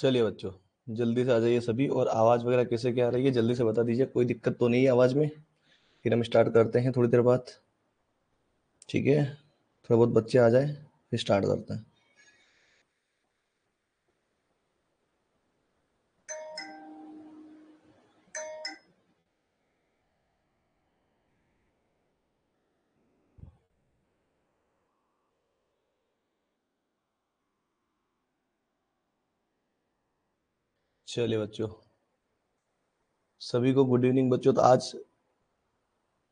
चलिए बच्चों, जल्दी से आ जाइए सभी। और आवाज़ वगैरह कैसे क्या आ रही है जल्दी से बता दीजिए। कोई दिक्कत तो नहीं है आवाज़ में? फिर हम स्टार्ट करते हैं थोड़ी देर बाद। ठीक है, थोड़ा बहुत बच्चे आ जाए फिर स्टार्ट करते हैं। चलिए बच्चों, सभी को गुड इवनिंग बच्चों। तो आज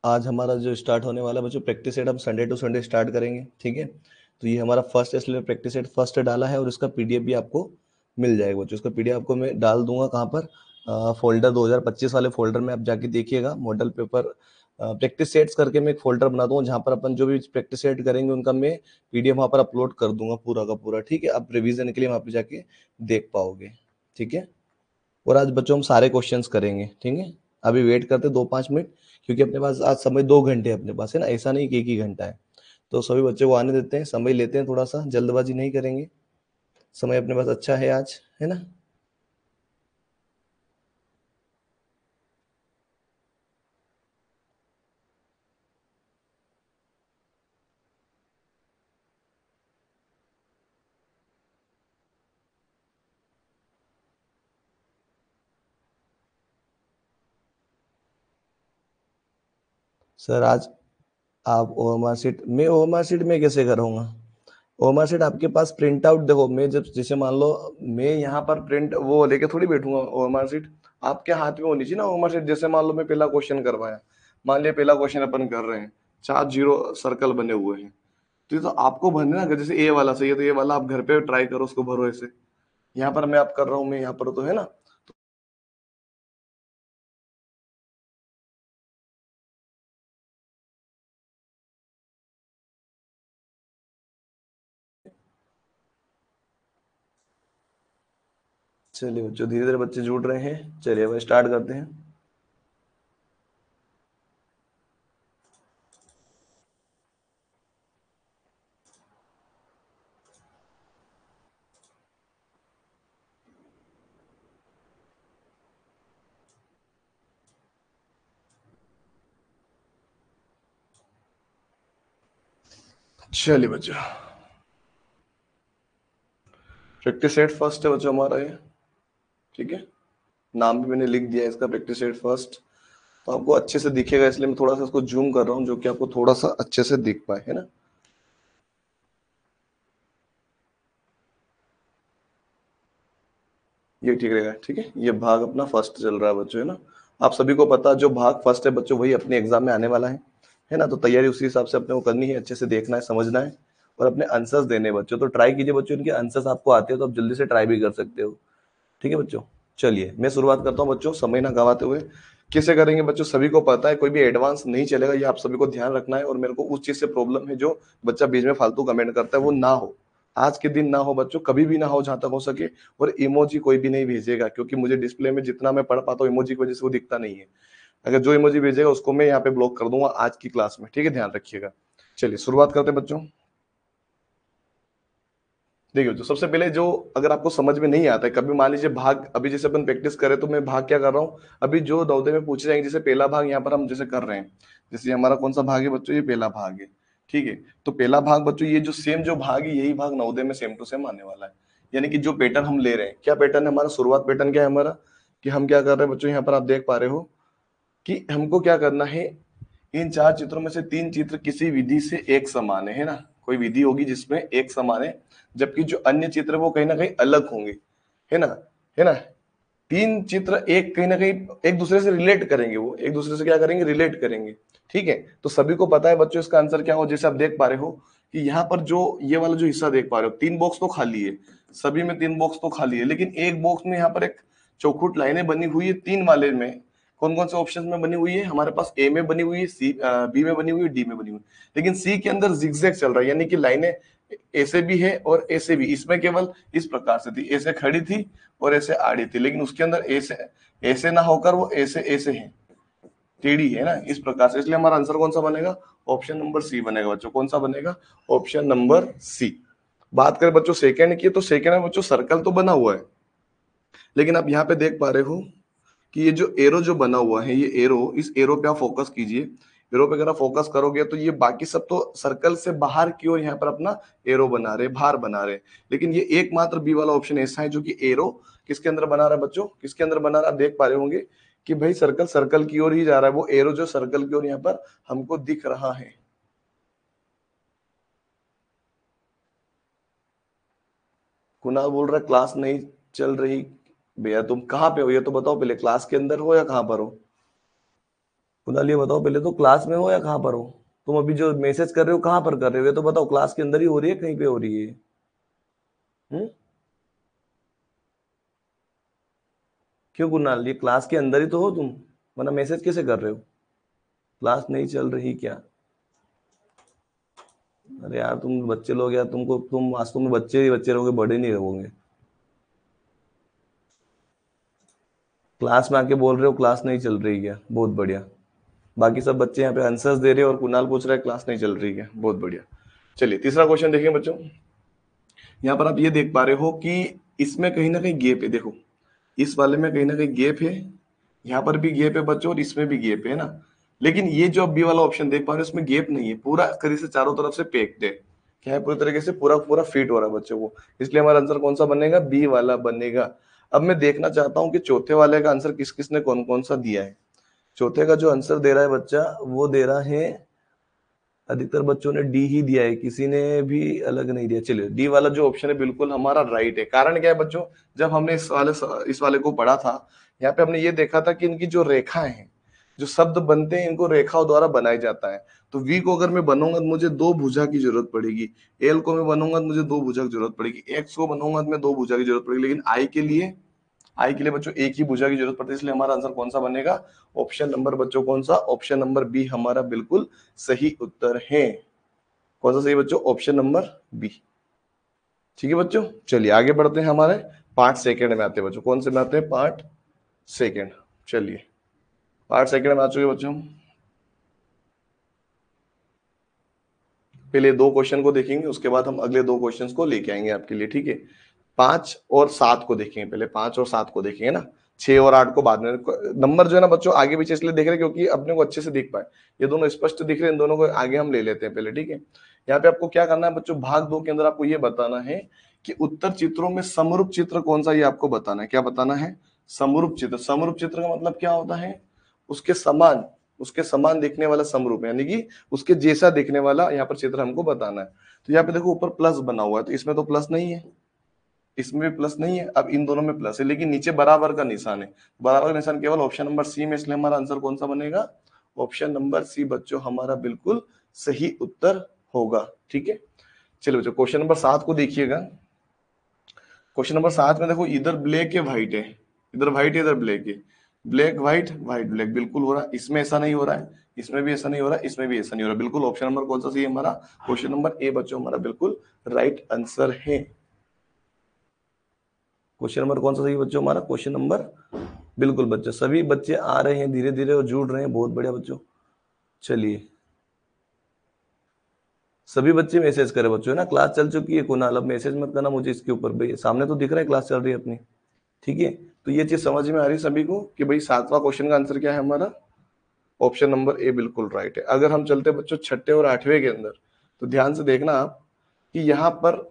आज हमारा जो स्टार्ट होने वाला है बच्चों, प्रैक्टिस सेट हम संडे टू संडे स्टार्ट करेंगे। ठीक है, तो ये हमारा फर्स्ट, इसलिए प्रैक्टिस सेट फर्स्ट डाला है और इसका पीडीएफ भी आपको मिल जाएगा बच्चों। इसका पीडीएफ आपको मैं डाल दूंगा कहाँ पर, फोल्डर 2025 वाले फोल्डर में आप जाके देखिएगा। मॉडल पेपर प्रैक्टिस सेट्स करके मैं एक फोल्डर बना दूंगा जहाँ पर अपन जो भी प्रैक्टिस सेट करेंगे उनका मैं पीडीएफ वहाँ पर अपलोड कर दूंगा पूरा का पूरा। ठीक है, आप रिवीजन के लिए वहाँ पे जाके देख पाओगे। ठीक है, और आज बच्चों हम सारे क्वेश्चंस करेंगे। ठीक है, अभी वेट करते 2-5 मिनट, क्योंकि अपने पास आज समय 2 घंटे अपने पास है ना, ऐसा नहीं कि एक ही घंटा है। तो सभी बच्चों को आने देते हैं, समय लेते हैं, थोड़ा सा जल्दबाजी नहीं करेंगे। समय अपने पास अच्छा है आज, है ना। सर आज आप ओएमआर शीट में, ओएमआर शीट में कैसे करूँगा? ओएमआर शीट आपके पास प्रिंट आउट देखो, मैं जब जैसे मान लो मैं यहाँ पर प्रिंट वो लेके थोड़ी बैठूंगा। ओएमआर शीट आपके हाथ में होनी चाहिए ना। ओएमआर शीट जैसे मान लो मैं पहला क्वेश्चन करवाया, मान लिया पहला क्वेश्चन अपन कर रहे हैं, 4 जीरो सर्कल बने हुए हैं, तो ये तो आपको भरना ना। जैसे ए वाला सही है तो ए वाला आप घर पे ट्राई करो, उसको भरो ऐसे। यहाँ पर मैं आप कर रहा हूँ, मैं यहाँ पर तो है ना। चलिए बच्चों, धीरे धीरे बच्चे जुड़ रहे हैं। चलिए अब स्टार्ट करते हैं। चलिए बच्चों, प्रैक्टिस सेट फर्स्ट है बच्चों हमारा ये। ठीक है, नाम भी मैंने लिख दिया है इसका, प्रैक्टिस सेट फर्स्ट। तो आपको अच्छे से दिखेगा, इसलिए मैं थोड़ा सा इसको जूम कर रहा हूँ, जो कि आपको थोड़ा सा अच्छे से दिख पाए, है ना। ये ठीक रहेगा। ठीक है, ये भाग अपना फर्स्ट चल रहा है बच्चों, है ना। आप सभी को पता जो भाग फर्स्ट है बच्चों, वही अपने एग्जाम में आने वाला है ना। तो तैयारी उसी हिसाब से अपने को करनी है, अच्छे से देखना है, समझना है और अपने आंसर्स देने हैं बच्चों। तो ट्राई कीजिए बच्चों, इनके आंसर्स आपको आते हो तो आप जल्दी से ट्राई भी कर सकते हो। ठीक है बच्चों, चलिए मैं शुरुआत करता हूँ बच्चों, समय ना गवाते हुए। कैसे करेंगे बच्चों, सभी को पता है, कोई भी एडवांस नहीं चलेगा, ये आप सभी को ध्यान रखना है। और मेरे को उस चीज से प्रॉब्लम है जो बच्चा बीच में फालतू कमेंट करता है, वो ना हो। आज के दिन ना हो बच्चों, कभी भी ना हो जहां तक हो सके। और इमोजी कोई भी नहीं भेजेगा, क्योंकि मुझे डिस्प्ले में जितना मैं पढ़ पाता हूँ इमोजी की वजह से वो दिखता नहीं है। अगर जो इमोजी भेजेगा उसको मैं यहाँ पे ब्लॉक कर दूंगा आज की क्लास में। ठीक है, ध्यान रखिएगा। चलिए शुरुआत करते हैं बच्चों। देखिए जो सबसे पहले जो, अगर आपको समझ में नहीं आता है कभी, मान लीजिए भाग, अभी जैसे अपन प्रैक्टिस करें तो मैं भाग क्या कर रहा हूँ, अभी जो नवोदय में पूछे जाएंगे, जैसे पहला भाग यहाँ पर हम जैसे कर रहे हैं। जैसे हमारा कौन सा भाग है बच्चों, ये पहला भाग है। ठीक है, तो पहला भाग बच्चों, ये जो सेम जो भाग है यही भाग नवोदय में सेम टू सेम आने वाला है। यानी कि जो पैटर्न हम ले रहे हैं, क्या पैटर्न है हमारा, शुरुआत पैटर्न क्या है हमारा, कि हम क्या कर रहे हैं बच्चों, यहाँ पर आप देख पा रहे हो कि हमको क्या करना है। इन 4 चित्रों में से 3 चित्र किसी विधि से एक समान है ना। कोई विधि होगी जिसमें एक समान है, जबकि जो अन्य चित्र वो कहीं ना कहीं अलग होंगे, है ना। है ना, 3 चित्र एक कहीं ना कहीं एक दूसरे से रिलेट करेंगे, वो एक दूसरे से क्या करेंगे, रिलेट करेंगे। ठीक है, तो सभी को पता है बच्चों इसका आंसर क्या हो। जैसे आप देख पा रहे हो कि यहाँ पर जो ये वाला जो हिस्सा देख पा रहे हो, 3 बॉक्स तो खाली है, सभी में 3 बॉक्स तो खाली है, लेकिन एक बॉक्स में यहाँ पर एक चौखुट लाइनें बनी हुई है। 3 वाले में कौन कौन से ऑप्शन में बनी हुई है, हमारे पास ए में बनी हुई है, सी बी में बनी हुई है, डी में बनी हुई है। लेकिन सी के अंदर जिगजैग चल रहा है, यानी कि लाइनें ऐसे भी है और ऐसे भी। इसमें केवल इस प्रकार से थी, ऐसे खड़ी थी और ऐसे आड़ी थी, लेकिन उसके अंदर ऐसे ऐसे ना होकर वो ऐसे ऐसे है, टेढ़ी है ना, इस प्रकार से। इसलिए हमारा आंसर कौन सा बनेगा, ऑप्शन नंबर सी बनेगा बच्चों। कौन सा बनेगा, ऑप्शन नंबर सी। बात करें बच्चों सेकंड की, तो सेकंड में बच्चों सर्कल तो बना हुआ है, लेकिन आप यहाँ पे देख पा रहे हो कि ये जो एरो जो बना हुआ है, ये एरो, इस एरो पे आप फोकस कीजिए। एरो पे अगर आप फोकस करोगे तो ये बाकी सब तो सर्कल से बाहर की ओर यहाँ पर अपना एरो बना रहे, बाहर बना रहे। लेकिन ये एकमात्र बी वाला ऑप्शन ऐसा है जो कि एरो किसके अंदर बना रहा है बच्चों, किसके अंदर बना रहा है, आप देख पा रहे होंगे कि भाई सर्कल सर्कल की ओर ही जा रहा है, वो एरो जो सर्कल की ओर यहाँ पर हमको दिख रहा है। कुणाल बोल रहा है क्लास नहीं चल रही। भैया तुम कहाँ पे हो ये तो बताओ पहले, क्लास के अंदर हो या कहाँ पर हो? कुणाल ये बताओ पहले, तो क्लास में हो या कहाँ पर हो? तुम अभी जो मैसेज कर रहे हो कहाँ पर कर रहे हो ये तो बताओ, क्लास के अंदर ही हो रही है कहीं पे हो रही है? हम्म? क्यों कुणाल, ये क्लास के अंदर ही तो हो तुम, वरना मैसेज कैसे कर रहे हो? क्लास नहीं चल रही क्या? अरे यार तुम बच्चे लोग यार, तुमको तुम वास्तव में बच्चे ही बच्चे रहोगे, बड़े नहीं रहोगे। क्लास में आके बोल रहे हो क्लास नहीं चल रही क्या, बहुत बढ़िया। बाकी सब बच्चे यहाँ पे आंसर्स दे रहे हैं और कुणाल पूछ रहा है क्लास नहीं चल रही क्या, बहुत बढ़िया। चलिए तीसरा क्वेश्चन देखिए बच्चों। यहाँ पर आप ये देख पा रहे हो कि इसमें कहीं ना कहीं गैप है, देखो इस वाले में कहीं ना कहीं गैप है, यहाँ पर भी गैप है बच्चों और इसमें भी गैप है ना। लेकिन ये जो बी वाला ऑप्शन देख पा रहे हो इसमें गैप नहीं है, पूरा करीब से चारों तरफ से पैक्ड है। क्या है, पूरी तरीके से पूरा पूरा फिट हो रहा है बच्चों को। इसलिए हमारा आंसर कौन सा बनेगा, बी वाला बनेगा। अब मैं देखना चाहता हूँ कि चौथे वाले का आंसर किस किसने कौन कौन सा दिया है। चौथे का जो आंसर दे रहा है बच्चा, वो दे रहा है, अधिकतर बच्चों ने डी ही दिया है, किसी ने भी अलग नहीं दिया। चलिए डी वाला जो ऑप्शन है बिल्कुल हमारा राइट है। कारण क्या है बच्चों, जब हमने इस वाले को पढ़ा था, यहाँ पे हमने ये देखा था कि इनकी जो रेखाएं हैं, जो शब्द बनते हैं इनको रेखाओं द्वारा बनाया जाता है। तो वी को अगर मैं बनूंगा तो मुझे दो भुजा की जरूरत पड़ेगी, एल को मैं बनूंगा तो मुझे दो भुजा की जरूरत पड़ेगी, एक्स को बनूंगा तो मैं दो भुजा की जरूरत पड़ेगी, लेकिन आई के लिए बच्चों एक ही भुजा की जरूरत पड़ती है। इसलिए हमारा आंसर कौन सा बनेगा, ऑप्शन नंबर बच्चों कौन सा, ऑप्शन नंबर बी हमारा बिल्कुल सही उत्तर है। कौन सा सही बच्चों, ऑप्शन नंबर बी। ठीक है बच्चों, चलिए आगे बढ़ते हैं, हमारे पार्ट सेकंड में आते हैं बच्चों। कौन से में आते हैं, पार्ट सेकंड। चलिए पार्ट सेकंड में आ चुके बच्चों। पहले दो क्वेश्चन को देखेंगे, उसके बाद हम अगले दो क्वेश्चंस को लेके आएंगे आपके लिए, ठीक है। 5 और 7 को देखेंगे, पहले 5 और 7 को देखेंगे ना, 6 और 8 को बाद में। नंबर जो है ना बच्चों आगे पीछे इसलिए देख रहे हैं क्योंकि अपने को अच्छे से दिख पाए, ये दोनों स्पष्ट दिख रहे हैं, इन दोनों को आगे हम ले लेते हैं पहले, ठीक है। यहाँ पे आपको क्या करना है बच्चों, भाग 2 के अंदर आपको ये बताना है कि उत्तर चित्रों में समरूप चित्र कौन सा, ये आपको बताना है। क्या बताना है, समरूप चित्र। समरूप चित्र का मतलब क्या होता है, उसके समान, उसके समान दिखने वाला समरूप, यानी कि उसके जैसा दिखने वाला यहाँ पर चित्र हमको बताना है। तो यहाँ पे देखो ऊपर प्लस बना हुआ है, तो इसमें तो प्लस नहीं है, इसमें भी प्लस नहीं है, अब इन दोनों में प्लस है, लेकिन नीचे बराबर का निशान है। बराबर का निशान केवल ऑप्शन नंबर सी में, इसलिए हमारा आंसर कौन सा बनेगा, ऑप्शन नंबर सी बच्चों हमारा बिल्कुल सही उत्तर होगा, ठीक है। चलिए बच्चों क्वेश्चन नंबर 7 को देखिएगा। क्वेश्चन नंबर 7 में देखो, इधर ब्लैक है व्हाइट है, इधर व्हाइट है इधर ब्लैक है, ब्लैक व्हाइट व्हाइट ब्लैक बिल्कुल हो रहा है, इसमें ऐसा नहीं हो रहा है, इसमें भी ऐसा नहीं हो रहा है, इसमें भी ऐसा नहीं हो रहा है। बिल्कुल ऑप्शन नंबर कौन सा सही है हमारा, क्वेश्चन नंबर ए बच्चों हमारा बिल्कुल राइट आंसर है। क्वेश्चन नंबर कौन सा सही बच्चों, हमारा क्वेश्चन नंबर, बिल्कुल बच्चों सभी बच्चे आ रहे हैं धीरे धीरे और जुड़ रहे हैं, बहुत बढ़िया बच्चों। चलिए सभी बच्चे मैसेज करें बच्चों, है ना, क्लास चल चुकी है, कुणाल अब मैसेज मत करना मुझे इसके ऊपर, भाई सामने तो दिख रहा है क्लास चल रही है अपनी, ठीक है। तो ये चीज समझ में आ रही है सभी को कि भाई 7वां क्वेश्चन का आंसर क्या है हमारा, ऑप्शन नंबर ए बिल्कुल राइट है। अगर हम चलते बच्चों छठे और 8वें के अंदर, तो ध्यान से देखना आप कि यहाँ पर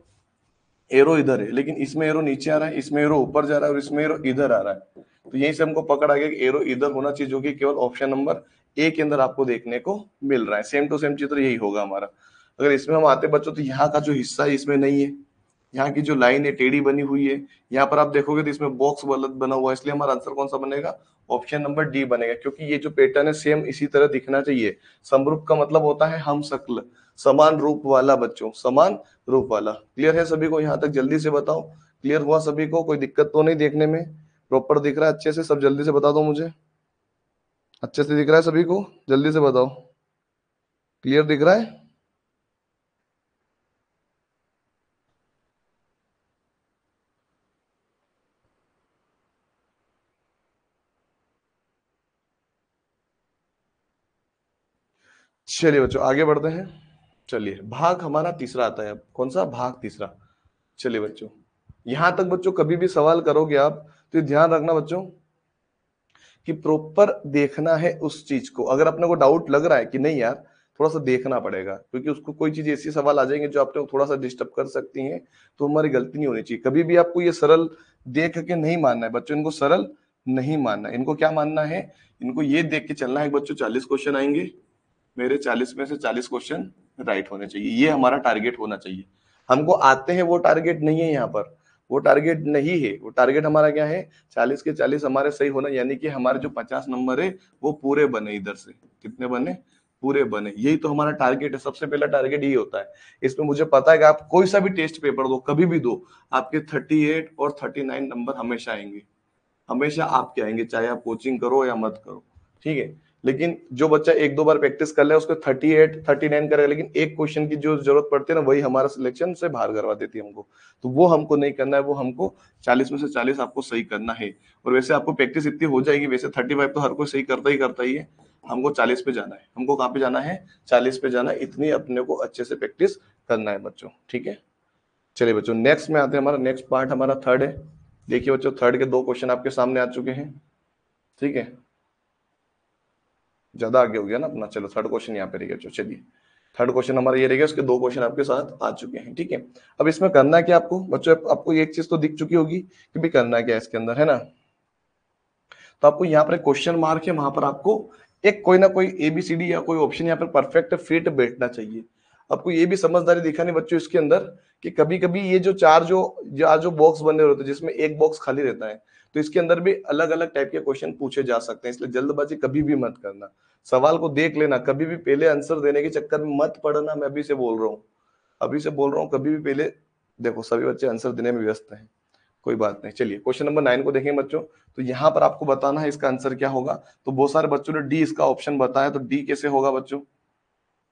एरो इधर है, लेकिन इसमें एरो नीचे आ रहा है, इसमें एरो ऊपर जा रहा है और इसमें एरो इधर आ रहा है। तो यहीं से हमको पकड़ आ गया कि एरो इधर होना चाहिए, जो कि केवल ऑप्शन नंबर ए के अंदर आपको देखने को मिल रहा है। सेम टू सेम चित्र यही होगा हमारा। अगर इसमें हम आते बच्चों, तो यहाँ का जो हिस्सा है इसमें नहीं है, यहाँ की जो लाइन है टेढ़ी बनी हुई है, यहाँ पर आप देखोगे तो इसमें बॉक्स गलत बना हुआ है, इसलिए हमारा आंसर कौन सा बनेगा, ऑप्शन नंबर डी बनेगा। क्योंकि ये जो पैटर्न है सेम इसी तरह दिखना चाहिए। समरूप का मतलब होता है हम शक्ल, समान रूप वाला बच्चों, समान रूप वाला। क्लियर है सभी को, यहाँ तक जल्दी से बताओ, क्लियर हुआ सभी को, कोई दिक्कत तो नहीं, देखने में प्रॉपर दिख रहा है अच्छे से, सब जल्दी से बता दो मुझे, अच्छे से दिख रहा है सभी को, जल्दी से बताओ, क्लियर दिख रहा है। चलिए बच्चों आगे बढ़ते हैं। चलिए भाग हमारा तीसरा आता है, अब कौन सा, भाग तीसरा। चलिए बच्चों यहां तक बच्चों कभी भी सवाल करोगे आप तो ध्यान रखना बच्चों कि प्रॉपर देखना है उस चीज को। अगर अपने को डाउट लग रहा है कि नहीं यार, थोड़ा सा देखना पड़ेगा, क्योंकि उसको कोई चीज ऐसी सवाल आ जाएंगे जो आपने थोड़ा सा डिस्टर्ब कर सकती हैं, तो हमारी गलती नहीं होनी चाहिए। कभी भी आपको ये सरल देख के नहीं मानना है बच्चों, इनको सरल नहीं मानना है। इनको क्या मानना है, इनको ये देख के चलना है बच्चों 40 क्वेश्चन आएंगे, मेरे 40 में से 40 क्वेश्चन राइट होने चाहिए, ये हमारा टारगेट होना चाहिए। हमको आते हैं वो टारगेट नहीं है यहाँ पर, वो टारगेट नहीं है। वो टारगेट हमारा क्या है, 40 के 40 हमारे सही होना, यानी कि हमारे जो 50 नंबर है वो पूरे बने। इधर से कितने बने, पूरे बने। यही तो हमारा टारगेट है, सबसे पहला टारगेट यही होता है। इसमें मुझे पता है कि आप कोई सा भी टेस्ट पेपर दो, कभी भी दो, आपके 38 और 39 नंबर हमेशा आएंगे, हमेशा आपके आएंगे, चाहे आप कोचिंग करो या मत करो, ठीक है। लेकिन जो बच्चा एक दो बार प्रैक्टिस कर ले उसको 38 39 करेगा, लेकिन एक क्वेश्चन की जो जरूरत पड़ती है ना, वही हमारा सिलेक्शन से बाहर करवा देती है हमको। तो वो हमको नहीं करना है, वो हमको 40 में से 40 आपको सही करना है। और वैसे आपको प्रैक्टिस इतनी हो जाएगी, वैसे 35 तो हर कोई सही करता ही है। हमको 40 पे जाना है, हमको कहाँ पे जाना है, 40 पे जाना है। इतनी अपने को अच्छे से प्रैक्टिस करना है बच्चों, ठीक है। चलिए बच्चों नेक्स्ट में आते हैं, हमारा नेक्स्ट पार्ट हमारा थर्ड है। देखिए बच्चों थर्ड के दो क्वेश्चन आपके सामने आ चुके हैं, ठीक है। ज्यादा आगे हो गया ना अपना, चलो थर्ड क्वेश्चन यहाँ पे रह गया। चलिए थर्ड क्वेश्चन हमारा ये रहेगा, उसके दो क्वेश्चन आपके साथ आ चुके हैं, ठीक है। अब इसमें करना क्या आपको बच्चों, आपको एक चीज तो दिख चुकी होगी कि भाई करना क्या है इसके अंदर, है ना। तो आपको यहाँ पर क्वेश्चन मार्क है, वहां पर आपको एक कोई ना कोई एबीसीडी या कोई ऑप्शन यहाँ पर परफेक्ट फिट बैठना चाहिए। आपको ये भी समझदारी दिखानी बच्चों इसके अंदर कि कभी कभी ये जो चार जो बॉक्स बने होते हैं जिसमें एक बॉक्स खाली रहता है, तो इसके अंदर भी अलग अलग टाइप के क्वेश्चन पूछे जा सकते हैं। इसलिए जल्दबाजी कभी भी मत करना, सवाल को देख लेना, कभी भी पहले आंसर देने के चक्कर में मत पड़ना। मैं अभी से बोल रहा हूँ, अभी से बोल रहा हूँ, कभी भी पहले देखो सभी बच्चे आंसर देने में व्यस्त हैं, कोई बात नहीं। चलिए क्वेश्चन नंबर 9 को देखेंगे बच्चों। तो यहाँ पर आपको बताना है इसका आंसर क्या होगा। तो बहुत सारे बच्चों ने डी इसका ऑप्शन बताया, तो डी कैसे होगा बच्चों,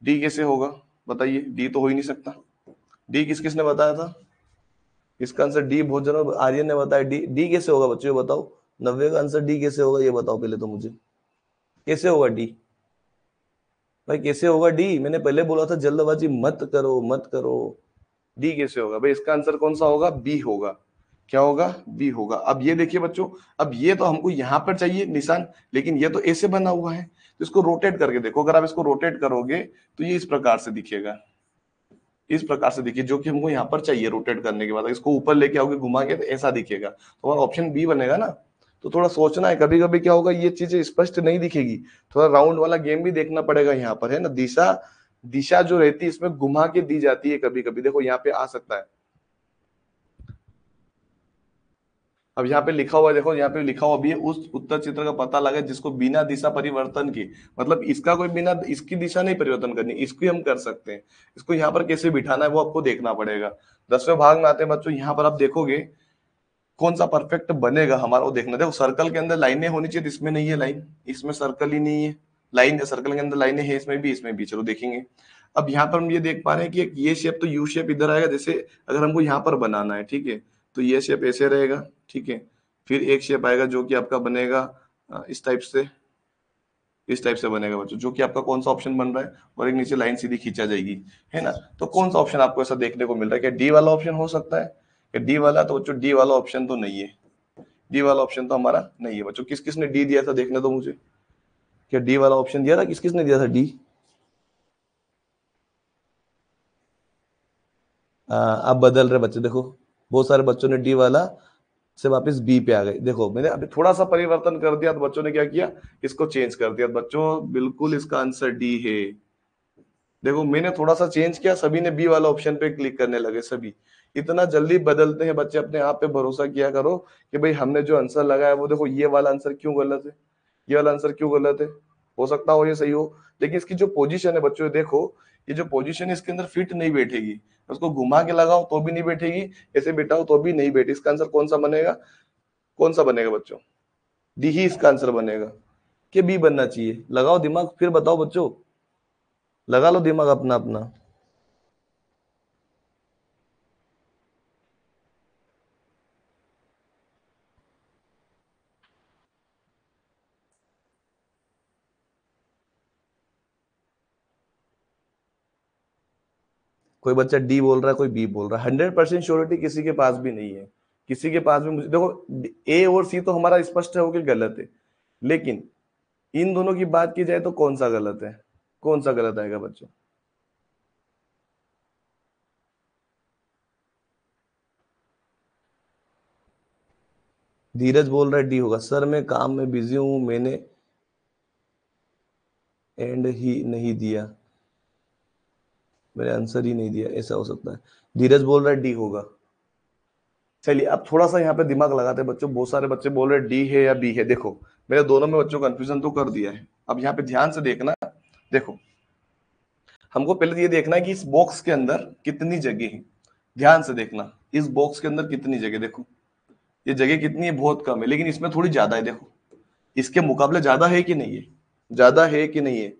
डी कैसे होगा बताइए, डी तो हो ही नहीं सकता। डी किस किसने बताया था, इसका आंसर डी बहुत जनों, आर्यन ने बताया डी। डी कैसे होगा बच्चों ये बताओ, 90 का आंसर डी कैसे होगा ये बताओ पहले तो मुझे, कैसे होगा डी भाई, कैसे होगा डी। मैंने पहले बोला था जल्दबाजी मत करो मत करो। डी कैसे होगा भाई, इसका आंसर कौन सा होगा, बी होगा। क्या होगा, बी होगा। अब ये देखिए बच्चों, अब ये तो हमको यहां पर चाहिए निशान, लेकिन ये तो ऐसे बना हुआ है, तो इसको रोटेट करके देखो। अगर आप इसको रोटेट करोगे तो ये इस प्रकार से दिखेगा, इस प्रकार से दिखिए, जो कि हमको यहाँ पर चाहिए। रोटेट करने के बाद इसको ऊपर लेके आओगे घुमा के तो ऐसा दिखेगा, तो हमारा ऑप्शन बी बनेगा ना। तो थोड़ा सोचना है, कभी कभी क्या होगा ये चीजें स्पष्ट नहीं दिखेगी, थोड़ा राउंड वाला गेम भी देखना पड़ेगा यहाँ पर, है ना। दिशा दिशा जो रहती है इसमें घुमा के दी जाती है कभी कभी, देखो यहाँ पे आ सकता है। अब यहाँ पे लिखा हुआ है, देखो यहाँ पे लिखा हुआ भी है, उस उत्तर चित्र का पता लगा जिसको बिना दिशा परिवर्तन की, मतलब इसका कोई बिना इसकी दिशा नहीं परिवर्तन करनी, इसको हम कर सकते हैं। इसको यहाँ पर कैसे बिठाना है वो आपको देखना पड़ेगा। 10वें भाग में आते हैं बच्चों, यहाँ पर आप देखोगे कौन सा परफेक्ट बनेगा हमारा, वो देखना। देखो सर्कल के अंदर लाइनें होनी चाहिए, इसमें नहीं है लाइन, इसमें सर्कल ही नहीं है। लाइन सर्कल के अंदर लाइनें है, इसमें भी, इसमें भी, चलो देखेंगे। अब यहाँ पर हम ये देख पा रहे हैं कि एक ये शेप तो यू शेप इधर आएगा, जैसे अगर हमको यहाँ पर बनाना है, ठीक है, तो ये शेप ऐसे रहेगा, ठीक है। फिर एक शेप आएगा जो कि आपका बनेगा इस टाइप से, इस टाइप से बनेगा बच्चों, जो कि आपका कौन सा ऑप्शन बन रहा है, और एक नीचे लाइन सीधी खींचा जाएगी, है ना। तो कौन सा ऑप्शन आपको ऐसा देखने को मिल रहा है, क्या डी वाला ऑप्शन हो सकता है, क्या डी वाला, तो बच्चों डी वाला ऑप्शन तो नहीं है, डी वाला ऑप्शन तो हमारा नहीं है बच्चों। किस किसने डी दिया था देखने दो मुझे, क्या डी वाला ऑप्शन दिया था, किस किसने दिया था डी। अब बदल रहे बच्चे, देखो बहुत सारे बच्चों ने डी वाला से वापस बी पे आ गए। देखो मैंने अभी थोड़ा सा परिवर्तन कर दिया, तो बच्चों ने क्या किया, इसको चेंज कर दिया। बच्चों बिल्कुल इसका आंसर डी है। देखो मैंने थोड़ा सा चेंज किया, सभी ने बी वाला ऑप्शन पे क्लिक करने लगे, सभी। इतना जल्दी बदलते हैं बच्चे, अपने आप पे भरोसा किया करो कि भाई हमने जो आंसर लगाया वो देखो ये वाला आंसर क्यों गलत है, ये वाला आंसर क्यों गलत है, हो सकता हो ये सही हो, लेकिन इसकी जो पोजीशन है बच्चों देखो, ये जो पोजीशन है इसके अंदर फिट नहीं बैठेगी। उसको घुमा के लगाओ तो भी नहीं बैठेगी, ऐसे बैठाओ तो भी नहीं बैठे। इसका आंसर कौन सा बनेगा, कौन सा बनेगा बच्चों, डी ही इसका आंसर बनेगा, कि बी बनना चाहिए। लगाओ दिमाग फिर बताओ बच्चों, लगा लो दिमाग अपना अपना। कोई बच्चा डी बोल रहा है, कोई बी बोल रहा है, 100% श्योरिटी किसी के पास भी नहीं है। किसी के पास भी मुझे देखो, ए और सी तो हमारा स्पष्ट है कि गलत है, लेकिन इन दोनों की बात की जाए तो कौन सा गलत है, कौन सा गलत आएगा बच्चों? धीरज बोल रहा है डी होगा। सर मैं काम में बिजी हूं, मैंने एंड ही नहीं दिया, मैंने आंसर ही नहीं दिया, ऐसा हो सकता है। धीरज बोल रहा है डी होगा। चलिए अब थोड़ा सा यहाँ पे दिमाग लगाते हैं बच्चों, बहुत सारे बच्चे बोल रहे हैं डी है या बी है। देखो मैंने दोनों में बच्चों कंफ्यूजन तो कर दिया है। अब यहाँ पे ध्यान से देखना। देखो हमको पहले तो ये देखना है कि इस बॉक्स के अंदर कितनी जगह है। ध्यान से देखना, इस बॉक्स के अंदर कितनी जगह। देखो ये जगह कितनी है, बहुत कम है, लेकिन इसमें थोड़ी ज्यादा है। देखो इसके मुकाबले ज्यादा है कि नहीं है, ज्यादा है कि नहीं है।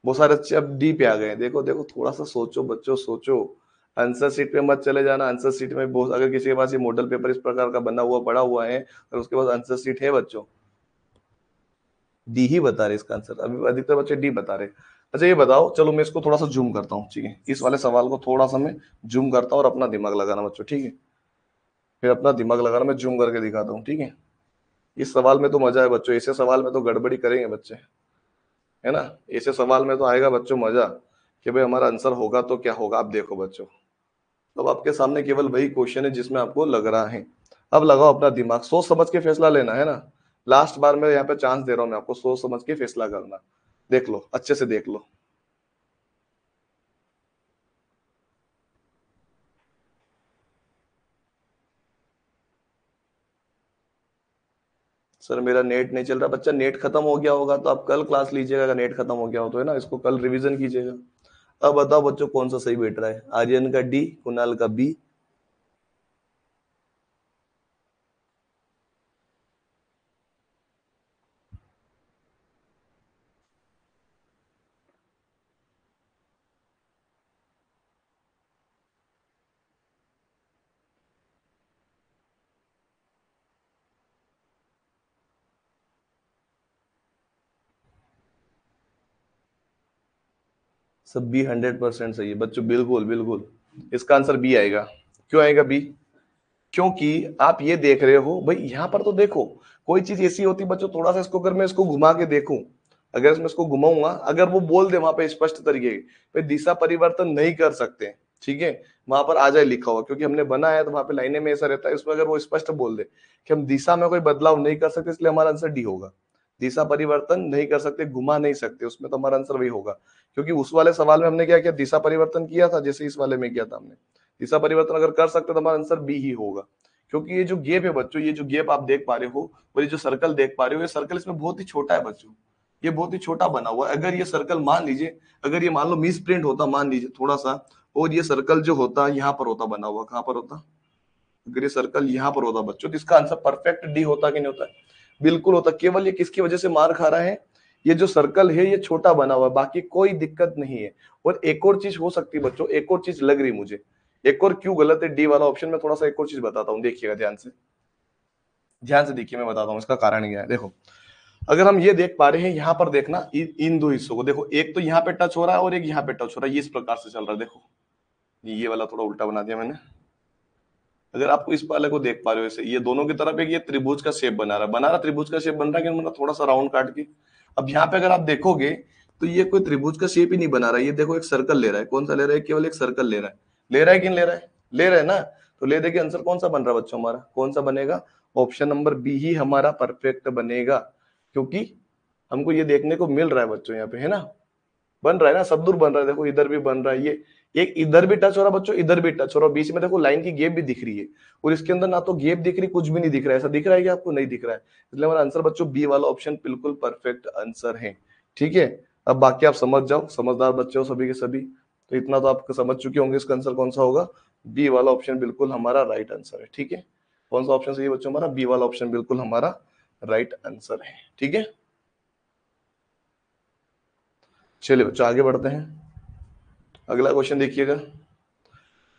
बहुत सारे बच्चे अब डी पे आ गए हैं। देखो देखो थोड़ा सा सोचो बच्चों, सोचो। आंसर शीट पे मत चले जाना। आंसर शीट में बहुत, अगर किसी के पास ये मॉडल पेपर इस प्रकार का बना हुआ पड़ा हुआ है और उसके पास आंसर शीट है बच्चों, डी ही बता रहे इसका आंसर। अभी अधिकतर बच्चे डी बता रहे। अच्छा ये बताओ, चलो मैं इसको थोड़ा सा जूम करता हूँ, ठीक है, इस वाले सवाल को थोड़ा सा मैं जूम करता हूँ और अपना दिमाग लगाना बच्चों, ठीक है। फिर अपना दिमाग लगाना, मैं जूम करके दिखाता हूँ, ठीक है। इस सवाल में तो मजा है बच्चों, ऐसे सवाल में तो गड़बड़ी करेंगे बच्चे, है ना। ऐसे सवाल में तो आएगा बच्चों मजा, कि भाई हमारा आंसर होगा तो क्या होगा। आप देखो बच्चों, अब आपके सामने केवल वही क्वेश्चन है जिसमें आपको लग रहा है। अब लगाओ अपना दिमाग, सोच समझ के फैसला लेना है ना। लास्ट बार मैं यहाँ पे चांस दे रहा हूँ मैं आपको, सोच समझ के फैसला करना। देख लो अच्छे से देख लो। सर मेरा नेट नहीं चल रहा। बच्चा नेट खत्म हो गया होगा तो आप कल क्लास लीजिएगा, अगर नेट खत्म हो गया हो तो, है ना, इसको कल रिवीजन कीजिएगा। अब बताओ बच्चों कौन सा सही बैठ रहा है, आर्यन का डी, कुणाल का बी। सब बी 100% सही है बच्चों, बिल्कुल बिल्कुल। इसका आंसर बी आएगा। क्यों आएगा बी? क्योंकि आप ये देख रहे हो भाई, यहाँ पर तो देखो कोई चीज ऐसी होती बच्चों, थोड़ा सा इसको अगर मैं इसको घुमा के देखूं, अगर इसमें इसको घुमाऊंगा, अगर वो बोल दे वहां पे स्पष्ट तरीके पे दिशा परिवर्तन नहीं कर सकते, ठीक है, वहां पर आ जाए लिखा हुआ, क्योंकि हमने बनाया है तो वहां पे लाइने में ऐसा रहता है। इसमें अगर वो स्पष्ट बोल दे कि हम दिशा में कोई बदलाव नहीं कर सकते, इसलिए हमारा आंसर डी होगा। दिशा परिवर्तन नहीं कर सकते, घुमा नहीं सकते, उसमें तो हमारा आंसर वही होगा। क्योंकि उस वाले सवाल में हमने क्या किया, दिशा परिवर्तन किया था, जैसे इस वाले में किया था हमने। दिशा परिवर्तन अगर कर सकते तो हमारा आंसर बी ही होगा। क्योंकि ये जो गैप है बच्चों, ये जो गैप आप देख पा रहे हो और ये जो सर्कल देख पा रहे हो, ये सर्कल इसमें बहुत ही छोटा है बच्चों। ये बहुत ही छोटा बना हुआ है। अगर ये सर्कल मान लीजिए, अगर ये मान लो मिस प्रिंट होता, मान लीजिए थोड़ा सा, और ये सर्कल जो होता यहाँ पर होता बना हुआ, कहाँ पर होता, अगर ये सर्कल यहाँ पर होता बच्चों, तो इसका आंसर परफेक्ट डी होता कि नहीं होता? बिल्कुल होता। केवल ये किसकी वजह से मार खा रहा है, ये जो सर्कल है ये छोटा बना हुआ है, बाकी कोई दिक्कत नहीं है। और एक और चीज हो सकती है बच्चों, एक और चीज लग रही मुझे, एक और क्यों गलत है डी वाला ऑप्शन में, थोड़ा सा एक और चीज बताता हूँ, देखिएगा ध्यान से। ध्यान से देखिए, मैं बताता हूँ इसका कारण क्या है। देखो अगर हम ये देख पा रहे हैं, यहाँ पर देखना, इन दो हिस्सों को देखो, एक तो यहाँ पे टच हो रहा है और एक यहाँ पे टच हो रहा है, ये इस प्रकार से चल रहा है। देखो ये वाला थोड़ा उल्टा बना दिया मैंने। अगर आपको इस वाले को देख पा रहे हो ऐसे, ये दोनों की तरफ एक ये त्रिभुज का शेप बना रहा त्रिभुज का शेप बन रहा है, कि मतलब थोड़ा सा राउंड काट के। अब यहाँ पे अगर आप देखोगे तो ये कोई त्रिभुज का शेप ही नहीं बना रहा है। ये देखो एक सर्कल ले रहा है, कौन सा ले रहा है, केवल एक सर्कल ले रहा है। ले रहा है कि नहीं ले रहा है? ले रहा है ना। तो ले दे के आंसर कौन सा बन रहा है बच्चों हमारा, कौन सा बनेगा? ऑप्शन नंबर बी ही हमारा परफेक्ट बनेगा। क्योंकि हमको ये देखने को मिल रहा है बच्चों, यहाँ पे है ना, बन रहा है ना, सब दूर बन रहा है। देखो इधर भी बन रहा है, ये एक इधर भी टच हो रहा है बच्चों, इधर भी टच हो रहा है, बीच में देखो लाइन की गैप भी दिख रही है। और इसके अंदर ना तो गैप दिख रही, कुछ भी नहीं दिख रहा है। ऐसा दिख रहा है कि आपको नहीं दिख रहा है? इसलिए हमारा आंसर बच्चों बी वाला ऑप्शन बिल्कुल परफेक्ट आंसर है। ठीक है। अब बाकी आप समझ जाओ, समझदार बच्चे हो सभी के सभी, तो इतना तो आप समझ चुके होंगे इसका आंसर कौन सा होगा। बी वाला ऑप्शन बिल्कुल हमारा राइट आंसर है। ठीक है। कौन सा ऑप्शन सही है बच्चों हमारा? बी वाला ऑप्शन बिल्कुल हमारा राइट आंसर है। ठीक है। चलिए बच्चों आगे बढ़ते हैं। अगला क्वेश्चन देखिएगा।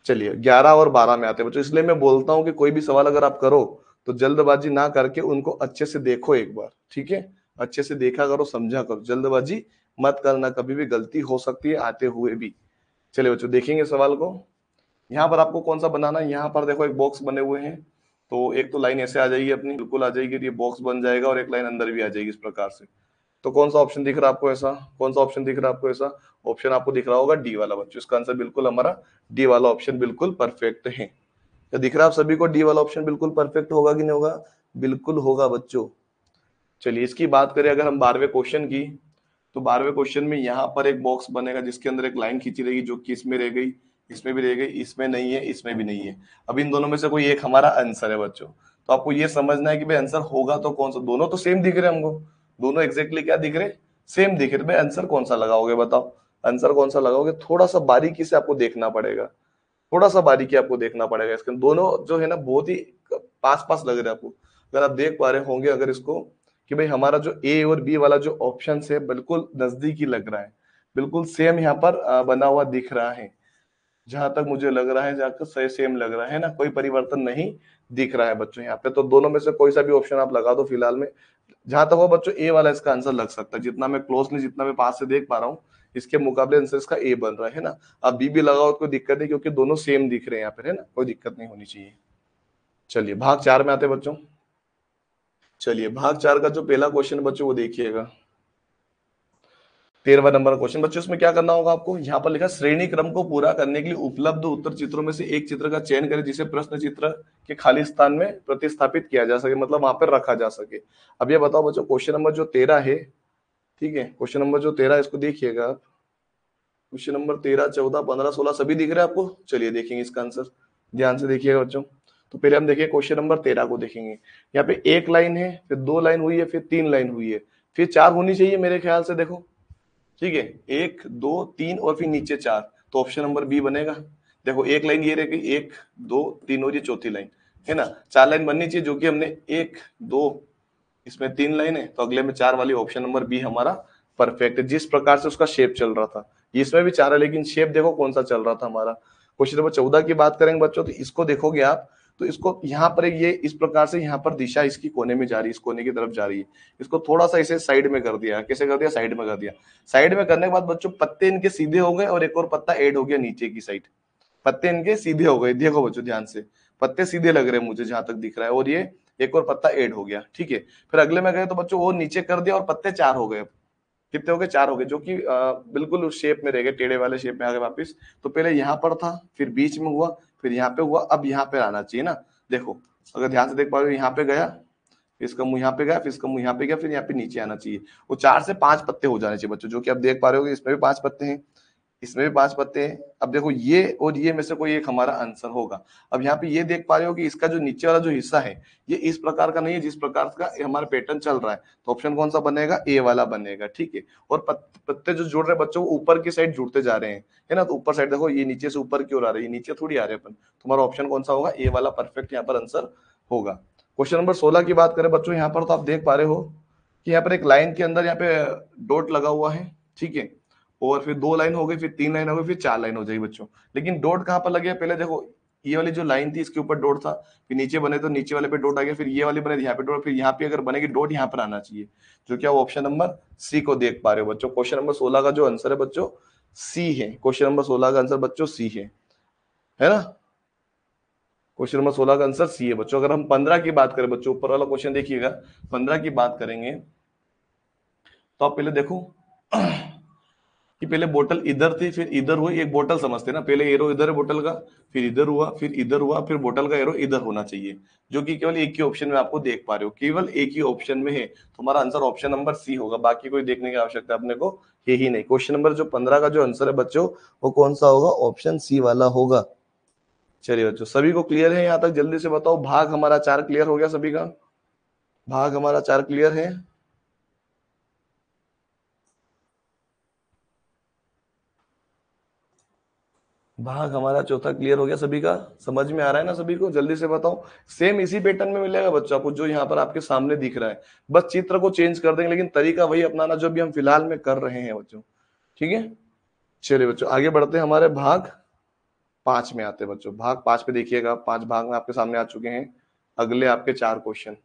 चलिए 11 और 12 में आते हैं बच्चों। इसलिए मैं बोलता हूं कि कोई भी सवाल अगर आप करो तो जल्दबाजी ना करके उनको अच्छे से देखो एक बार, ठीक है। अच्छे से देखा करो, समझा करो, जल्दबाजी मत करना, कभी भी गलती हो सकती है आते हुए भी। चलिए बच्चों देखेंगे सवाल को। यहाँ पर आपको कौन सा बनाना है, यहाँ पर देखो एक बॉक्स बने हुए हैं, तो एक तो लाइन ऐसे आ जाएगी अपनी, बिल्कुल आ जाएगी, ये बॉक्स बन जाएगा और एक लाइन अंदर भी आ जाएगी इस प्रकार से। तो कौन सा ऑप्शन दिख रहा है आपको ऐसा, कौन सा ऑप्शन दिख रहा है आपको ऐसा? ऑप्शन आपको दिख रहा होगा डी वाला बच्चों। इसका आंसर बिल्कुल हमारा डी वाला ऑप्शन बिल्कुल परफेक्ट है। क्या दिख रहा है आप सभी को? डी वाला ऑप्शन बिल्कुल परफेक्ट होगा कि नहीं होगा? बिल्कुल होगा बच्चों। चलिए इसकी बात करें अगर हम 12वें क्वेश्चन की, तो 12वें क्वेश्चन में यहाँ पर एक बॉक्स बनेगा जिसके अंदर एक लाइन खींची रहेगी जो कि इसमें रह गई, इसमें भी रह गई, इसमें नहीं है, इसमें भी नहीं है। अब इन दोनों में से कोई एक हमारा आंसर है बच्चों। तो आपको ये समझना है कि भाई आंसर होगा तो कौन सा। दोनों तो सेम दिख रहे हैं हमको, दोनों एग्जैक्टली क्या दिख रहे? सेम दिख रहे। भाई आंसर कौन सा लगाओगे बताओ? आंसर कौन सा लगाओगे? थोड़ा सा बारीकी से आपको देखना पड़ेगा, थोड़ा सा बारीकी आपको देखना पड़ेगा। इसके दोनों जो है ना बहुत ही पास पास लग रहे हैं आपको। अगर आप देख पा रहे होंगे अगर इसको, कि भाई हमारा जो ए और बी वाला जो ऑप्शन है बिल्कुल नजदीकी लग रहा है, बिल्कुल सेम यहाँ पर बना हुआ दिख रहा है। जहां तक मुझे लग रहा है जाकर सही सेम लग रहा है ना, कोई परिवर्तन नहीं दिख रहा है बच्चों यहाँ पे। तो दोनों में से कोई सा भी ऑप्शन आप लगा दो फिलहाल में। जहां तक हो बच्चों ए वाला इसका आंसर लग सकता है, जितना मैं क्लोजली, जितना मैं पास से देख पा रहा हूँ, इसके मुकाबले आंसर इसका ए बन रहा है ना। अब बी भी लगाओ तो कोई दिक्कत नहीं, क्योंकि दोनों सेम दिख रहे हैं यहाँ पे, है ना, कोई दिक्कत नहीं होनी चाहिए। चलिए भाग 4 में आते हैं बच्चों। चलिए भाग 4 का जो पहला क्वेश्चन बच्चों वो देखिएगा, 13वां नंबर क्वेश्चन बच्चों। इसमें क्या करना होगा आपको, यहाँ पर लिखा श्रेणी क्रम को पूरा करने के लिए उपलब्ध उत्तर चित्रों में से एक चित्र का चयन करें जिसे प्रश्न चित्र के खाली स्थान में प्रतिस्थापित किया जा सके, मतलब वहां पर रखा जा सके। अब ये बताओ बच्चों, क्वेश्चन नंबर जो 13 है, ठीक है, क्वेश्चन नंबर जो 13 इसको देखिएगा आप। क्वेश्चन नंबर 13, 14, 15, 16 सभी दिख रहे हैं आपको? चलिए देखेंगे इसका आंसर, ध्यान से देखिएगा बच्चों। तो पहले हम देखिए क्वेश्चन नंबर 13 को देखेंगे। यहाँ पे एक लाइन है, फिर 2 लाइन हुई है, फिर 3 लाइन हुई है, फिर 4 होनी चाहिए मेरे ख्याल से। देखो ठीक है, 1 2 3 और फिर नीचे 4, तो ऑप्शन नंबर बी बनेगा। देखो एक लाइन ये रह गई, 1 2 3 और ये चौथी लाइन है ना, 4 लाइन बननी चाहिए, जो कि हमने 1 2, इसमें 3 लाइन है, तो अगले में 4 वाली ऑप्शन नंबर बी हमारा परफेक्ट है। जिस प्रकार से उसका शेप चल रहा था, इसमें भी 4 है, लेकिन शेप देखो कौन सा चल रहा था हमारा। क्वेश्चन नंबर 14 की बात करेंगे बच्चों, तो इसको देखोगे आप, तो इसको यहाँ पर ये इस प्रकार से यहाँ पर दिशा इसकी कोने में जा रही है, इस कोने की तरफ जा रही है। इसको थोड़ा सा इसे साइड में कर दिया। कैसे कर दिया? साइड में कर दिया। साइड में करने के बाद बच्चों पत्ते इनके सीधे हो गए और एक और पत्ता ऐड हो गया नीचे की साइड। पत्ते इनके सीधे हो गए, देखो बच्चों ध्यान से, पत्ते सीधे लग रहे हैं मुझे जहां तक दिख रहा है, और ये एक और पत्ता ऐड हो गया। ठीक है, फिर अगले में गए तो बच्चों वो नीचे कर दिया और पत्ते 4 हो गए। कितने हो गए? 4 हो गए, जो कि बिल्कुल उस शेप में रह गए, टेढ़े वाले शेप में आ गए वापिस। तो पहले यहाँ पर था, फिर बीच में हुआ, फिर यहाँ पे हुआ, अब यहाँ पे आना चाहिए ना। देखो अगर ध्यान से देख पा रहे हो, यहाँ पे गया, फिर इसका मुंह यहाँ पे गया, फिर इसका मुंह यहाँ पे गया, फिर यहाँ पे नीचे आना चाहिए। वो 4 से 5 पत्ते हो जाने चाहिए बच्चों, जो कि आप देख पा रहे हो, इसमें भी 5 पत्ते हैं, इसमें भी 5 पत्ते हैं। अब देखो ये और ये में से कोई एक हमारा आंसर होगा। अब यहाँ पे ये देख पा रहे हो कि इसका जो नीचे वाला जो हिस्सा है ये इस प्रकार का नहीं है जिस प्रकार का हमारा पैटर्न चल रहा है। तो ऑप्शन कौन सा बनेगा? ए वाला बनेगा। ठीक है, और पत्ते जो जुड़ रहे हैं बच्चों, ऊपर की साइड जुड़ते जा रहे हैं, है ना। तो ऊपर साइड देखो, ये नीचे से ऊपर की ओर आ रही है, नीचे थोड़ी आ रहे अपन। तुम्हारा ऑप्शन कौन सा होगा? ए वाला परफेक्ट यहाँ पर आंसर होगा। क्वेश्चन नंबर 16 की बात करें बच्चों, यहाँ पर तो आप देख पा रहे हो कि यहाँ पर एक लाइन के अंदर यहाँ पे डॉट लगा हुआ है। ठीक है, और फिर 2 लाइन हो गई, फिर 3 लाइन हो गई, फिर 4 लाइन हो जाएगी बच्चों। लेकिन डॉट कहाँ पर लगे? पहले देखो ये वाली जो लाइन थी इसके ऊपर डॉट था, फिर नीचे बने तो नीचे वाले पे डॉट आ गया, फिर ये वाली बने यहाँ पे डॉट, फिर यहाँ पे अगर बनेगी डॉट यहाँ पर आना चाहिए, जो क्या ऑप्शन नंबर सी को देख पा रहे हो बच्चों। क्वेश्चन नंबर 16 का जो आंसर है बच्चों सी है। क्वेश्चन नंबर 16 का आंसर बच्चों सी है ना। क्वेश्चन नंबर 16 का आंसर सी है बच्चों। अगर हम 15 की बात करें बच्चों, ऊपर वाला क्वेश्चन देखिएगा, 15 की बात करेंगे तो आप पहले देखो कि पहले बोतल इधर थी, फिर इधर हुई, एक बोतल समझते ना, पहले एरो इधर है बोतल का, फिर इधर हुआ, फिर इधर हुआ, फिर बोतल का एरो इधर होना चाहिए, जो कि केवल एक ही ऑप्शन में आपको देख पा रहे हो, केवल एक ही ऑप्शन में है। तो हमारा आंसर ऑप्शन नंबर सी होगा, बाकी कोई देखने की आवश्यकता अपने को है ही नहीं। क्वेश्चन नंबर जो 15 का जो आंसर है बच्चों, वो कौन सा होगा? ऑप्शन सी वाला होगा। चलिए बच्चों, सभी को क्लियर है यहाँ तक? जल्दी से बताओ, भाग हमारा 4 क्लियर हो गया सभी का? भाग हमारा 4 क्लियर है? भाग हमारा चौथा क्लियर हो गया सभी का? समझ में आ रहा है ना सभी को? जल्दी से बताओ। सेम इसी पैटर्न में मिलेगा बच्चों आपको, जो यहाँ पर आपके सामने दिख रहा है, बस चित्र को चेंज कर देंगे, लेकिन तरीका वही अपनाना जो भी हम फिलहाल में कर रहे हैं बच्चों। ठीक है, चलिए बच्चों आगे बढ़ते हैं, हमारे भाग 5 में आते हैं बच्चों। भाग 5 पे देखिएगा, 5 भाग में आपके सामने आ चुके हैं अगले आपके 4 क्वेश्चन,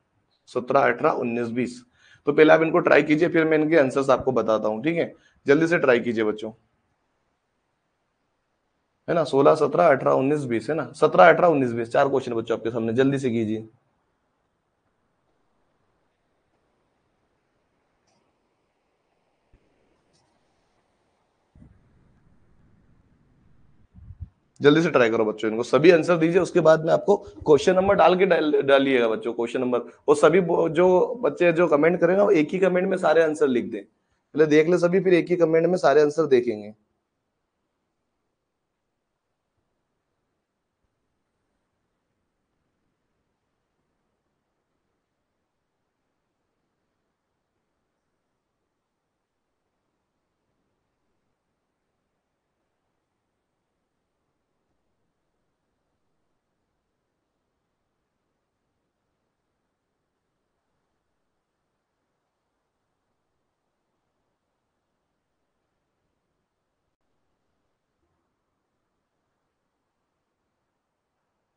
17 18 19 20। तो पहले आप इनको ट्राई कीजिए, फिर मैं इनके आंसर्स आपको बताता हूँ। ठीक है, जल्दी से ट्राई कीजिए बच्चों। है ना, 16 17 18 19 20 है ना, 17 18 19 20 चार क्वेश्चन बच्चों आपके सामने, जल्दी से कीजिए। जल्दी से ट्राई करो बच्चों, इनको सभी आंसर दीजिए, उसके बाद में आपको क्वेश्चन नंबर डाल के डालिएगा बच्चों, क्वेश्चन नंबर। और सभी जो बच्चे जो कमेंट करेंगे वो एक ही कमेंट में सारे आंसर लिख दें, पहले देख ले सभी, फिर एक ही कमेंट में सारे आंसर देखेंगे।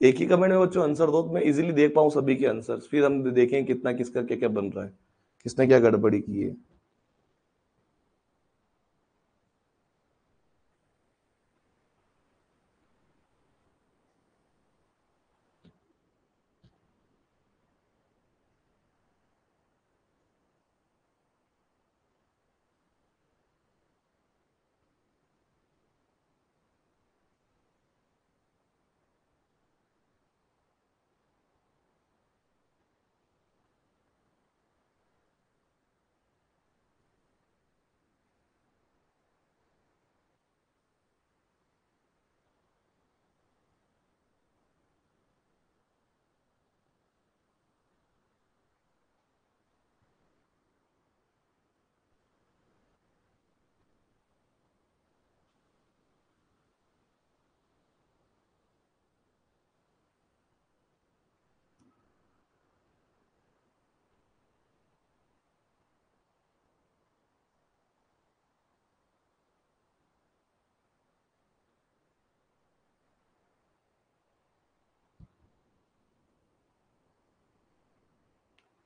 एक ही कमेंट में बच्चों आंसर दो तो मैं इजीली देख पाऊं सभी के आंसर, फिर हम देखें कितना किसका क्या क्या बन रहा है, किसने क्या गड़बड़ी की है।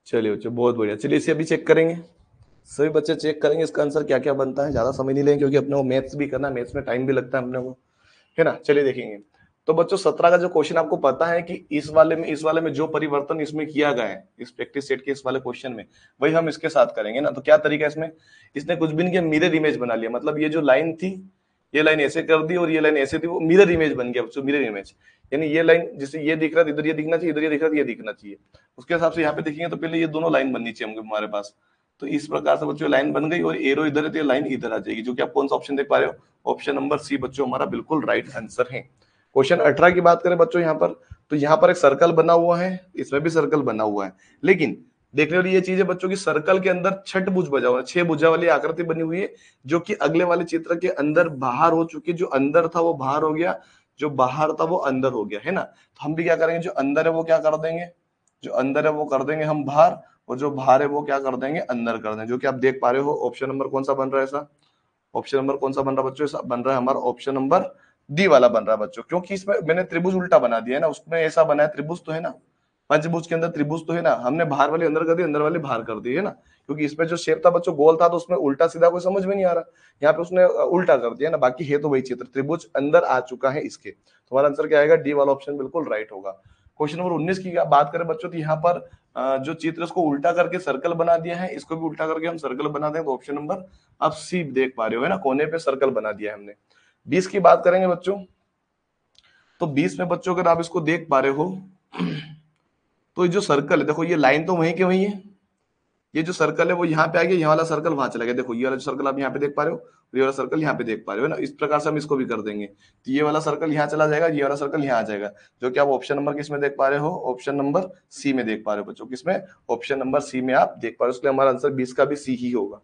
चलिए बच्चों बहुत बढ़िया, चलिए इसे अभी चेक करेंगे, सभी बच्चे चेक करेंगे इसका आंसर क्या क्या बनता है, ज्यादा समय नहीं लेंगे क्योंकि अपने को मैथ्स भी करना है, मैथ्स में टाइम भी लगता है अपने को, है ना। चलिए देखेंगे। तो बच्चों 17 का जो क्वेश्चन आपको पता है कि इस वाले में जो परिवर्तन इसमें किया गया है, इस प्रैक्टिस सेट के इस वाले क्वेश्चन में, वही हम इसके साथ करेंगे ना। तो क्या तरीका है इसमें, इसने कुछ भी नहीं किया, मिरर इमेज बना लिया, मतलब ये जो लाइन थी, ये लाइन ऐसे कर दी और ये लाइन ऐसे थी, वो मिरर इमेज बन गया बच्चों, मिरर इमेज। यानी ये लाइन जैसे ये दिख रहा था, इधर ये दिखना चाहिए, इधर ये दिख रहा था, ये दिखना चाहिए। उसके हिसाब से यहाँ पे देखेंगे तो पहले ये दोनों लाइन बननी चाहिए हमारे पास। तो इस प्रकार से बच्चों लाइन बन गई और एरो इधर है तो ये लाइन इधर आ जाएगी, जो कि आप कौन सा ऑप्शन देख पा रहे हो, ऑप्शन नंबर सी बच्चों हमारा बिल्कुल राइट आंसर है। क्वेश्चन 18 की बात करें बच्चों यहाँ पर, तो यहाँ पर एक सर्कल बना हुआ है, इसमें भी सर्कल बना हुआ है, लेकिन देखने वाली ये चीज है बच्चों की, सर्कल के अंदर छठ भुज बजा हुआ है, 6 भुजा वाली आकृति बनी हुई है, जो कि अगले वाले चित्र के अंदर बाहर हो चुकी है, जो अंदर था वो बाहर हो गया, जो बाहर था वो अंदर हो गया, है ना। तो हम भी क्या करेंगे, जो अंदर है वो क्या कर देंगे, जो अंदर है वो कर देंगे हम बाहर, और जो बाहर है वो क्या कर देंगे, अंदर कर देंगे, जो कि आप देख पा रहे हो ऑप्शन नंबर कौन सा बन रहा है ऐसा, ऑप्शन नंबर कौन सा बन रहा है बच्चों, ऐसा बन रहा है हमारा ऑप्शन नंबर डी वाला बन रहा है बच्चों, क्योंकि इसमें मैंने त्रिभुज उल्टा बना दिया है ना, उसमें ऐसा बना है, त्रिभुज तो है ना, पंचभुज के अंदर त्रिभुज तो है ना, हमने बाहर वाले अंदर कर दी, अंदर वाले बाहर कर दी, है ना। क्योंकि इसमें जो शेप था बच्चों गोल था, तो उसमें उल्टा सीधा कोई समझ में नहीं आ रहा, यहाँ पे उसने उल्टा कर दिया ना, बाकी है तो वही चित्र, त्रिभुज अंदर आ चुका है इसके, तो हमारा आंसर क्या आएगा, डी वाला ऑप्शन बिल्कुल राइट होगा। क्वेश्चन नंबर 19 की बात करें बच्चों, तो यहाँ पर जो चित्र उसको उल्टा करके सर्कल बना दिया है, इसको भी उल्टा करके हम सर्कल बना दें, तो ऑप्शन नंबर आप सी देख पा रहे हो, है ना, कोने पे सर्कल बना दिया है हमने। 20 की बात करेंगे बच्चों, तो 20 में बच्चों अगर आप इसको देख पा रहे हो, तो ये जो सर्कल है देखो, ये लाइन तो वहीं के वहीं है, ये जो सर्कल है वो यहाँ पे आ गया, यहाँ वाला सर्कल वहां चला गया, देखो ये वाला सर्कल आप यहाँ पे देख पा रहे हो, ये वाला सर्कल यहाँ पे देख पा रहे हो ना, इस प्रकार से हम इसको भी कर देंगे, तो ये वाला सर्कल यहाँ चला जाएगा, ये वाला सर्कल यहाँ आ जाएगा, जो कि आप ऑप्शन नंबर किस में देख पा रहे हो, ऑप्शन नंबर सी में देख पा रहे हो बच्चों, किसमें, ऑप्शन नंबर सी में आप देख पा रहे हो, इसलिए हमारा आंसर 20 का भी सी ही होगा,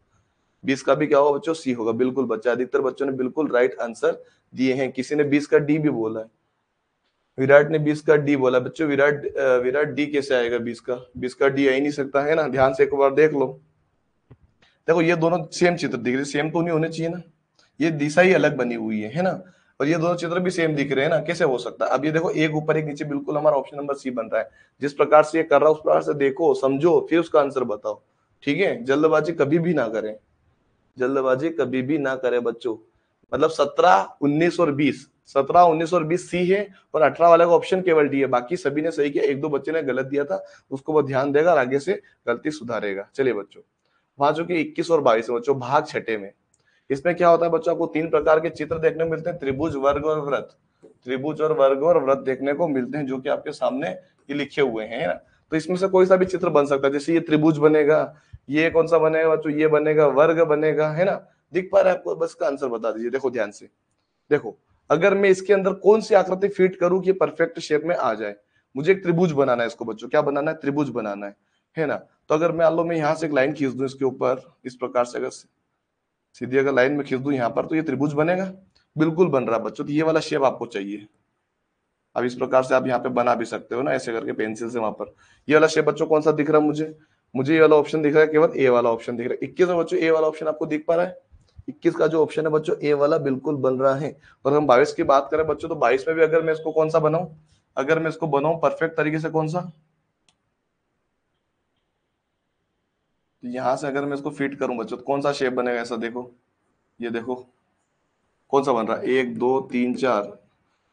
20 का भी क्या होगा बच्चों, सी होगा, बिल्कुल बच्चा, अधिकतर बच्चों ने बिल्कुल राइट आंसर दिए हैं, किसी ने 20 का डी भी बोला है, विराट ने 20 का डी बोला बच्चों, विराट डी कैसे आएगा, 20 का डी आ ही नहीं सकता, है ना, ध्यान से एक बार देख लो, देखो ये दोनों सेम चित्र दिख रहे, सेम तो नहीं होने चाहिए ना, ये दिशा ही अलग बनी हुई है ना, और ये दोनों चित्र भी सेम दिख रहे हैं ना, कैसे हो सकता है। अब ये देखो एक ऊपर एक नीचे, बिल्कुल हमारा ऑप्शन नंबर सी बन रहा है, जिस प्रकार से ये कर रहा है उस प्रकार से देखो समझो फिर उसका आंसर बताओ, ठीक है, जल्दबाजी कभी भी ना करें, जल्दबाजी कभी भी ना करें बच्चों, मतलब 17 19 और 20 17, 19 और 20 सी है और 18 वाले का ऑप्शन केवल डी है। बाकी सभी ने सही किया, एक दो बच्चे ने गलत दिया था, उसको वो ध्यान देगा और आगे से गलती सुधारेगा। चलिए बच्चों, वहां जो कि 21 और 22 है बच्चों, भाग छठे में। इसमें क्या होता है बच्चों, आपको तीन प्रकार के चित्र देखने को मिलते हैं, त्रिभुज, वर्ग और वृत्त। त्रिभुज और वर्ग और वृत्त देखने को मिलते हैं, जो कि आपके सामने ये लिखे हुए हैं, है ना। तो इसमें से कोई सा भी चित्र बन सकता है, जैसे ये त्रिभुज बनेगा, ये कौन सा बनेगा बच्चों, ये बनेगा, वर्ग बनेगा, है ना। दिख पा रहा है आपको, बस का आंसर बता दीजिए। देखो ध्यान से, देखो अगर मैं इसके अंदर कौन सी आकृति फिट करूं कि परफेक्ट शेप में आ जाए। मुझे एक त्रिभुज बनाना है इसको बच्चों, क्या बनाना है, त्रिभुज बनाना है ना। तो अगर मान लो मैं यहाँ से एक लाइन खींच दूं इसके ऊपर, इस प्रकार से अगर सीधी अगर लाइन में खींच दूं यहाँ पर, तो ये त्रिभुज बनेगा, बिल्कुल बन रहा है बच्चों। तो ये वाला शेप आपको चाहिए। अब इस प्रकार से आप यहाँ पे बना भी सकते हो ना, ऐसे करके पेंसिल से वहां पर। ये वाला शेप बच्चों कौन सा दिख रहा है मुझे, मुझे ये वाला ऑप्शन दिख रहा है, केवल ए वाला ऑप्शन दिख रहा है। 21 में बच्चों ए वाला ऑप्शन आपको दिख पा रहा है, 21 का जो ऑप्शन है बच्चों ए वाला बिल्कुल बन रहा है। और हम 22 की बात करें बच्चों, तो 22 में भी अगर मैं इसको कौन सा बनाऊं, अगर मैं इसको बनाऊं परफेक्ट तरीके से, कौन सा, तो यहां से अगर मैं इसको फिट करूं बच्चों, तो कौन सा शेप बनेगा ऐसा, देखो ये देखो कौन सा बन रहा है, 1 2 3 4,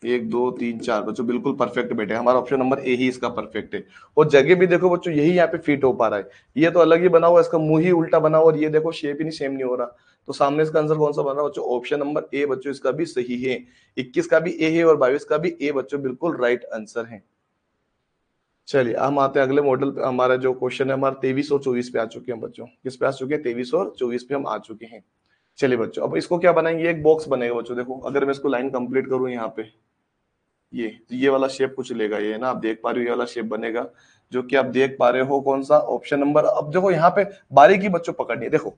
1 2 3 4 बच्चों, बिल्कुल परफेक्ट बैठेगा। हमारा ऑप्शन नंबर ए ही इसका परफेक्ट है। और जगह भी देखो बच्चों, यही यहाँ पे फिट हो पा रहा है। ये तो अलग ही बना हुआ, इसका मुंह ही उल्टा बना हुआ, और ये देखो शेप ही नहीं, सेम नहीं हो रहा। तो सामने इसका आंसर कौन सा बन रहा है बच्चों, ऑप्शन नंबर ए बच्चों इसका भी सही है। 21 का भी ए है और 22 का भी ए बच्चों, बिल्कुल राइट आंसर है। चलिए हम आते हैं अगले मॉडल पे। हमारा जो क्वेश्चन है, हमारा 23 और 24 पे आ चुके हैं बच्चों। किस पे आ चुके हैं, 23 और 24 पे हम आ चुके हैं। चलिए बच्चों, अब इसको क्या बनाएंगे, एक बॉक्स बनेगा बच्चों। देखो अगर मैं इसको लाइन कंप्लीट करूं यहाँ पे, ये तो ये वाला शेप कुछ लेगा, ये ना आप देख पा रहे हो, ये वाला शेप बनेगा, जो कि आप देख पा रहे हो कौन सा, ऑप्शन नंबर। अब देखो यहाँ पे बारीकी बच्चों पकड़नी है, देखो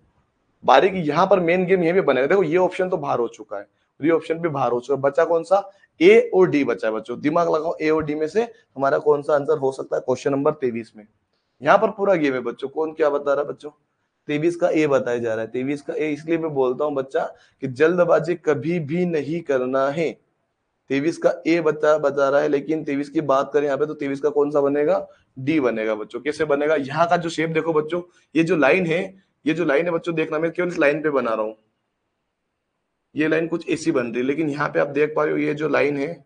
बारीकी यहाँ पर मेन गेम ये भी बनेगा। देखो ये ऑप्शन तो बाहर हो चुका है, ये ऑप्शन भी बाहर हो चुका है, बचा कौन सा, ए और डी बचा है बच्चों। दिमाग लगाओ, ए और डी में से हमारा कौन सा आंसर हो सकता है क्वेश्चन नंबर 23 में। यहाँ पर पूरा गेम है बच्चों, कौन क्या बता रहा है बच्चों, 23 का ए बताया जा रहा है, 23 का ए। इसलिए मैं बोलता हूँ बच्चा कि जल्दबाजी कभी भी नहीं करना है। 23 का ए बता रहा है, लेकिन 23 की बात करें यहाँ पे, तो 23 का कौन सा बनेगा, डी बनेगा बच्चों। कैसे बनेगा, यहाँ का जो शेप देखो बच्चों, ये जो लाइन है, ये जो लाइन है बच्चों, देखना मैं केवल इस लाइन पे बना रहा हूँ, ये लाइन कुछ ऐसी बन रही है, लेकिन यहाँ पे आप देख पा रहे हो ये जो लाइन है,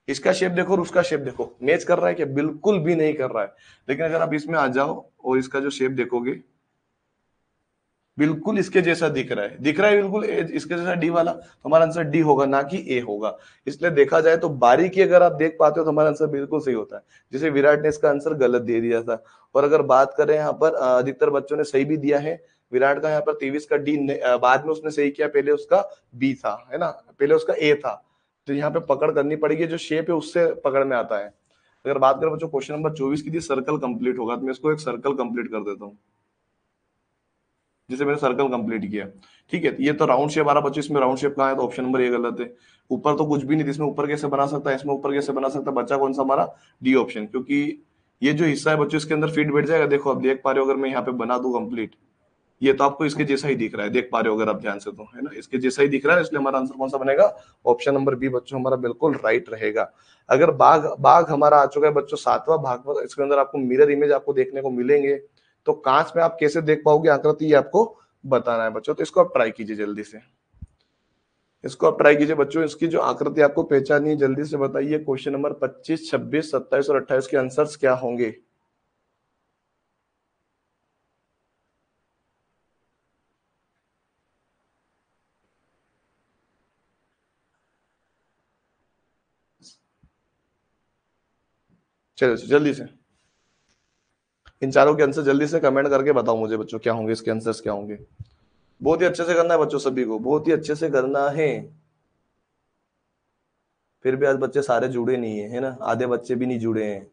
इसका शेप देखो और उसका शेप देखो, मैच कर रहा है क्या, बिल्कुल भी नहीं कर रहा है। लेकिन अगर आप इसमें आ जाओ और इसका जो शेप देखोगे, बिल्कुल इसके जैसा दिख रहा है, दिख रहा है बिल्कुल इसके जैसा डी वाला, तो हमारा आंसर डी होगा, ना कि ए होगा। इसलिए देखा जाए तो बारीकी अगर आप देख पाते हो तो हमारा आंसर बिल्कुल सही होता है। जैसे विराट ने इसका आंसर गलत दे दिया था। और अगर बात करें यहाँ पर अधिकतर बच्चों ने सही भी दिया है। विराट का यहाँ पर 23 का डी, बाद में उसने सही किया, पहले उसका बी था, है ना, पहले उसका ए था। तो यहाँ पे पकड़ करनी पड़ेगी, जो शेप है उससे पकड़ में आता है। अगर बात करें बच्चों क्वेश्चन नंबर 24 की, सर्कल कंप्लीट होगा, तो मैं इसको एक सर्कल कंप्लीट कर देता हूँ, जिसे मैंने सर्कल कंप्लीट किया। ठीक है, ये तो राउंड शेप आ रहा बच्चों, इसमें राउंड शेप कहाँ है, तो ऑप्शन नंबर ए गलत है। ऊपर तो कुछ भी नहीं, इसमें ऊपर कैसे बना सकता है, इसमें ऊपर कैसे बना सकता है, बच्चा कौन सा हमारा, डी ऑप्शन। क्योंकि ये जो हिस्सा है बच्चों, इसके अंदर फिट बैठ जाएगा। देखो आप देख पा रहे हो, अगर मैं यहाँ पे बना दूं कंप्लीट, ये तो आपको इसके जैसा ही दिख रहा है, देख पा रहे हो अगर आप ध्यान से, तो है ना, इसके जैसा ही दिख रहा है। इसलिए हमारा आंसर कौन सा बनेगा, ऑप्शन नंबर बी बच्चों हमारा बिल्कुल राइट रहेगा। अगर बाघ बाघ हमारा आ चुका है बच्चों 7वां भाग, इसके अंदर आपको मिरर इमेज आपको देखने को मिलेंगे। तो कांच में आप कैसे देख पाओगे आकृति, ये आपको बताना है बच्चों। तो इसको आप ट्राई कीजिए जल्दी से, इसको आप ट्राई कीजिए बच्चों। इसकी जो आकृति आपको पहचानी है, जल्दी से बताइए। क्वेश्चन नंबर 25, 26, 27 और 28 के आंसर्स क्या होंगे। चलिए जल्दी से इन चारों के आंसर जल्दी से कमेंट करके बताओ मुझे बच्चों, क्या होंगे इसके आंसर्स, क्या होंगे। बहुत ही अच्छे से करना है बच्चों, सभी को बहुत ही अच्छे से करना है। फिर भी आज बच्चे सारे जुड़े नहीं है, है ना, आधे बच्चे भी नहीं जुड़े हैं।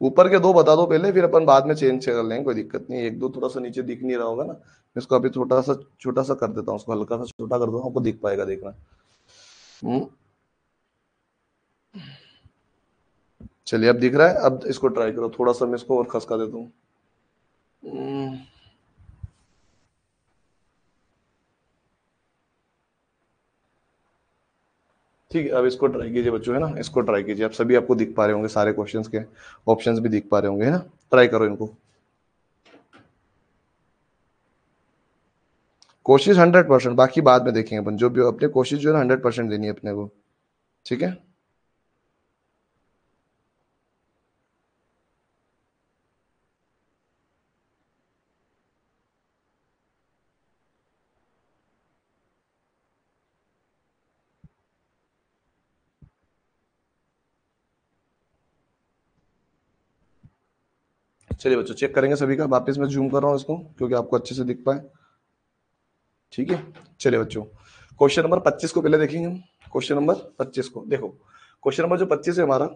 ऊपर के दो बता दो पहले, फिर अपन बाद में चेंज कर लेंगे, कोई दिक्कत नहीं। एक दो थोड़ा सा नीचे दिख नहीं रहा होगा ना, मैं इसको अभी छोटा सा कर देता हूँ, उसको हल्का सा छोटा कर दूंगा, आपको दिख पाएगा, देखना। हम्म, चलिए अब दिख रहा है, अब इसको ट्राई करो थोड़ा सा, मैं इसको और खसका देता हूँ। हम्म, ठीक है, अब इसको ट्राई कीजिए बच्चों, है ना, इसको ट्राई कीजिए। आप सभी आपको दिख पा रहे होंगे, सारे क्वेश्चंस के ऑप्शंस भी दिख पा रहे होंगे, है ना। ट्राई करो इनको। कोशिश 100%, बाकी बाद में देखेंगे अपन, जो भी अपने कोशिश जो है ना 100% देनी है अपने को, ठीक है। चलिए बच्चों, चेक करेंगे सभी का। वापस मैं जूम कर रहा हूँ इसको, क्योंकि आपको अच्छे से दिख पाए, ठीक है। चलिए बच्चों, क्वेश्चन नंबर 25 को पहले देखेंगे हम। क्वेश्चन नंबर 25 को देखो। क्वेश्चन नंबर जो 25 है हमारा,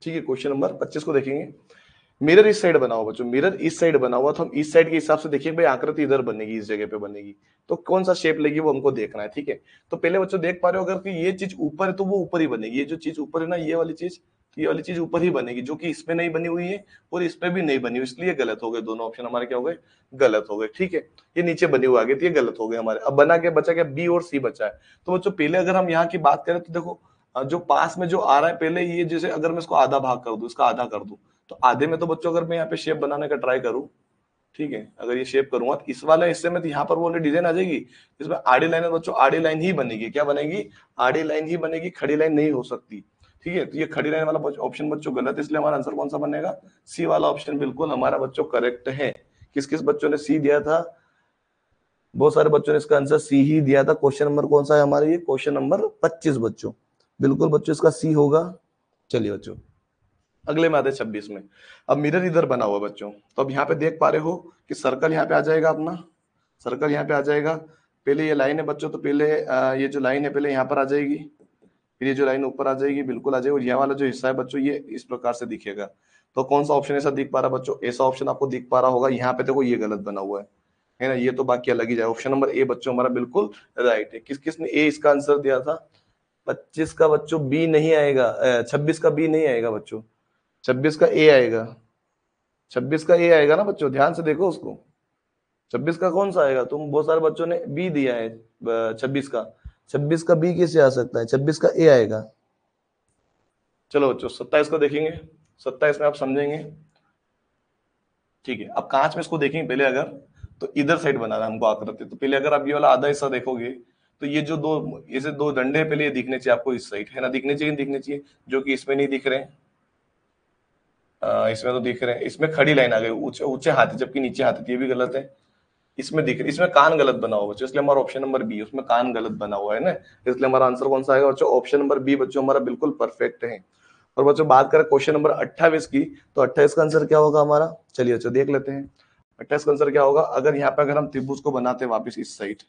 ठीक है, क्वेश्चन नंबर 25 को देखेंगे। मिरर इस साइड बना हुआ बच्चों, मिरर इस साइड बना हुआ, तो हम इस साइड के हिसाब से देखिए भाई, आकृति इधर बनेगी, इस जगह पे बनेगी, तो कौन सा शेप लेगी वो हमको देखना है, ठीक है। तो पहले बच्चों देख पा रहे हो, अगर कि ये चीज ऊपर है तो वो ऊपर ही बनेगी, ये जो चीज ऊपर है ना, ये वाली चीज, तो ये वाली चीज ऊपर ही बनेगी, जो कि इसमें नहीं बनी हुई है और इस पे भी नहीं बनी हुई, इसलिए गलत हो गए दोनों ऑप्शन हमारे, क्या हो गए, गलत हो गए, ठीक है। ये नीचे बनी हुई आ गई, तो ये गलत हो गए हमारे। अब बना के बचा क्या, बी और सी बचा है। तो बच्चों पहले अगर हम यहाँ की बात करें तो देखो, जो पास में जो आ रहा है पहले, ये जैसे अगर मैं इसको आधा भाग कर दूं, इसका आधा कर दूं, तो आधे में तो बच्चों अगर मैं यहाँ पे शेप बनाने का ट्राई करूं, ठीक है, अगर ये शेप करूंगा तो इस वाले हिस्से में तो यहाँ पर वो डिजाइन आ जाएगी, इसमें आड़ी लाइन है बच्चों, आड़ी लाइन ही बनेगी, क्या बनेगी, आड़ी लाइन ही बनेगी, खड़ी लाइन नहीं हो सकती, ठीक है। तो ये खड़ी लाइन वाला ऑप्शन बच्चों गलत है, इसलिए हमारा आंसर कौन सा बनेगा, सी वाला ऑप्शन बिल्कुल हमारा बच्चों करेक्ट है। किस किस बच्चों ने सी दिया था, बहुत सारे बच्चों ने इसका आंसर सी ही दिया था। क्वेश्चन नंबर कौन सा है हमारे, ये क्वेश्चन नंबर 25 बच्चों, बिल्कुल बच्चों इसका सी होगा। चलिए बच्चों, अगले में आते हैं 26 में। अब मिरर इधर बना हुआ बच्चों, तो अब यहाँ पे देख पा रहे हो कि सर्कल यहाँ पे आ जाएगा अपना, सर्कल यहाँ पे आ जाएगा। पहले ये लाइन है बच्चों, तो पहले ये जो लाइन है पहले यहाँ पर आ जाएगी, फिर ये जो लाइन ऊपर आ जाएगी, बिल्कुल आ जाएगी, और ये वाला जो हिस्सा है बच्चों ये इस प्रकार से दिखेगा। तो कौन सा ऑप्शन ऐसा दिख पा रहा है बच्चों, ऐसा ऑप्शन आपको दिख पा रहा होगा, यहाँ पे देखो ये गलत बना हुआ है ना, ये तो बाकी अलग ही जाए। ऑप्शन नंबर ए बच्चों हमारा बिल्कुल राइट है। किस किस ने ए इसका आंसर दिया था, 25 का बच्चों बी नहीं आएगा, 26 का बी नहीं आएगा बच्चों, 26 का ए आएगा, 26 का ए आएगा ना बच्चों, ध्यान से देखो उसको। 26 का कौन सा आएगा, तुम बहुत सारे बच्चों ने बी दिया है 26 का, 26 का बी कैसे आ सकता है, 26 का ए आएगा। चलो बच्चों 27 को देखेंगे, 27 में आप समझेंगे, ठीक है। अब कांच में इसको देखेंगे पहले, अगर तो इधर साइड बनाना है हमको आकृति, तो पहले अगर आप ये वाला आधा हिस्सा देखोगे, तो ये जो दो, ऐसे दो डंडे पहले ये दिखने चाहिए आपको इस साइड, है ना, दिखने चाहिए, दिखने चाहिए, जो कि इसमें नहीं दिख रहे हैं। इसमें तो दिख रहे हैं, इसमें खड़ी लाइन आ गई, ऊंचे ऊंचे हाथी जबकि नीचे हाथी, ये भी गलत है। इसमें दिख रही, इसमें कान गलत बना हुआ बच्चों, इसलिए हमारा ऑप्शन नंबर बी, उसमें कान गलत बना हुआ है ना, इसलिए हमारा आंसर कौन सा आएगा बच्चों, ऑप्शन नंबर बी बच्चों हमारा बिल्कुल परफेक्ट है। और बच्चों बात करें क्वेश्चन नंबर 28 की, तो 28 का आंसर क्या होगा हमारा, चलिए बच्चों देख लेते हैं। 28 का आंसर क्या होगा, अगर यहाँ पे अगर हम त्रिभुज को बनाते हैं वापिस इस साइड,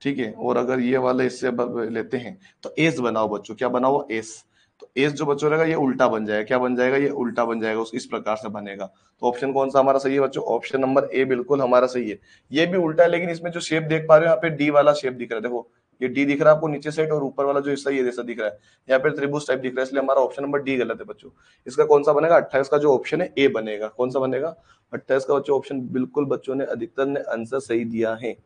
ठीक है, और अगर ये वाले इससे लेते हैं, तो एस बनाओ बच्चों, क्या बनाओ, एस। तो एस जो बच्चों रहेगा ये उल्टा बन जाएगा, क्या बन जाएगा, ये उल्टा बन जाएगा, इस प्रकार से बनेगा। तो ऑप्शन कौन सा हमारा सही है बच्चों, ऑप्शन नंबर ए बिल्कुल हमारा सही है। ये भी उल्टा है, लेकिन इसमें जो शेप देख पा रहे हो यहाँ पे डी वाला शेप दिख रहा है, देखो ये डी दिख रहा है आपको नीचे साइड, और ऊपर वाला जो हिस्सा ये जैसा दिख रहा है, यहाँ पे त्रिभुज टाइप दिख रहा है, इसलिए हमारा ऑप्शन नंबर डी गलत है बच्चों। इसका कौन सा बनेगा, 28 का जो ऑप्शन है ए बनेगा, कौन सा बनेगा, 28 का बच्चों ऑप्शन बिल्कुल बच्चों ने अधिकतर ने आंसर सही दिया है।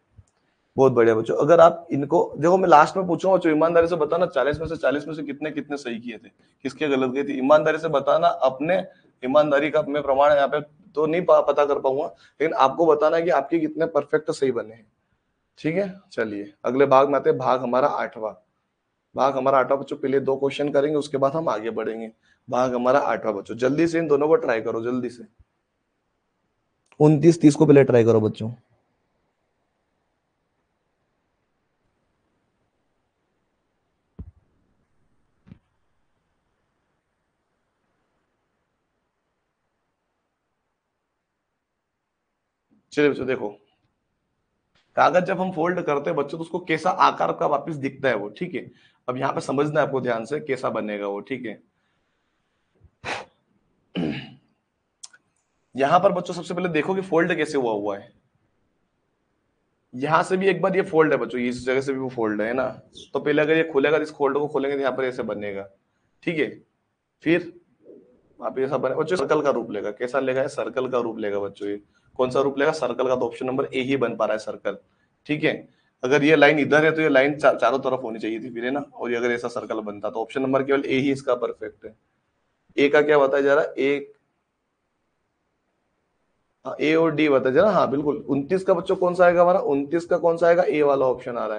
बहुत बढ़िया बच्चों, अगर आप इनको देखो, मैं लास्ट में पूछूंगा बच्चों, ईमानदारी से बताना 40 में से कितने कितने सही किए थे, किसके गलत गए थे, ईमानदारी से बताना। अपने ईमानदारी का मैं प्रमाण यहाँ पे तो नहीं पता कर पाऊंगा, लेकिन आपको बताना है कि आपके कितने परफेक्ट सही बने हैं, ठीक है। चलिए अगले भाग में आते हैं, भाग हमारा 8वां। भाग हमारा 8वां बच्चों, पहले 2 क्वेश्चन करेंगे, उसके बाद हम आगे बढ़ेंगे। भाग हमारा 8वां बच्चों, जल्दी से इन दोनों को ट्राई करो, जल्दी से 29 30 को पहले ट्राई करो बच्चों। चलिए बच्चों देखो, कागज जब हम फोल्ड करते हैं बच्चों, तो उसको कैसा आकार का वापस दिखता है वो, ठीक है। अब यहाँ पे समझना है आपको ध्यान से, कैसा बनेगा वो, ठीक है। यहाँ पर बच्चों सबसे पहले देखो कि फोल्ड कैसे हुआ हुआ है। यहाँ से भी एक बार ये फोल्ड है बच्चों, इस जगह से भी वो फोल्ड है ना। तो पहले अगर ये खुलेगा, इस फोल्ड को खोलेंगे तो यहाँ पर ऐसे बनेगा, ठीक है। फिर आप ऐसा बने बच्चों, सर्कल का रूप लेगा, कैसा लेगा, सर्कल का रूप लेगा बच्चों ये। कौन सा रूप लेगा, सर्कल का, तो ऑप्शन नंबर ए ही बन पा रहा है सर्कल, ठीक है। अगर ये लाइन इधर है तो ये लाइन चारों तरफ होनी चाहिए थी फिर, है ना, और ये अगर ऐसा सर्कल बनता तो ऑप्शन नंबर केवल ए ही इसका परफेक्ट है। ए का क्या बताया जा रहा है, ए, हाँ, ए और डी बताया जा रहा है, हाँ बिल्कुल। 29 का बच्चों कौन सा आएगा हमारा, 29 का कौन सा आएगा, ए वाला ऑप्शन आ रहा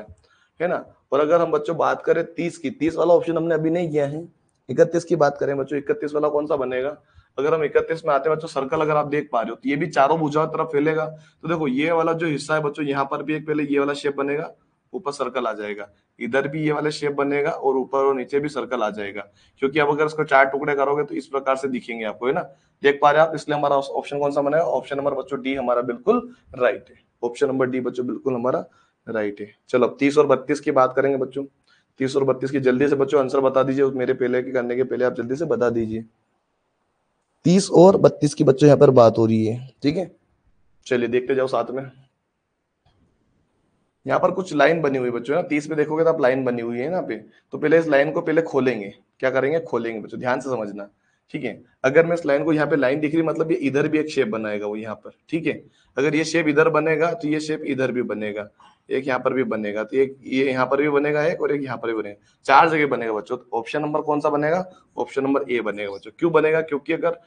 है ना। और अगर हम बच्चों बात करें 30 की, 30 वाला ऑप्शन हमने अभी नहीं किया है, 31 की बात करें बच्चों, 31 वाला कौन सा बनेगा। अगर हम 31 में आते हैं बच्चों, सर्कल अगर आप देख पा रहे हो तो ये भी चारों भुजाओं तरफ फैलेगा। तो देखो ये वाला जो हिस्सा है बच्चों, यहाँ पर भी एक पहले ये वाला शेप बनेगा, ऊपर सर्कल आ जाएगा, इधर भी ये वाला शेप बनेगा और ऊपर और नीचे भी सर्कल आ जाएगा। क्योंकि अब अगर इसको 4 टुकड़े करोगे तो इस प्रकार से दिखेंगे आपको, है ना, देख पा रहे हैं आप। इसलिए हमारा ऑप्शन कौन सा बनेगा, ऑप्शन नंबर बच्चों डी हमारा बिल्कुल राइट है। ऑप्शन नंबर डी बच्चों बिल्कुल हमारा राइट है। चलो अब 30 और 32 की बात करेंगे बच्चों। 30 और 32 की जल्दी से बच्चों आंसर बता दीजिए, मेरे पहले के करने के पहले आप जल्दी से बता दीजिए। 30 और 32 की बच्चों यहाँ पर बात हो रही है, ठीक है। चलिए देखते जाओ साथ में। यहाँ पर कुछ लाइन बनी हुई बच्चों, ना 30 में देखोगे तो आप लाइन बनी हुई है यहाँ पे। तो पहले इस लाइन को पहले खोलेंगे, क्या करेंगे, खोलेंगे बच्चों, ध्यान से समझना, ठीक है। अगर मैं इस लाइन को, यहाँ पे लाइन दिख रही मतलब ये इधर भी एक शेप बनाएगा वो यहाँ पर, ठीक है। अगर ये शेप इधर बनेगा तो ये शेप इधर भी बनेगा, एक यहाँ पर भी बनेगा, तो एक ये यहाँ पर भी बनेगा एक, और एक यहाँ पर भी बनेगा, 4 जगह बनेगा बच्चों। तो ऑप्शन नंबर कौन सा बनेगा, ऑप्शन नंबर ए बनेगा बच्चों। क्यों बनेगा, क्योंकि अगर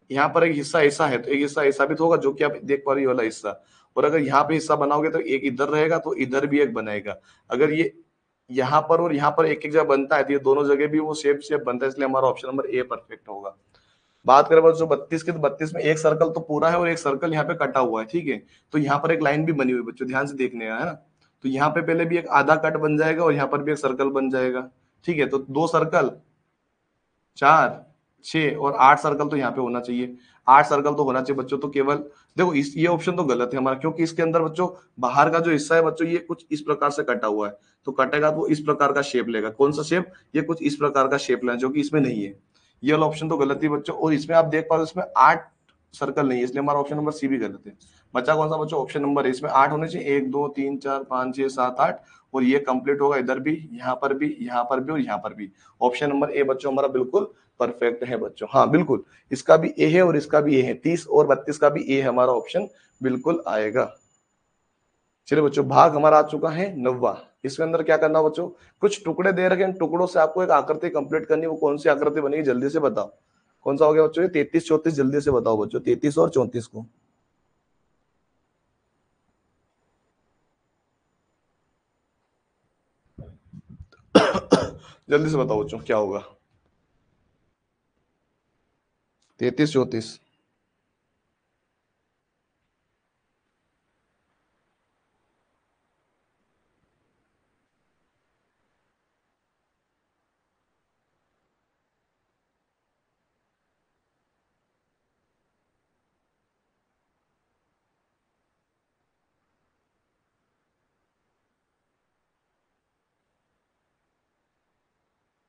यहाँ पर एक हिस्सा ऐसा है तो एक हिस्सा ऐसा भी तो होगा, जो कि आप देख पा रहे हो वाला हिस्सा। और अगर यहाँ पे हिस्सा बनाओगे तो एक इधर रहेगा तो इधर भी एक बनेगा। अगर ये यहाँ पर और यहाँ पर एक एक जगह बनता है तो ये दोनों जगह भी वो शेप शेप बनता है, इसलिए हमारा ऑप्शन नंबर ए परफेक्ट होगा। बात करें बच्चों 32 की, तो 32 में एक सर्कल तो पूरा है और एक सर्कल यहाँ पे कटा हुआ है, ठीक है। तो यहाँ पर एक लाइन भी बनी हुई है बच्चों, ध्यान से देखने का, है ना। तो यहाँ पे पहले भी एक आधा कट बन जाएगा और यहाँ पर भी एक सर्कल बन जाएगा, ठीक है। तो 2 सर्कल, 4, 6 और 8 सर्कल तो यहाँ पे होना चाहिए, 8 सर्कल तो होना चाहिए बच्चों। तो केवल देखो इस ये ऑप्शन तो गलत है हमारा, क्योंकि इसके अंदर बच्चों बाहर का जो हिस्सा है बच्चों ये कुछ इस प्रकार से कटा हुआ है। तो कटेगा तो इस प्रकार का शेप लेगा, कौन सा शेप, ये कुछ इस प्रकार का शेप लेना, जो कि इसमें नहीं है। ये वाला ऑप्शन तो गलत ही बच्चों। और इसमें आप देख पा रहे हो इसमें 8 सर्कल नहीं है, इसलिए हमारा ऑप्शन नंबर सी भी गलत है। बचा कौन सा बच्चों, ऑप्शन नंबर है, इसमें 8 होने चाहिए, 1 2 3 4 5 6 7 8, और ये कंप्लीट होगा इधर भी, यहाँ पर भी, यहाँ पर भी और यहाँ पर भी। ऑप्शन नंबर ए बच्चों हमारा बिल्कुल परफेक्ट है बच्चों, हाँ बिल्कुल। इसका भी ए है और इसका भी ए है, 30 और 32 का भी ए है, हमारा ऑप्शन बिल्कुल आएगा। चलिए बच्चों, भाग हमारा आ चुका है 9वां। इसके अंदर क्या करना बच्चों, कुछ टुकड़े दे रखे हैं, टुकड़ों से आपको एक आकृति कंप्लीट करनी है। वो कौन सी आकृति बनेगी, जल्दी से बताओ। कौन सा हो गया बच्चों, ये 33 34, जल्दी से बताओ बच्चों, 33 और 34 को। जल्दी से बताओ बच्चों क्या होगा, 33 34।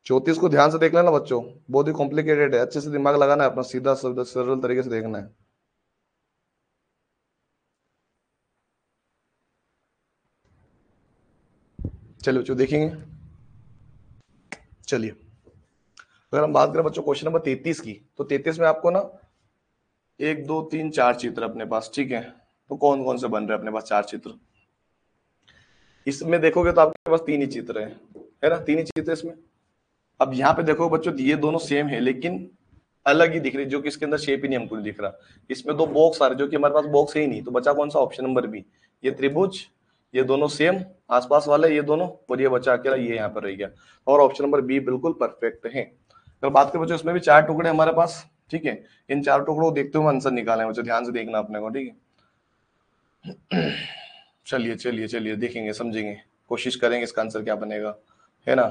34 को ध्यान से देख लेना बच्चों, बहुत ही कॉम्प्लिकेटेड है, अच्छे से दिमाग लगाना है अपना, सीधा सरल तरीके से देखना है। चलिए बच्चों देखेंगे। चलिए अगर हम बात करें बच्चों क्वेश्चन नंबर 33 की, तो 33 में आपको ना 1 2 3 4 चित्र अपने पास, ठीक है। तो कौन कौन से बन रहे हैं अपने पास 4 चित्र, इसमें देखोगे तो आपके पास 3 ही चित्र है ना, 3 ही चित्र इसमें। अब यहाँ पे देखो बच्चों, ये दोनों सेम है लेकिन अलग ही दिख रही, जो कि इसके अंदर शेप ही नहीं हमको दिख रहा। इसमें 2 बॉक्स आ रहे, जो कि हमारे पास बॉक्स है ही नहीं। तो बचा कौन सा, ऑप्शन नंबर बी, ये त्रिभुज, ये दोनों सेम आसपास वाले ये दोनों, और ये बचा अकेला, ये यहाँ पर रह गया। और ऑप्शन नंबर बी बिल्कुल परफेक्ट है। अगर बात करें बच्चों, इसमें भी 4 टुकड़े हमारे पास, ठीक है। इन 4 टुकड़ों को देखते हुए आंसर निकालें बच्चों, ध्यान से देखना अपने को, ठीक है। चलिए चलिए चलिए देखेंगे, समझेंगे, कोशिश करेंगे इसका आंसर क्या बनेगा, है ना।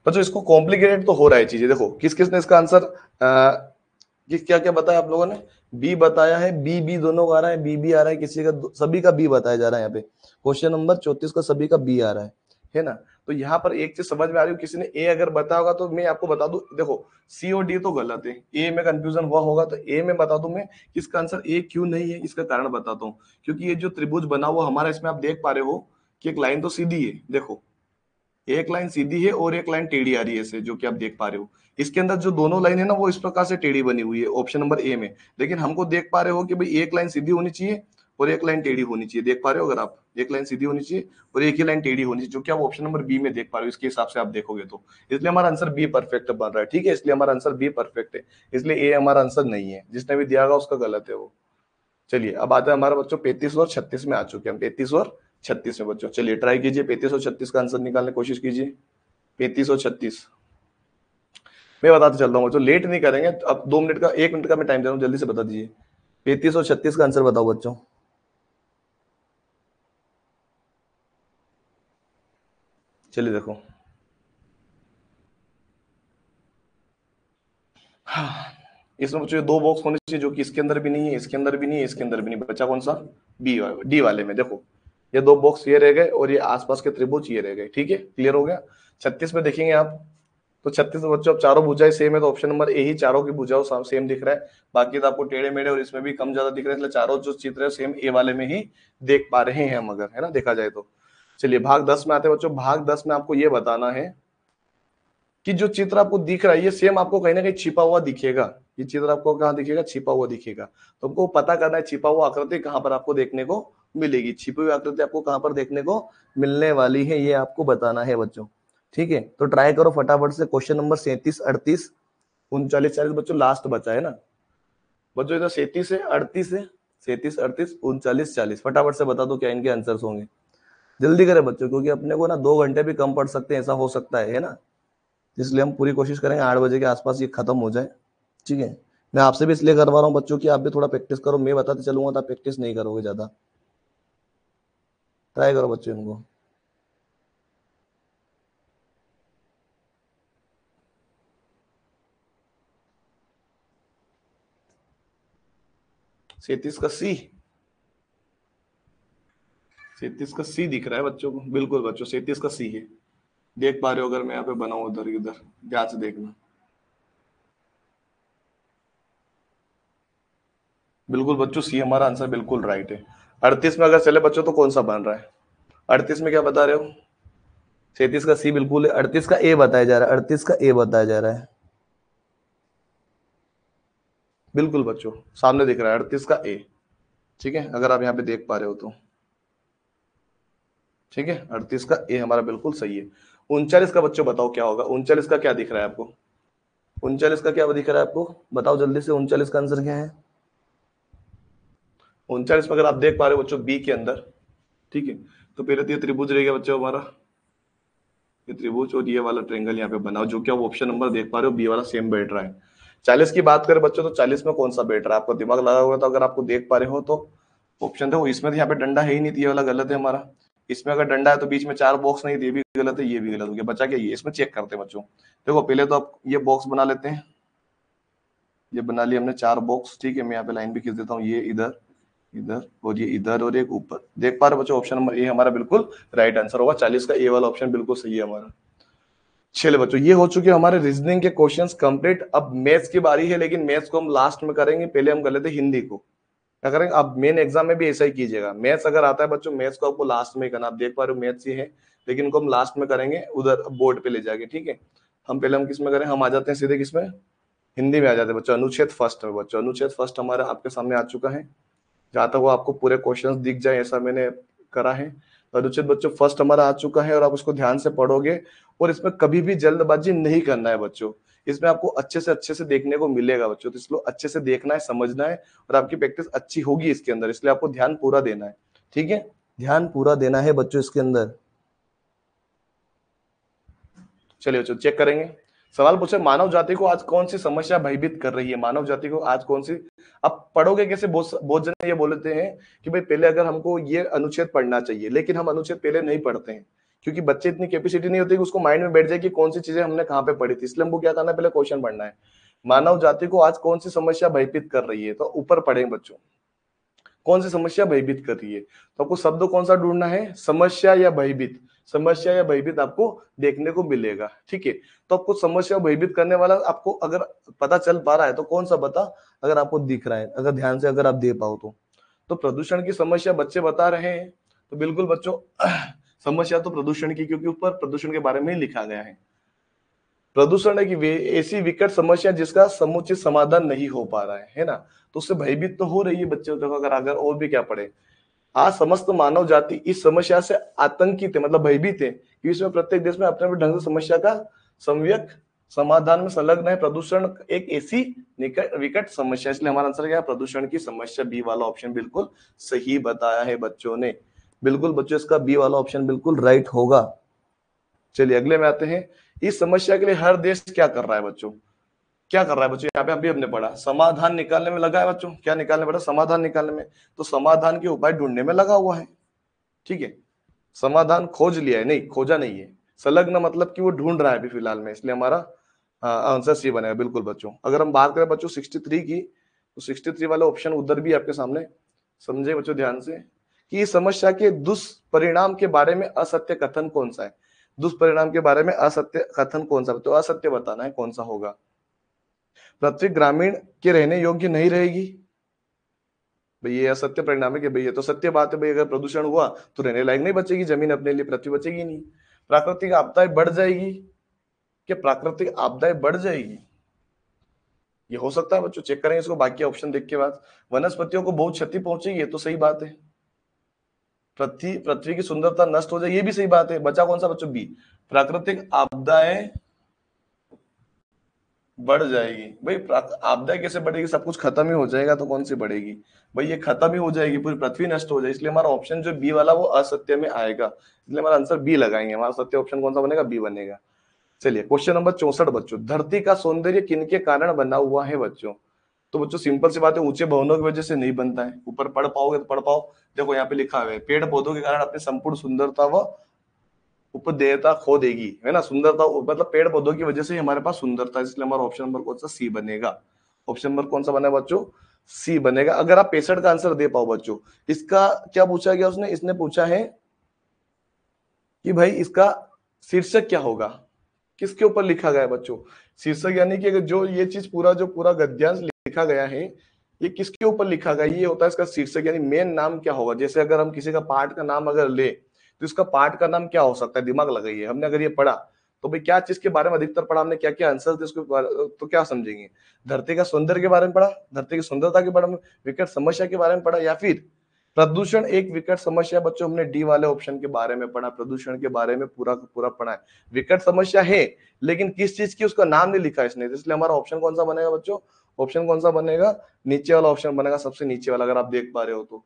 बच्चों इसको कॉम्प्लिकेटेड तो हो रहा है चीजें, देखो किस किसने इसका आंसर किस क्या क्या बताया आप लोगों ने, बी बताया है, बी बी दोनों का आ रहा है, बी बी आ रहा है, किसी का सभी का बी बताया जा रहा है। यहाँ पे क्वेश्चन नंबर 34 का सभी का बी आ रहा है ना। तो यहाँ पर एक चीज समझ में आ रही है, किसी ने ए अगर बताया होगा तो मैं आपको बता दूं, देखो सी और डी तो गलत है, ए में कंफ्यूजन हुआ होगा तो ए में बता दूं मैं, इसका आंसर ए क्यों नहीं है, इसका कारण बताता हूँ। क्योंकि ये जो त्रिभुज बना हुआ हमारा, इसमें आप देख पा रहे हो कि एक लाइन तो सीधी है, देखो एक लाइन सीधी है और एक लाइन टेढ़ी आ रही है ऐसे, जो कि आप देख पा रहे हो। इसके अंदर जो दोनों लाइन है ना वो इस प्रकार से टेढ़ी बनी हुई है ऑप्शन नंबर ए में। लेकिन हमको देख पा रहे हो कि भाई एक लाइन सीधी होनी चाहिए और एक लाइन टेढ़ी होनी चाहिए, देख पा रहे हो अगर आप, एक लाइन सीधी होनी चाहिए और एक ही लाइन टेढ़ी होनी चाहिए, जो कि आप ऑप्शन नंबर बी में देख पा रहे हो, इसके हिसाब से आप देखोगे तो। इसलिए हमारा आंसर बी परफेक्ट बन रहा है, ठीक है, इसलिए हमारा आंसर बी परफेक्ट है, इसलिए ए हमारा आंसर नहीं है, जिसने भी दिया होगा उसका गलत है वो। चलिए अब आता है हमारा बच्चों 35 और 36 में आ चुके हैं हम, 35 और 36 में बच्चों, चलिए ट्राई कीजिए 35 और 36 का आंसर निकालने की कोशिश कीजिए। 35 और 36 मैं बताते चल रहा हूँ बच्चों, लेट नहीं करेंगे, अब 2 मिनट का 1 मिनट का मैं टाइम दे रहा हूँ, जल्दी से बता दीजिए। 35 और 36 का आंसर बताओ बच्चों। चलिए देखो, हाँ, इसमें बच्चों ये दो बॉक्स होने चाहिए, जो कि इसके अंदर भी नहीं है, इसके अंदर भी नहीं है, इसके अंदर भी नहीं, बचा कौन सा, बी डी वाले में। देखो ये दो बॉक्स ये रह गए और ये आसपास के त्रिभुज ये रह गए, ठीक है, क्लियर हो गया। 36 में देखेंगे आप, तो 36 में बच्चों अब चारों भुजाएं सेम है, तो ऑप्शन नंबर ए ही चारों की भुजाओं सेम दिख रहा है, बाकी तो आपको टेढ़े मेढ़े और इसमें भी कम ज्यादा दिख रहा है, इसलिए चारों जो चित्र है सेम ए वाले में ही देख पा रहे हैं हम, अगर है ना देखा जाए तो। चलिए भाग 10 में आते हैं बच्चों, भाग 10 में आपको ये बताना है कि जो चित्र आपको दिख रहा है ये सेम आपको कहीं ना कहीं छिपा हुआ दिखेगा, ये चित्र आपको कहाँ दिखेगा, छिपा हुआ दिखेगा, तो हमको पता करना है छिपा हुआ आकृति कहाँ पर आपको देखने को मिलेगी, छिपी हुई आकृति आपको कहाँ पर देखने को मिलने वाली है, ये आपको बताना है बच्चों, ठीक है। तो ट्राई करो फटाफट से, क्वेश्चन नंबर 37, 38, 39, 40 बच्चों लास्ट बचा है ना बच्चों, इधर 37 है, 38 है, 37, 38, 39, 40, फटाफट से बता दो क्या इनके आंसर्स होंगे, जल्दी करें बच्चों, क्योंकि अपने को ना 2 घंटे भी कम पड़ सकते हैं, ऐसा हो सकता है ना, इसलिए हम पूरी कोशिश करेंगे 8 बजे के आसपास ये खत्म हो जाए, ठीक है। मैं आपसे भी इसलिए करवा रहा हूँ बच्चों की आप भी थोड़ा प्रैक्टिस करो, मैं बताते चलूंगा तो आप प्रैक्टिस नहीं करोगे ज्यादा, ट्राई करो बच्चों इनको। सैतीस का सी, 37 का सी दिख रहा है बच्चों को, बिल्कुल बच्चों 37 का सी है, देख पा रहे हो अगर मैं यहाँ पे बनाऊं उधर इधर, ध्यान से देखना, बिल्कुल बच्चों सी हमारा आंसर बिल्कुल राइट है। 38 में अगर चले बच्चों तो कौन सा बन रहा है, 38 में क्या बता रहे हो, 37 का सी बिल्कुल है, 38 का ए बताया जा रहा है, 38 का ए बताया जा रहा है, बिल्कुल बच्चों सामने दिख रहा है 38 का ए, ठीक है, अगर आप यहाँ पे देख पा रहे हो तो, ठीक है, 38 का ए हमारा बिल्कुल सही है। 39 का बच्चों बताओ क्या होगा, 39 का क्या दिख रहा है आपको, 39 का क्या दिख रहा है आपको, बताओ जल्दी से, 39 का आंसर क्या है। 39 में अगर आप देख पा रहे हो बच्चों बी के अंदर, ठीक है, तो पहले तो ये त्रिभुज रहेगा बच्चों हमारा, ये त्रिभुज और ये वाला ट्रेंगल यहाँ पे बनाओ, जो कि आप ऑप्शन नंबर देख पा रहे हो बी वाला सेम बैठ रहा है। 40 की बात करें बच्चों तो 40 में कौन सा बैठ रहा है, आपको दिमाग लगा होगा तो अगर आपको देख पा रहे हो तो ऑप्शन देखो, इसमें तो यहाँ पे डंडा है ही नहीं, तो ये वाला गलत है हमारा, इसमें अगर डंडा है तो बीच में 4 बॉक्स नहीं, ये भी गलत है, ये भी गलत हो गया, बचा क्या ये, इसमें चेक करते हैं बच्चों। देखो पहले तो आप ये बॉक्स बना लेते हैं, ये बना लिया हमने 4 बॉक्स, ठीक है, मैं यहाँ पे लाइन भी खींच देता हूँ, ये इधर इधर और ये इधर और एक ऊपर, देख पा रहे हो बच्चों, ऑप्शन नंबर ए हमारा बिल्कुल राइट आंसर होगा, 40 का ए वाला ऑप्शन बिल्कुल सही है हमारा। चलिए बच्चों ये हो चुके हमारे रीजनिंग के क्वेश्चंस कंप्लीट, अब मैथ्स की बारी है, लेकिन मैथ्स को हम लास्ट में करेंगे, पहले हम कर लेते हैं हिंदी को, क्या करेंगे, अब मेन एग्जाम में भी ऐसा ही कीजिएगा, मैथ्स अगर आता है बच्चों, मैथ्स को आपको लास्ट में करना, आप देख पा रहे हो मैथ्स ही है, लेकिन इनको हम लास्ट में करेंगे उधर बोर्ड पे ले जाके, ठीक है। हम किस में करें, हम आ जाते हैं सीधे किसमें, हिंदी में आ जाते हैं बच्चों, अनुच्छेद फर्स्ट में बच्चों, अनुच्छेद फर्स्ट हमारा आपके सामने आ चुका है, जहां तक वो आपको पूरे क्वेश्चंस दिख जाए ऐसा मैंने करा है, तो अनुच्छेद बच्चों फर्स्ट हमारा आ चुका है, और आप उसको ध्यान से पढ़ोगे, और इसमें कभी भी जल्दबाजी नहीं करना है बच्चों, इसमें आपको अच्छे से देखने को मिलेगा बच्चों, तो इसको अच्छे से देखना है, समझना है, और आपकी प्रैक्टिस अच्छी होगी इसके अंदर, इसलिए आपको ध्यान पूरा देना है, ठीक है, ध्यान पूरा देना है बच्चों इसके अंदर। चलिए बच्चों चेक करेंगे, सवाल पूछे मानव जाति को आज कौन सी समस्या भयभीत कर रही है, मानव जाति को आज कौन सी, अब पढ़ोगे कैसे, बहुत जने ये बोलते हैं कि भाई पहले अगर हमको ये अनुच्छेद पढ़ना चाहिए, लेकिन हम अनुच्छेद पहले नहीं पढ़ते हैं, क्योंकि बच्चे इतनी कैपेसिटी नहीं होती कि उसको माइंड में बैठ जाए कि कौन सी चीजें हमने कहाँ पे पढ़ी थी, इसलिए हमको क्या करना है, पहले क्वेश्चन पढ़ना है, मानव जाति को आज कौन सी समस्या भयभीत कर रही है, तो ऊपर पढ़ेंगे बच्चों, कौन सी समस्या भयभीत कर रही है, तो आपको शब्द कौन सा ढूंढना है, समस्या या भयभीत, समस्या या भयभीत आपको देखने को मिलेगा, ठीक है। तो आपको समस्या भयभीत करने वाला आपको अगर पता चल पा रहा है तो कौन सा बता, अगर आपको दिख रहा है, अगर ध्यान से अगर आप दे पाओ तो प्रदूषण की समस्या बच्चे बता रहे हैं, तो बिल्कुल बच्चों समस्या तो प्रदूषण की, क्योंकि ऊपर प्रदूषण के बारे में ही लिखा गया है, प्रदूषण है कि ऐसी विकट समस्या जिसका समुचित समाधान नहीं हो पा रहा है ना, तो उससे भयभीत तो हो रही है बच्चों को, अगर अगर और भी क्या पढ़े, आज समस्त मानव जाति इस समस्या से आतंकित है, मतलब भयभीत है कि इसमें प्रत्येक देश में अपने अपने ढंग से समस्या का सम्यक समाधान में संलग्न है। प्रदूषण एक ऐसी विकट समस्या, इसलिए हमारा आंसर क्या है, प्रदूषण की समस्या। बी वाला ऑप्शन बिल्कुल सही बताया है बच्चों ने। बिल्कुल बच्चों, इसका बी वाला ऑप्शन बिल्कुल राइट होगा। चलिए अगले में आते हैं। इस समस्या के लिए हर देश क्या कर रहा है बच्चों, क्या कर रहा है बच्चों, यहाँ पे अभी हमने पढ़ा समाधान निकालने में लगा है बच्चों। क्या निकालने पड़ा, समाधान निकालने में। तो समाधान के उपाय ढूंढने में लगा हुआ है। ठीक है, समाधान खोज लिया है, नहीं खोजा नहीं है। संलग्न मतलब कि वो ढूंढ रहा है अभी फिलहाल में, इसलिए हमारा आंसर सी बनेगा बिल्कुल बच्चों। अगर हम बात करें बच्चों 63 की, तो 63 वाले ऑप्शन उधर भी आपके सामने, समझे बच्चों ध्यान से, कि इस समस्या के दुष्परिणाम के बारे में असत्य कथन कौन सा है। दुष्परिणाम के बारे में असत्य कथन कौन सा, तो असत्य बताना है कौन सा होगा। पृथ्वी ग्रामीण के रहने योग्य नहीं रहेगी, भाई ये असत्य परिणाम है कि भाई ये तो सत्य बात है, भाई अगर प्रदूषण हुआ तो रहने लायक नहीं बचेगी जमीन, अपने लिए पृथ्वी बचेगी नहीं। प्राकृतिक आपदाएं बढ़ जाएगी, कि प्राकृतिक आपदाएं बढ़ जाएगी, ये हो सकता है बच्चों, चेक करेंगे इसको बाकी ऑप्शन देख के बाद। वनस्पतियों को बहुत क्षति पहुंचेगी, ये तो सही बात है। पृथ्वी पृथ्वी की सुंदरता नष्ट हो जाए, ये भी सही बात है। बचा कौन सा बच्चों, बी, प्राकृतिक आपदाएं बढ़ जाएगी। भाई आपदा कैसे बढ़ेगी, सब कुछ खत्म ही हो जाएगा तो कौन सी बढ़ेगी, भाई ये खत्म ही हो जाएगी, पूरी पृथ्वी नष्ट हो जाएगी। इसलिए हमारा ऑप्शन जो बी वाला वो असत्य में आएगा, इसलिए हमारा आंसर बी लगाएंगे। हमारा सत्य ऑप्शन कौन सा बनेगा, बी बनेगा। चलिए क्वेश्चन नंबर 64 बच्चों, धरती का सौंदर्य किनके कारण बना हुआ है बच्चों। तो बच्चों सिंपल सी बात है, ऊंचे भवनों की वजह से नहीं बनता है। ऊपर पढ़ पाओगे तो पढ़ पाओ, देखो यहाँ पे लिखा हुआ है, पेड़ पौधों के कारण अपनी संपूर्ण सुंदरता व उपदेयता खो देगी, है ना। सुंदरता मतलब पेड़ पौधों की वजह से ही हमारे पास सुंदरता है, इसलिए हमारा ऑप्शन नंबर कौन सा, सी बनेगा। ऑप्शन नंबर कौन सा बना बच्चों, सी बनेगा। अगर आप 65 का आंसर दे पाओ बच्चों, इसका क्या पूछा गया उसने, इसने पूछा है कि भाई इसका शीर्षक क्या होगा, किसके ऊपर लिखा गया है बच्चों। शीर्षक यानी कि अगर जो ये चीज पूरा जो पूरा गद्यांश लिखा गया है, ये किसके ऊपर लिखा गया, ये होता है इसका शीर्षक, यानी मेन नाम क्या होगा। जैसे अगर हम किसी का पाठ का नाम अगर ले, तो इसका पाठ का नाम क्या हो सकता है, दिमाग लगाइए। हमने अगर ये पढ़ा तो भाई क्या चीज के बारे में अधिकतर पढ़ा हमने, क्या क्या आंसर थे उसके तो क्या समझेंगे। धरती का सौंदर्य के बारे में पढ़ा, धरती की सुंदरता के बारे में, विकट समस्या के बारे में पढ़ा, या फिर प्रदूषण एक विकट समस्या बच्चों, हमने डी वाले ऑप्शन के बारे में पढ़ा, प्रदूषण के बारे में पूरा पूरा पढ़ा है। विकट समस्या है लेकिन किस चीज की उसका नाम नहीं लिखा इसने, इसलिए हमारा ऑप्शन कौन सा बनेगा बच्चों, ऑप्शन कौन सा बनेगा, नीचे वाला ऑप्शन बनेगा, सबसे नीचे वाला। अगर आप देख पा रहे हो तो,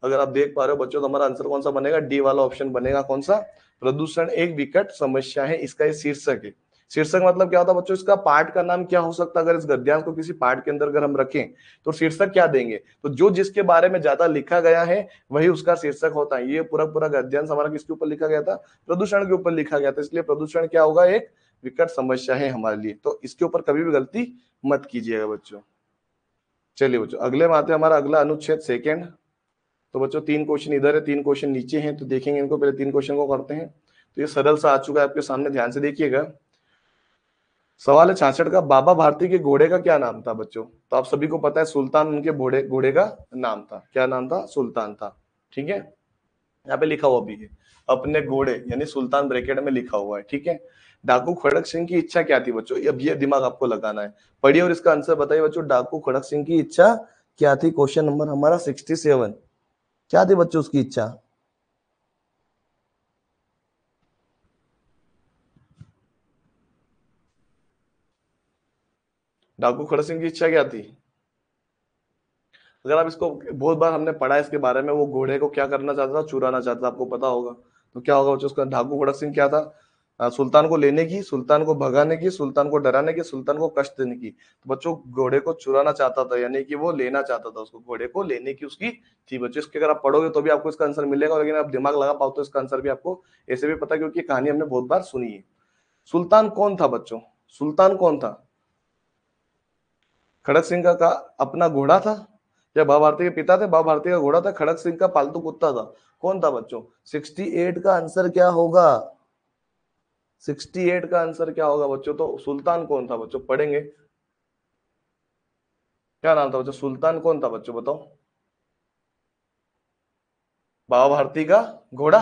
अगर आप देख पा रहे हो बच्चों, तो हमारा आंसर कौन सा बनेगा, डी वाला ऑप्शन बनेगा। कौन सा, प्रदूषण एक विकट समस्या है, इसका ये शीर्षक है। शीर्षक मतलब क्या होता है बच्चों, इसका पाठ का नाम क्या हो सकता है। अगर इस गद्यांश को किसी पाठ के अंदर अगर हम रखें तो शीर्षक क्या देंगे, तो जो जिसके बारे में ज्यादा लिखा गया है वही उसका शीर्षक होता है। ये पूरा पूरा गद्यांश हमारा किसके ऊपर लिखा गया था, प्रदूषण के ऊपर लिखा गया था, इसलिए प्रदूषण क्या होगा, एक विकट समस्या है हमारे लिए। तो इसके ऊपर कभी भी गलती मत कीजिएगा बच्चों। चलिए बच्चों अगले में आते हैं, हमारा अगला अनुच्छेद सेकेंड। तो बच्चों 3 क्वेश्चन इधर है, 3 क्वेश्चन नीचे हैं, तो देखेंगे इनको, पहले 3 क्वेश्चन को करते हैं। तो ये सरल सा आ चुका है आपके सामने, ध्यान से देखिएगा। सवाल है 66 का, बाबा भारती के घोड़े का क्या नाम था बच्चों। तो आप सभी को पता है सुल्तान उनके घोड़े घोड़े का नाम था, क्या नाम था, सुल्तान था। ठीक है, यहाँ पे लिखा हुआ भी है अपने घोड़े, यानी सुल्तान ब्रैकेट में लिखा हुआ है। ठीक है, डाकू खड़क सिंह की इच्छा क्या थी बच्चों, अब ये दिमाग आपको लगाना है। पढ़िए और इसका आंसर बताइए बच्चों, डाकू खड़क सिंह की इच्छा क्या थी। क्वेश्चन नंबर हमारा 67, क्या थी बच्चों उसकी इच्छा। डाकू खड़क सिंह की इच्छा क्या थी। अगर आप इसको, बहुत बार हमने पढ़ा है इसके बारे में, वो घोड़े को क्या करना चाहता था, चुराना चाहता था, आपको पता होगा। तो क्या होगा बच्चों उसका, डाकू खड़क सिंह क्या था, सुल्तान को लेने की, सुल्तान को भगाने की, सुल्तान को डराने की, सुल्तान को कष्ट देने की। तो बच्चों घोड़े को चुराना चाहता था, यानी कि वो लेना चाहता था उसको, घोड़े को लेने की उसकी थी बच्चों। इसके अगर आप पढ़ोगे तो भी आपको इसका आंसर मिलेगा, लेकिन आप दिमाग लगा पाओ तो इसका आंसर भी आपको ऐसे भी पता, क्योंकि कहानी हमने बहुत बार सुनी है। सुल्तान कौन था बच्चों, सुल्तान कौन था। खड़क सिंह का अपना घोड़ा था, या बाबा भारती के पिता थे, बाबा भारती का घोड़ा था, खड़क सिंह का पालतू कुत्ता था, कौन था बच्चों। 68 का आंसर क्या होगा, 68 का आंसर क्या होगा बच्चों। तो सुल्तान कौन था बच्चों, पढ़ेंगे। क्या नाम था बच्चों, सुल्तान कौन था बच्चों बताओ। बाबा भारती का घोड़ा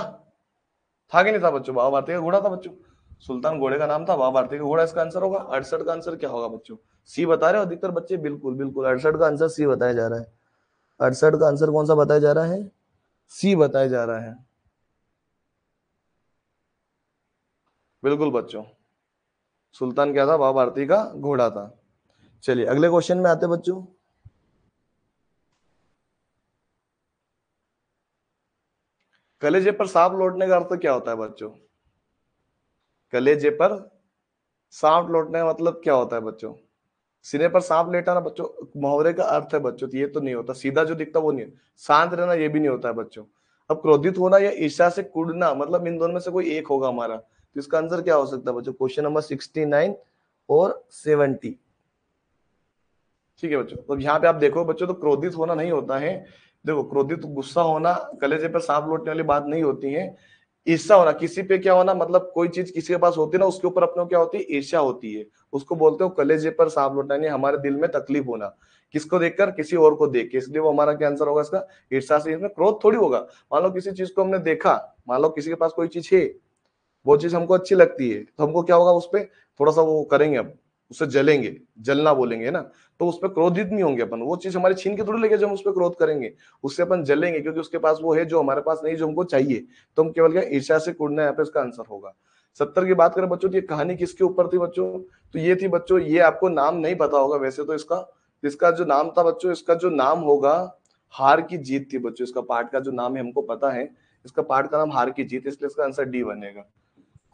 था कि नहीं था बच्चों, बाबा भारती का घोड़ा था बच्चों। सुल्तान घोड़े का नाम था, बाबा भारती का घोड़ा इसका आंसर होगा। 68 का आंसर क्या होगा बच्चों, सी बता रहे हो अधिकतर बच्चे, बिल्कुल बिल्कुल 68 का आंसर सी बताया जा रहा है। 68 का आंसर कौन सा बताया जा रहा है, सी बताया जा रहा है। बिल्कुल बच्चों, सुल्तान क्या था? बाबा भारती का घोड़ा था। चलिए अगले क्वेश्चन में आते बच्चों। कलेजे पर सांप लौटने का अर्थ क्या होता है बच्चों? कलेजे पर सांप लौटने का मतलब क्या होता है बच्चों? सीने पर सांप लेटा ना बच्चों, मुहावरे का अर्थ है बच्चों, तो ये तो नहीं होता, सीधा जो दिखता वो नहीं है। शांत रहना ये भी नहीं होता है बच्चों। अब क्रोधित होना या ईर्ष्या से कुड़ना, मतलब इन दोनों में से कोई एक होगा हमारा, तो इसका आंसर क्या हो सकता है बच्चों? क्वेश्चन नंबर 69 और 70। ठीक है बच्चों, तो यहाँ पे आप देखो बच्चों, तो क्रोधित होना नहीं होता है। देखो, क्रोधित गुस्सा होना, कलेजे पर सांप लौटने वाली बात नहीं होती है। ईर्ष्या होना, किसी पे क्या होना, मतलब कोई चीज किसी के पास होती है ना, उसके ऊपर अपने को क्या होती है? ईर्ष्या होती है। उसको बोलते हो कलेजे पर सांप लौटना, यानी हमारे दिल में तकलीफ होना, किसको देखकर? किसी और को देख के। इसलिए वो हमारा क्या आंसर होगा इसका? ईर्ष्या से। इसमें क्रोध थोड़ी होगा। मान लो किसी चीज को हमने देखा, मान लो किसी के पास कोई चीज है, वो चीज हमको अच्छी लगती है, तो हमको क्या होगा? उस पर थोड़ा सा वो करेंगे, अब उससे जलेंगे, जलना बोलेंगे, है ना? तो उस पर क्रोधित नहीं होंगे अपन, वो चीज हमारी छीन के थोड़ी लेके जो हम उस पर क्रोध करेंगे, उससे अपन जलेंगे, क्योंकि उसके पास वो है जो हमारे पास नहीं, जो हमको चाहिए। तो हम केवल क्या? ईर्ष्या से कुड़ना, यहाँ पे इसका आंसर होगा। 70 की बात करें बच्चों, तो ये कहानी किसके ऊपर थी बच्चों? तो ये थी बच्चों, ये आपको नाम नहीं पता होगा वैसे तो इसका। इसका जो नाम था बच्चों, इसका जो नाम होगा, हार की जीत थी बच्चों। इसका पाठ का जो नाम है हमको पता है, इसका पाठ का नाम हार की जीत, इसलिए इसका आंसर डी बनेगा।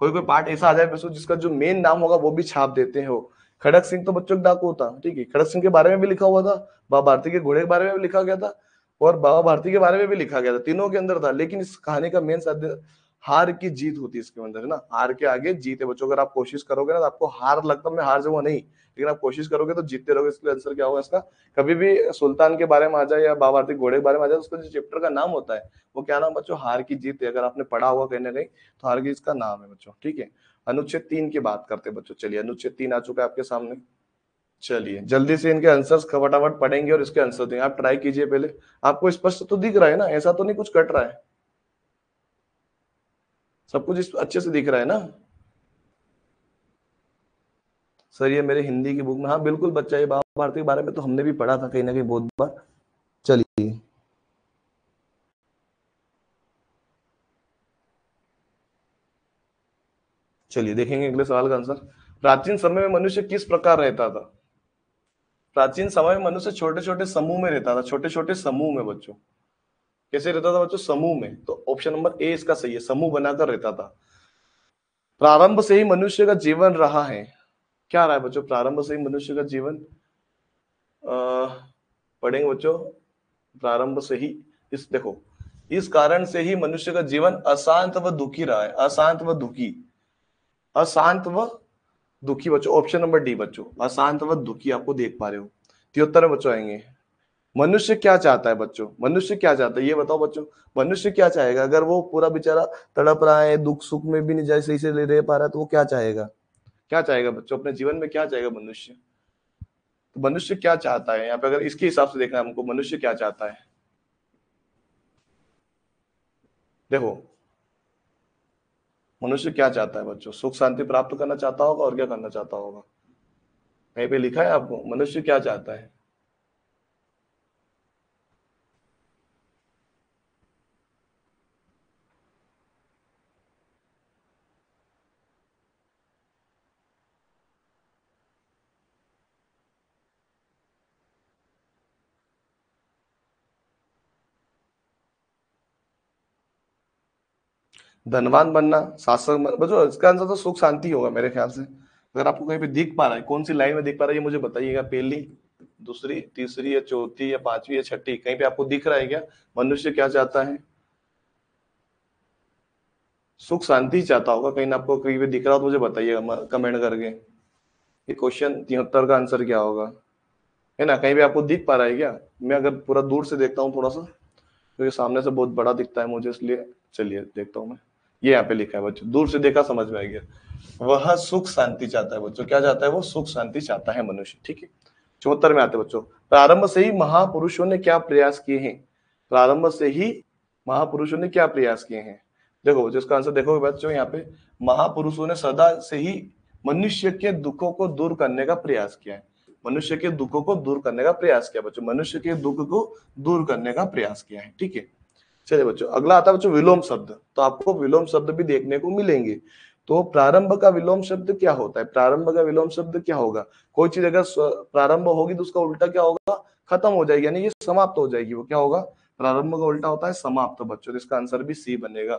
कोई कोई पार्ट ऐसा आ जाए बच्चों जिसका जो मेन नाम होगा वो भी छाप देते हैं हो। खड़क सिंह तो बच्चों का डाकू था, ठीक है, खड़क सिंह के बारे में भी लिखा हुआ था, बाबा भारती के घोड़े के बारे में भी लिखा गया था, और बाबा भारती के बारे में भी लिखा गया था, तीनों के अंदर था। लेकिन इस कहानी का मेन साध्य हार की जीत होती है इसके अंदर, है ना? हार के आगे जीत है बच्चों। अगर आप कोशिश करोगे ना, तो आपको हार लगता, मैं हार जाऊंगा नहीं, लेकिन आप कोशिश करोगे तो जीतते रहोगे। इसलिए आंसर क्या होगा इसका? कभी भी सुल्तान के बारे में आ जाए या बाबा भारती घोड़े के बारे में आ जाए, उसका जो चैप्टर का नाम होता है वो क्या नाम बच्चों? हार की जीत है। अगर आपने पढ़ा होगा कहीं ना कहीं, तो हार की इसका नाम है बच्चों, ठीक है। अनुच्छेद 3 की बात करते हैं बच्चों। चलिए अनुच्छेद 3 आ चुका है आपके सामने। चलिए जल्दी से इनके आंसर्स फटाफट पढ़ेंगे और इसके आंसर देंगे। आप ट्राई कीजिए पहले। आपको स्पष्ट तो दिख रहा है ना? ऐसा तो नहीं कुछ कट रहा है? सब कुछ अच्छे से दिख रहा है ना? सर ये मेरे हिंदी की बुक में, हाँ बिल्कुल बच्चा, ये बाबा भारती के बारे में तो हमने भी पढ़ा था कहीं ना कहीं बहुत बार। चलिए चलिए देखेंगे अगले सवाल का आंसर। प्राचीन समय में मनुष्य किस प्रकार रहता था? प्राचीन समय में मनुष्य छोटे छोटे समूह में रहता था, छोटे छोटे समूह में बच्चों। कैसे रहता था बच्चों? समूह में। तो ऑप्शन नंबर ए इसका सही है, समूह बनाकर रहता था। प्रारंभ से ही मनुष्य का जीवन रहा है। क्या रहा है बच्चों? प्रारंभ से ही मनुष्य का जीवन, पढ़ेंगे बच्चों। प्रारंभ से ही, इस देखो, इस कारण से ही मनुष्य का जीवन अशांत व दुखी रहा है। अशांत व दुखी, अशांत व दुखी बच्चों। ऑप्शन नंबर डी बच्चों, अशांत व दुखी, आपको देख पा रहे हो। 73 में बच्चों आएंगे। मनुष्य क्या चाहता है बच्चों? मनुष्य क्या चाहता है ये बताओ बच्चों। मनुष्य क्या चाहेगा? अगर वो पूरा बेचारा तड़प रहा है, दुख सुख में भी नहीं जाए सही से रह पा रहा है, तो वो क्या चाहेगा? क्या चाहेगा बच्चों? अपने जीवन में क्या चाहेगा मनुष्य? तो मनुष्य क्या चाहता है यहाँ पे, अगर इसके हिसाब से देखना है हमको, मनुष्य क्या चाहता है? देखो, मनुष्य क्या चाहता है बच्चों? सुख शांति प्राप्त करना चाहता होगा, और क्या करना चाहता होगा? कहीं पे लिखा है आपको मनुष्य क्या चाहता है? धनवान बनना, शासक बच्चों, इसका आंसर तो सुख शांति होगा मेरे ख्याल से। अगर आपको कहीं पे दिख पा रहा है, कौन सी लाइन में दिख पा रहा है ये मुझे बताइएगा। पहली, दूसरी, तीसरी या चौथी या पांचवी या छठी, कहीं पे आपको दिख रहा है क्या? मनुष्य क्या चाहता है? सुख शांति चाहता होगा, कहीं ना आपको कहीं पे दिख रहा हो तो मुझे बताइएगा कमेंट करके। ये क्वेश्चन 73 का आंसर क्या होगा, है ना? कहीं पे आपको दिख पा रहा है क्या? मैं अगर पूरा दूर से देखता हूँ थोड़ा सा, क्योंकि सामने से बहुत बड़ा दिखता है मुझे, इसलिए चलिए देखता हूँ मैं। ये यहाँ पे लिखा है बच्चों, दूर से देखा समझ में आ गया। वह सुख शांति चाहता है बच्चों। क्या चाहता है? वो सुख शांति चाहता है मनुष्य, ठीक है। 74 में आते हैं बच्चों। प्रारंभ से ही महापुरुषों ने क्या प्रयास किए हैं? प्रारंभ से ही महापुरुषों ने क्या प्रयास किए हैं? देखो बच्चों, इसका आंसर देखोगे बच्चों यहाँ पे, महापुरुषों ने सदा से ही मनुष्य के दुखों को दूर करने का प्रयास किया है। मनुष्य के दुखों को दूर करने का प्रयास किया बच्चों, मनुष्य के दुख को दूर करने का प्रयास किया है, ठीक है। चलिए बच्चों, अगला आता है बच्चों विलोम शब्द। तो आपको विलोम शब्द भी देखने को मिलेंगे। तो प्रारंभ का विलोम शब्द क्या होता है? प्रारंभ का विलोम शब्द क्या होगा? कोई चीज अगर प्रारंभ होगी तो उसका उल्टा क्या होगा? खत्म हो जाएगी, यानी ये समाप्त हो जाएगी। वो क्या होगा? प्रारंभ का उल्टा होता है समाप्त बच्चों। तो इसका आंसर भी सी बनेगा।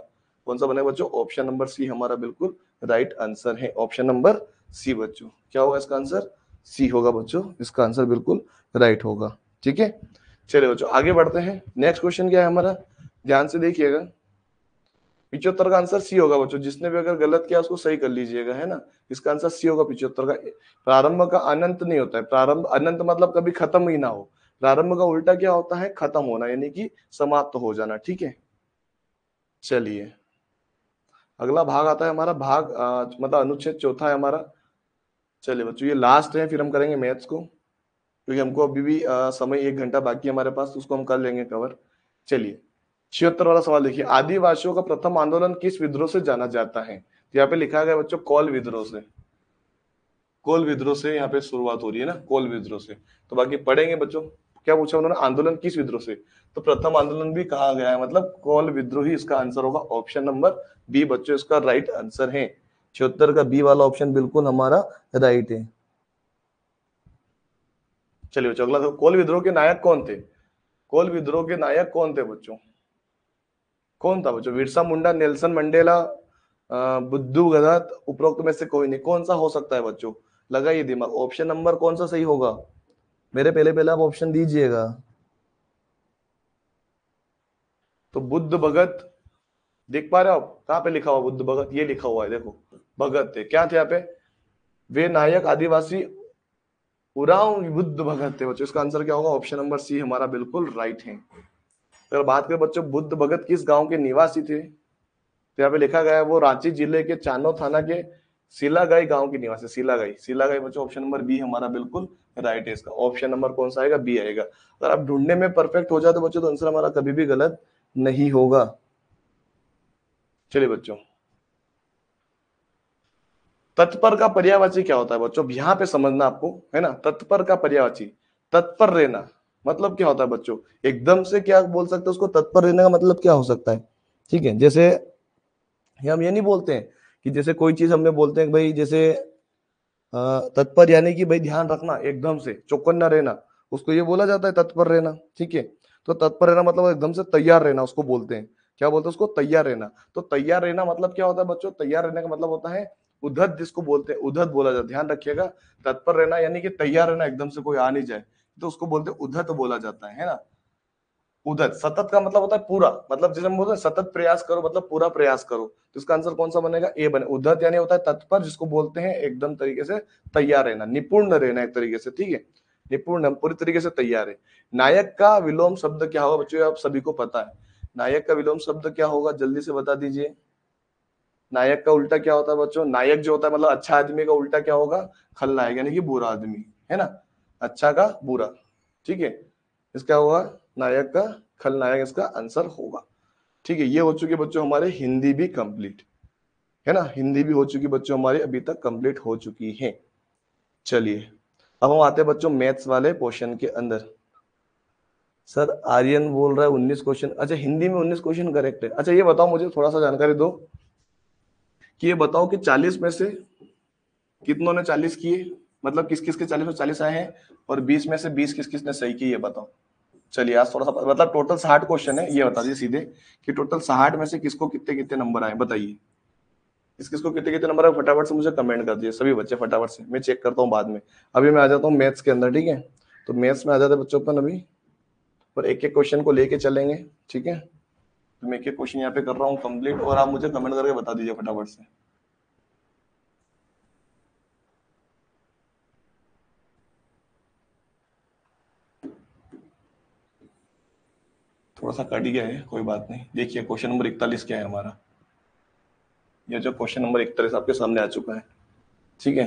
कौन सा बनेगा बच्चों? ऑप्शन नंबर सी हमारा बिल्कुल राइट आंसर है। ऑप्शन नंबर सी बच्चों, क्या होगा इसका आंसर? सी होगा बच्चों, इसका आंसर बिल्कुल राइट होगा। ठीक है, चलिए बच्चों आगे बढ़ते हैं। नेक्स्ट क्वेश्चन क्या है हमारा, ध्यान से देखिएगा। 75 का आंसर सी होगा बच्चों। जिसने भी अगर गलत किया उसको सही कर लीजिएगा, है ना। इसका आंसर सी होगा 75 का। प्रारंभ का अनंत नहीं होता है। प्रारंभ अनंत मतलब कभी खत्म ही ना हो। प्रारंभ का उल्टा क्या होता है? खत्म होना, यानी कि समाप्त हो जाना। ठीक है, चलिए अगला भाग आता है हमारा भाग मतलब अनुच्छेद चौथा है हमारा। चलिए बच्चों ये लास्ट है, फिर हम करेंगे मैथ्स को, क्योंकि हमको अभी भी समय 1 घंटा बाकी है हमारे पास, तो उसको हम कर लेंगे कवर। चलिए 76 वाला सवाल देखिए, आदिवासियों का प्रथम आंदोलन किस विद्रोह से जाना जाता है? तो यहाँ पे लिखा गया बच्चों कोल विद्रोह से। कोल विद्रोह से यहाँ पे शुरुआत हो रही है ना, कोल विद्रोह से। तो बाकी पढ़ेंगे बच्चों। क्या पूछा उन्होंने? आंदोलन किस विद्रोह से। तो प्रथम आंदोलन भी कहा गया है, मतलब कोल विद्रोह ही इसका आंसर होगा। ऑप्शन नंबर बी बच्चों इसका राइट आंसर है। 76 का बी वाला ऑप्शन बिल्कुल हमारा राइट है। चलिए बच्चों अगला देखो, कोल विद्रोह के नायक कौन थे? कोल विद्रोह के नायक कौन थे बच्चों? कौन था बच्चों? बिरसा मुंडा, नेल्सन मंडेला, बुद्धू गदत, उपरोक्त में से कोई नहीं। कौन सा हो सकता है बच्चों? लगाइए दिमाग, ऑप्शन नंबर कौन सा सही होगा? मेरे पहले पहले आप ऑप्शन दीजिएगा। तो बुद्ध भगत, देख पा रहे हो आप कहाँ पे लिखा हुआ बुद्ध भगत? ये लिखा हुआ है देखो, भगत थे। क्या थे यहाँ पे? वे नायक आदिवासी उरांव बुद्ध भगत थे बच्चों। इसका आंसर क्या होगा? ऑप्शन नंबर सी हमारा बिल्कुल राइट है। अगर बात करें बच्चों बुद्ध भगत किस गांव के निवासी थे, तो यहाँ पे लिखा गया है वो रांची जिले के चानो थाना के सिलागाई गांव के निवासी। सिलागाई, सिलागाई बच्चों ऑप्शन नंबर बी हमारा बिल्कुल राइट है। इसका ऑप्शन नंबर कौन सा आएगा? बी आएगा। अगर आप ढूंढने में परफेक्ट हो जाए तो बच्चों तो आंसर हमारा कभी भी गलत नहीं होगा। चलिए बच्चों, तत्पर का पर्यायवाची क्या होता है बच्चों? यहाँ पे समझना आपको, है ना। तत्पर का पर्यायवाची, तत्पर रहना मतलब क्या होता है बच्चों? एकदम से क्या बोल सकते हैं उसको? तत्पर रहने का मतलब क्या हो सकता है? ठीक है, जैसे हम ये नहीं बोलते हैं कि जैसे कोई चीज हमने बोलते हैं भाई, जैसे तत्पर यानी कि भाई ध्यान रखना, एकदम से चौकन्ना रहना, उसको ये बोला जाता है तत्पर रहना। ठीक है, तो तत्पर रहना मतलब एकदम से तैयार रहना, उसको बोलते हैं। क्या बोलते हैं उसको? तैयार रहना। तो तैयार रहना मतलब क्या होता है बच्चों? तैयार रहने का मतलब होता है उद्धत, जिसको बोलते हैं उद्धत बोला जाता है। ध्यान रखिएगा, तत्पर रहना यानी कि तैयार रहना, एकदम से कोई आ नहीं जाए तो उसको बोलते हैं उद्धत बोला जाता है ना। उद्धत, सतत का मतलब होता है पूरा, मतलब जैसे हम बोलते हैं सतत प्रयास करो, मतलब पूरा प्रयास करो। तो इसका आंसर कौन सा बनेगा? ए बने। उद्धत यानी होता है तत्पर, जिसको बोलते हैं एकदम तरीके से तैयार रहना, निपुण रहना एक तरीके से। ठीक है, निपुण, हम पूरी तरीके से तैयार है। नायक का विलोम शब्द क्या होगा बच्चों? आप सभी को पता है नायक का विलोम शब्द क्या होगा, जल्दी से बता दीजिए। नायक का उल्टा क्या होता है बच्चों? नायक जो होता है मतलब अच्छा आदमी का उल्टा क्या होगा? खलनायक, यानी कि बुरा आदमी, है ना। अच्छा का बुरा। ठीक है, इसका होगा नायक का खलनायक, इसका आंसर होगा। ठीक है, ये हो चुकी बच्चों हमारे हिंदी भी कंप्लीट, है ना। हिंदी भी हो चुकी बच्चों हमारी, अभी तक कंप्लीट हो चुकी है। चलिए अब हम आते हैं बच्चों मैथ्स वाले पोर्शन के अंदर। सर आर्यन बोल रहा है 19 क्वेश्चन। अच्छा, हिंदी में 19 क्वेश्चन करेक्ट है। अच्छा ये बताओ, मुझे थोड़ा सा जानकारी दो कि ये बताओ कि 40 में से कितनों ने 40 किए, मतलब किस किस के 40 में 40 आए हैं, और 20 में से 20 किस किस ने सही किए, ये बताओ। चलिए आज थोड़ा सा, मतलब टोटल 60 क्वेश्चन है, ये बता दीजिए सीधे कि टोटल 60 में से किसको कितने कितने नंबर आए, बताइए। किस किसको कितने कितने नंबर आए फटाफट से मुझे कमेंट कर दीजिए सभी बच्चे, फटाफट से। मैं चेक करता हूँ बाद में। अभी मैं आ जाता हूँ मैथ्स के अंदर, ठीक है। तो मैथ्स में आ जाते बच्चों अपन अभी, और एक एक क्वेश्चन को लेके चलेंगे, ठीक है। तो मैं एक एक क्वेश्चन यहाँ पे कर रहा हूँ कंप्लीट, और आप मुझे कमेंट करके बता दीजिए फटाफट से। थोड़ा सा कट गया है, कोई बात नहीं। देखिए क्वेश्चन नंबर 41 क्या है हमारा। ये जो क्वेश्चन नंबर 41 आपके सामने आ चुका है, ठीक है।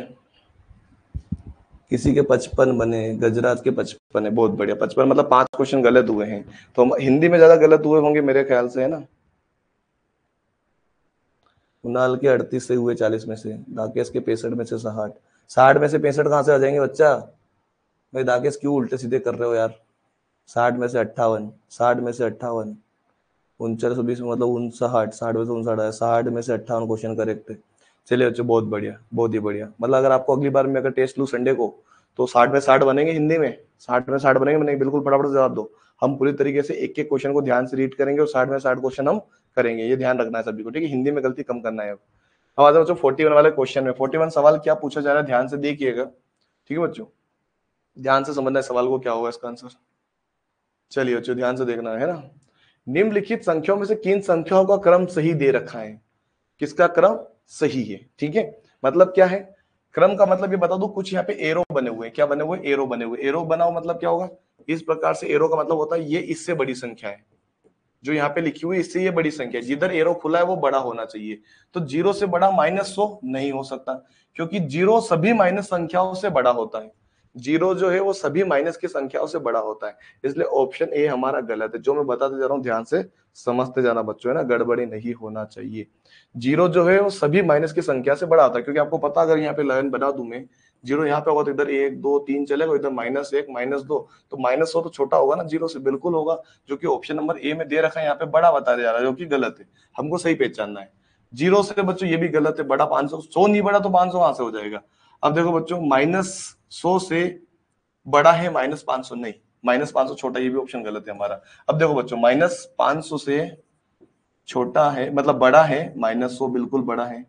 किसी के 55 बने, गजराज के 55 है, बहुत बढ़िया। 55 मतलब 5 क्वेश्चन गलत हुए हैं, तो हम हिंदी में ज्यादा गलत हुए होंगे मेरे ख्याल से, है ना। कुणाल के 38 से हुए 40 में से, राकेश के 65 में से 60। 60 में से 65 कहाँ से आ जाएंगे बच्चा? भाई राकेश क्यों उल्टे सीधे कर रहे हो यार। 60 में से 58, 60 में से 58, 4920 मतलब 59, 60 में से 59 है, 60 में से 58 क्वेश्चन करेक्ट है। चलिए बच्चों बहुत बढ़िया, बहुत ही बढ़िया। मतलब अगर आपको अगली बार में अगर टेस्ट लूँ संडे को, तो 60 में 60 बनेंगे हिंदी में, 60 में 60 बनेंगे, बनेंगे बिल्कुल, फटाफट से जवाब दो। हम पूरी तरीके से एक एक क्वेश्चन को ध्यान से रीड करेंगे और 60 में 60 क्वेश्चन हम करेंगे, ये ध्यान रखना है सभी को, ठीक है। हिंदी में गलती कम करना है। अब आता है बच्चों 41 वाले क्वेश्चन में। 41 सवाल क्या पूछा जा रहा है, ध्यान से देखिएगा, ठीक है बच्चों। ध्यान से समझना है सवाल को, क्या होगा इसका आंसर। चलिए बच्चों ध्यान से देखना है ना। निम्नलिखित संख्याओं में से किन संख्याओं का क्रम सही दे रखा है, किसका क्रम सही है, ठीक है। मतलब क्या है क्रम का, मतलब ये बता दूं, कुछ यहाँ पे एरो बने हुए हैं, क्या बने हुए, एरो बने हुए। एरो बना हुआ मतलब क्या होगा, इस प्रकार से एरो का मतलब होता है ये इससे बड़ी संख्या है, जो यहाँ पे लिखी हुई इससे ये बड़ी संख्या है, जिधर एरो खुला है वो बड़ा होना चाहिए। तो 0 से बड़ा -100 नहीं हो सकता, क्योंकि 0 सभी माइनस संख्याओं से बड़ा होता है। 0 जो है वो सभी माइनस की संख्याओं से बड़ा होता है, इसलिए ऑप्शन ए हमारा गलत है। जो मैं बताते जा रहा हूँ ध्यान से समझते जाना बच्चों, है ना, गड़बड़ी नहीं होना चाहिए। 0 जो है वो सभी माइनस की संख्या से बड़ा होता है, क्योंकि आपको पता, अगर यहाँ पे लाइन बना दूं मैं, 0 यहाँ पे होगा तो इधर 1 2 3 चलेगा, इधर -1 -2, तो -100 तो छोटा होगा ना 0 से, बिल्कुल होगा। जो कि ऑप्शन नंबर ए में दे रखा है यहाँ पे बड़ा बता जा रहा है, जो कि गलत है, हमको सही पहचानना है। 0 से बच्चों ये भी गलत है, बड़ा 500, 100 नहीं बड़ा तो 500 वहां से हो जाएगा। अब देखो बच्चों, -100 से बड़ा है -500 नहीं, -500 छोटा, ये भी ऑप्शन गलत है हमारा। अब देखो बच्चों, -500 से छोटा है मतलब बड़ा है -100, बिल्कुल बड़ा है,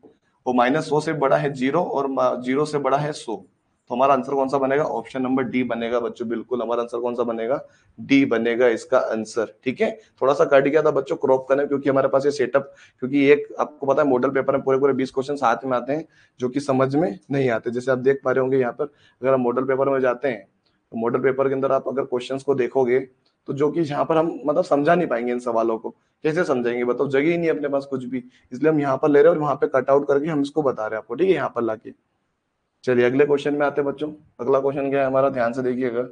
और -100 से बड़ा है 0, और 0 से बड़ा है 100। तो हमारा आंसर कौन सा बनेगा, ऑप्शन नंबर डी बनेगा बच्चों, बिल्कुल हमारा आंसर कौन सा बनेगा, डी बनेगा इसका आंसर, ठीक है। थोड़ा सा कट गया था बच्चों, क्रॉप करना, क्योंकि हमारे पास ये सेटअप, क्योंकि एक आपको पता है मॉडल पेपर में पूरे पूरे 20 क्वेश्चन साथ में आते हैं, जो कि समझ में नहीं आते। जैसे आप देख पा रहे होंगे यहाँ पर, अगर हम मॉडल पेपर में जाते हैं, तो मॉडल पेपर के अंदर आप अगर क्वेश्चंस को देखोगे, तो जो कि यहाँ पर हम मतलब समझा नहीं पाएंगे इन सवालों को, कैसे समझेंगे बताओ, जगह ही नहीं है अपने पास कुछ भी, इसलिए हम यहाँ पर ले रहे हैं और वहां पे कट आउट करके हम इसको बता रहे हैं आपको, ठीक है, यहाँ पर लाके। चलिए अगले क्वेश्चन में आते हैं बच्चों। अगला क्वेश्चन क्या है हमारा, ध्यान से देखिएगा।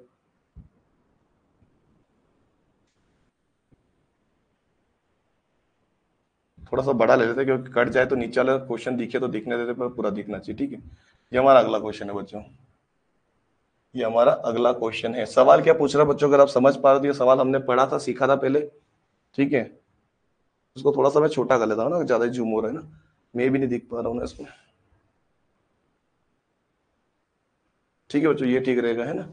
थोड़ा सा बड़ा ले लेते हैं, क्योंकि कट जाए तो नीचे वाला क्वेश्चन दिखे तो दिखने देते, पर पूरा दिखना चाहिए, ठीक है। ये हमारा अगला क्वेश्चन है बच्चों, ये हमारा अगला क्वेश्चन है। सवाल क्या पूछ रहा है बच्चों, अगर आप समझ पा रहे हो तो ये सवाल हमने पढ़ा था, सीखा था पहले, ठीक है। उसको थोड़ा सा मैं छोटा कर लेता हूँ ना, ज्यादा जूम हो रहा है ना, मैं भी नहीं दिख पा रहा हूँ ना इसमें, ठीक है बच्चों, ये ठीक रहेगा, है ना।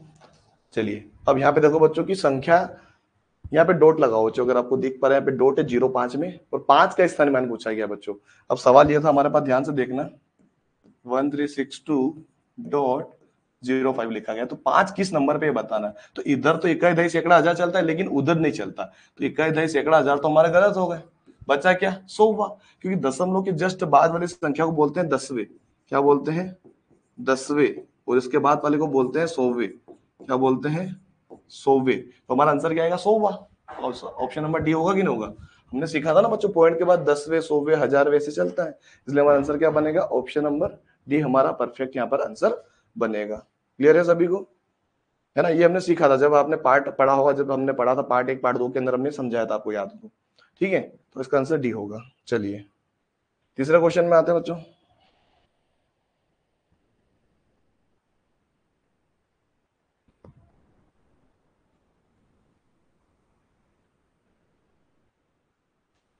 चलिए अब यहाँ पे देखो बच्चों की संख्या, यहाँ पे डॉट लगाओ बच्चों, अगर आपको दिख पा रहा है, यहाँ पे डॉट है 05 में, और 5 का स्थान मान पूछा गया बच्चों। अब सवाल ये था हमारे पास, ध्यान से देखना, 1362.05 लिखा गया, तो 5 किस नंबर पे बताना है। तो इधर तो इकाई दही सैकड़ा हजार चलता है, लेकिन उधर नहीं चलता, तो इकाई दही सैकड़ा हजार तो हमारे गलत हो गए। बचा क्या, 100 हुआ, क्योंकि दशमलव के जस्ट बाद वाली संख्या को बोलते हैं दसवें, क्या बोलते हैं, दसवें, और इसके बाद वाले को बोलते हैं सौवे, क्या बोलते हैं, सौवे। तो हमारा आंसर क्या आएगा, 100 हुआ, ऑप्शन नंबर डी होगा कि नहीं होगा। हमने सीखा था ना बच्चों, पॉइंट के बाद दसवें, सौवे, हजारवे से चलता है, इसलिए हमारा आंसर क्या बनेगा, ऑप्शन नंबर डी हमारा परफेक्ट यहाँ पर आंसर बनेगा। क्लियर है सभी को, है ना। ये हमने सीखा था, जब आपने पार्ट पढ़ा होगा, जब हमने पढ़ा था पार्ट 1 पार्ट 2 के अंदर हमने समझाया था, आपको याद हो, ठीक है। तो इसका आंसर डी होगा। चलिए तीसरा क्वेश्चन में आते हैं बच्चों।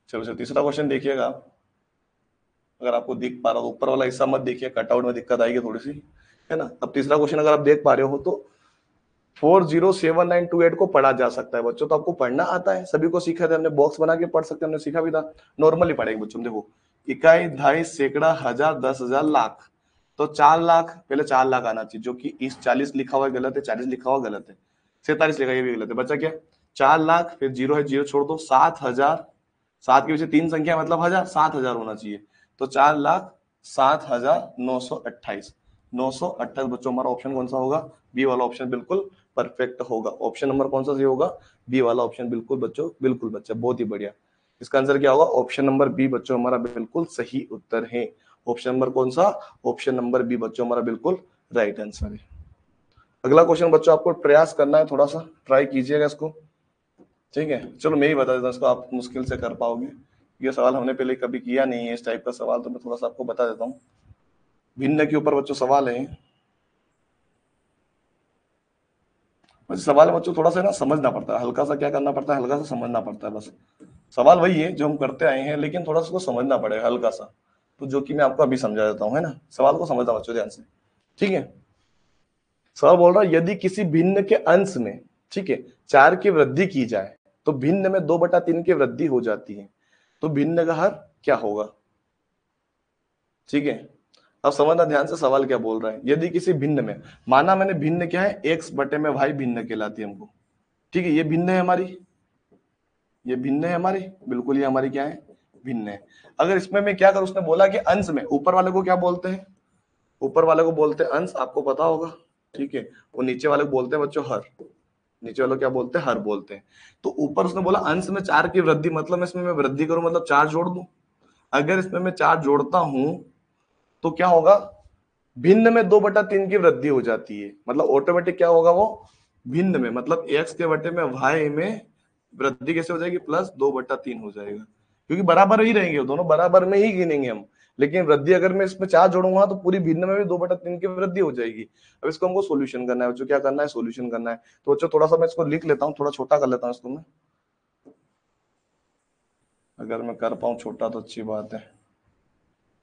चलो तीसरा क्वेश्चन देखिएगा आप, अगर आपको दिख पा रहा हो, ऊपर वाला हिस्सा मत देखिए, कटआउट में दिक्कत आएगी थोड़ी सी, है ना। अब तीसरा क्वेश्चन अगर आप देख पा रहे हो तो 407928 को पढ़ा जा सकता है बच्चों, तो आपको पढ़ना आता है, सभी को सीखा था हमने, बॉक्स बना के पढ़ सकते हैं, हमने सीखा भी था। नॉर्मली पढ़ेंगे बच्चों, देखो, इकाई दहाई सैकड़ा हजार 10,000 लाख, तो 4 लाख, पहले 4 लाख आना चाहिए, जो कि इस 40 लिखा हुआ गलत है, 40 लिखा हुआ गलत है, 47 लिखा, ये भी गलत है। बचा क्या, 4 लाख, फिर जीरो है, जीरो छोड़ दो, 7,000, 7 के पीछे 3 संख्या मतलब हजार, 7,000 होना चाहिए, तो 4,07,928, 928 बच्चों, हमारा ऑप्शन कौन सा होगा, बी वाला ऑप्शन बिल्कुल परफेक्ट होगा। ऑप्शन नंबर कौन सा सही होगा, बी वाला ऑप्शन, बिल्कुल बच्चों, बिल्कुल बच्चा, बहुत ही बढ़िया। इसका आंसर क्या होगा, ऑप्शन नंबर बी बच्चों हमारा बिल्कुल सही उत्तर है। ऑप्शन नंबर कौन सा, ऑप्शन नंबर बी बच्चों हमारा बिल्कुल राइट आंसर है। अगला क्वेश्चन बच्चों आपको प्रयास करना है, थोड़ा सा ट्राई कीजिएगा इसको, ठीक है। चलो मैं ही बता देता हूँ इसको, आप मुश्किल से कर पाओगे, ये सवाल हमने पहले कभी किया नहीं है इस टाइप का सवाल, तो मैं थोड़ा सा आपको बता देता हूँ। भिन्न के ऊपर बच्चों सवाल है, सवाल बच्चों थोड़ा सा ना समझना पड़ता है, हल्का सा क्या करना पड़ता है, हल्का सा समझना पड़ता है बस। सवाल वही है जो हम करते आए हैं, लेकिन थोड़ा सा उसको समझना पड़ेगा हल्का सा, तो जो कि मैं आपको अभी समझा देता हूँ, है ना। सवाल को समझना बच्चों ध्यान से, ठीक है। सवाल बोल रहा है यदि किसी भिन्न के अंश में, ठीक है, 4 की वृद्धि की जाए तो भिन्न में 2/3 की वृद्धि हो जाती है, तो भिन्न का हर क्या होगा, ठीक है। अब समझना ध्यान से सवाल क्या बोल रहा है। यदि किसी भिन्न में, माना मैंने भिन्न क्या है, एक्स बटे में वाई भिन्न कहलाती है हमको, ठीक है। ये भिन्न है हमारी, ये भिन्न है हमारी, बिल्कुल ये हमारी क्या है, भिन्न है। अगर इसमें मैं क्या करूं, उसने बोला कि अंश में, ऊपर वाले को क्या बोलते हैं, ऊपर वाले को बोलते हैं अंश, आपको पता होगा, ठीक है। वो नीचे वाले को बोलते हैं बच्चों हर, नीचे वाले को क्या बोलते हैं, हर बोलते हैं। तो ऊपर उसने बोला अंश में 4 की वृद्धि, मतलब इसमें मैं वृद्धि करूं मतलब 4 जोड़ दूं। अगर इसमें मैं 4 जोड़ता हूं तो क्या होगा, भिन्न में 2/3 की वृद्धि हो जाती है, मतलब ऑटोमेटिक क्या होगा वो, भिन्न में मतलब एक्स के बटे में वाई में वृद्धि कैसे हो जाएगी, +2/3 हो जाएगा, क्योंकि बराबर ही रहेंगे, दोनों बराबर में ही गिनेंगे हम। लेकिन वृद्धि अगर मैं इसमें 4 जोड़ूंगा तो पूरी भिन्न में भी 2/3 की वृद्धि हो जाएगी। अब इसको हमको सोल्यूशन करना है बच्चों, क्या करना है, सोल्यूशन करना है। तो बच्चों थोड़ा सा मैं इसको लिख लेता हूँ, थोड़ा छोटा कर लेता हूँ इसको मैं, अगर मैं कर पाऊँ छोटा तो अच्छी बात है,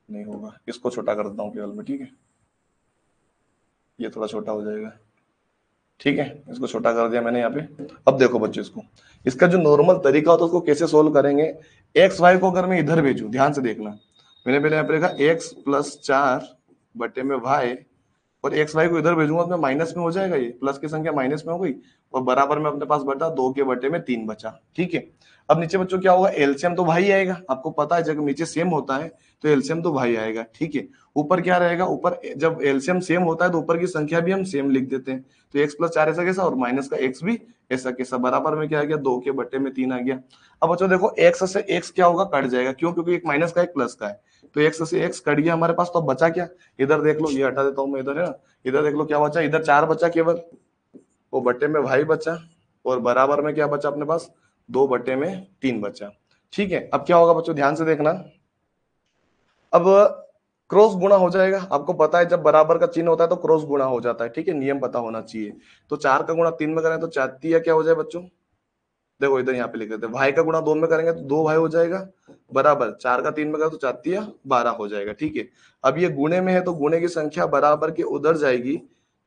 नहीं होगा इसको छोटा कर देता हूँ केवल मैं, ठीक है। ये थोड़ा छोटा हो जाएगा, ठीक है। इसको छोटा कर दिया मैंने यहाँ पे। अब देखो बच्चों, इसको, इसका जो नॉर्मल तरीका होता है उसको कैसे सोल्व करेंगे। एक्स वाई को अगर मैं इधर भेजूं, ध्यान से देखना, मैंने पहले यहाँ पे लिखा x+4 बटे में वाई, और एक्स वाई को इधर भेजूंगा तो मैं माइनस में हो जाएगा, ये प्लस की संख्या माइनस में हो गई, और बराबर में अपने पास बटा 2 के बटे में 3 बचा, ठीक है। अब नीचे बच्चों क्या होगा, एलसीएम तो भाई आएगा, आपको पता है जब नीचे सेम होता है तो एलसीएम तो भाई आएगा, ठीक है। ऊपर क्या रहेगा, ऊपर जब एलसीएम सेम होता है तो ऊपर की संख्या भी हम सेम लिख देते हैं, तो x+4 ऐसा कैसा, और माइनस का x भी ऐसा कैसा, बराबर में क्या आ गया, 2 के बटे में 3 आ गया। अब बच्चों देखो x से x क्या होगा, कट जाएगा, क्यों, क्योंकि एक माइनस का एक प्लस का है, तो x से x कट गया हमारे पास, तो अब बचा क्या, इधर देख लो, ये हटा देता हूं मैं, इधर है ना, इधर देख लो क्या बचा, इधर 4 बचा केवल, वो बटे में भाई बचा, और बराबर में क्या बचा अपने पास, 2/3 बचा, ठीक है। अब क्या होगा बच्चों, ध्यान से देखना, अब क्रॉस गुणा हो जाएगा, आपको पता है जब बराबर का चिन्ह होता है तो क्रॉस गुणा हो जाता है, ठीक है, नियम पता होना चाहिए। तो 4 का गुणा 3 में करें तो 4 या क्या हो जाए बच्चों, देखो इधर यहाँ पे लिख देते हैं, भाई का गुणा 2 में करेंगे तो 2 भाई हो जाएगा, बराबर 4 का 3 में करें तो 4 12 हो जाएगा, ठीक है। अब ये गुणे में है तो गुणे की संख्या बराबर के उधर जाएगी,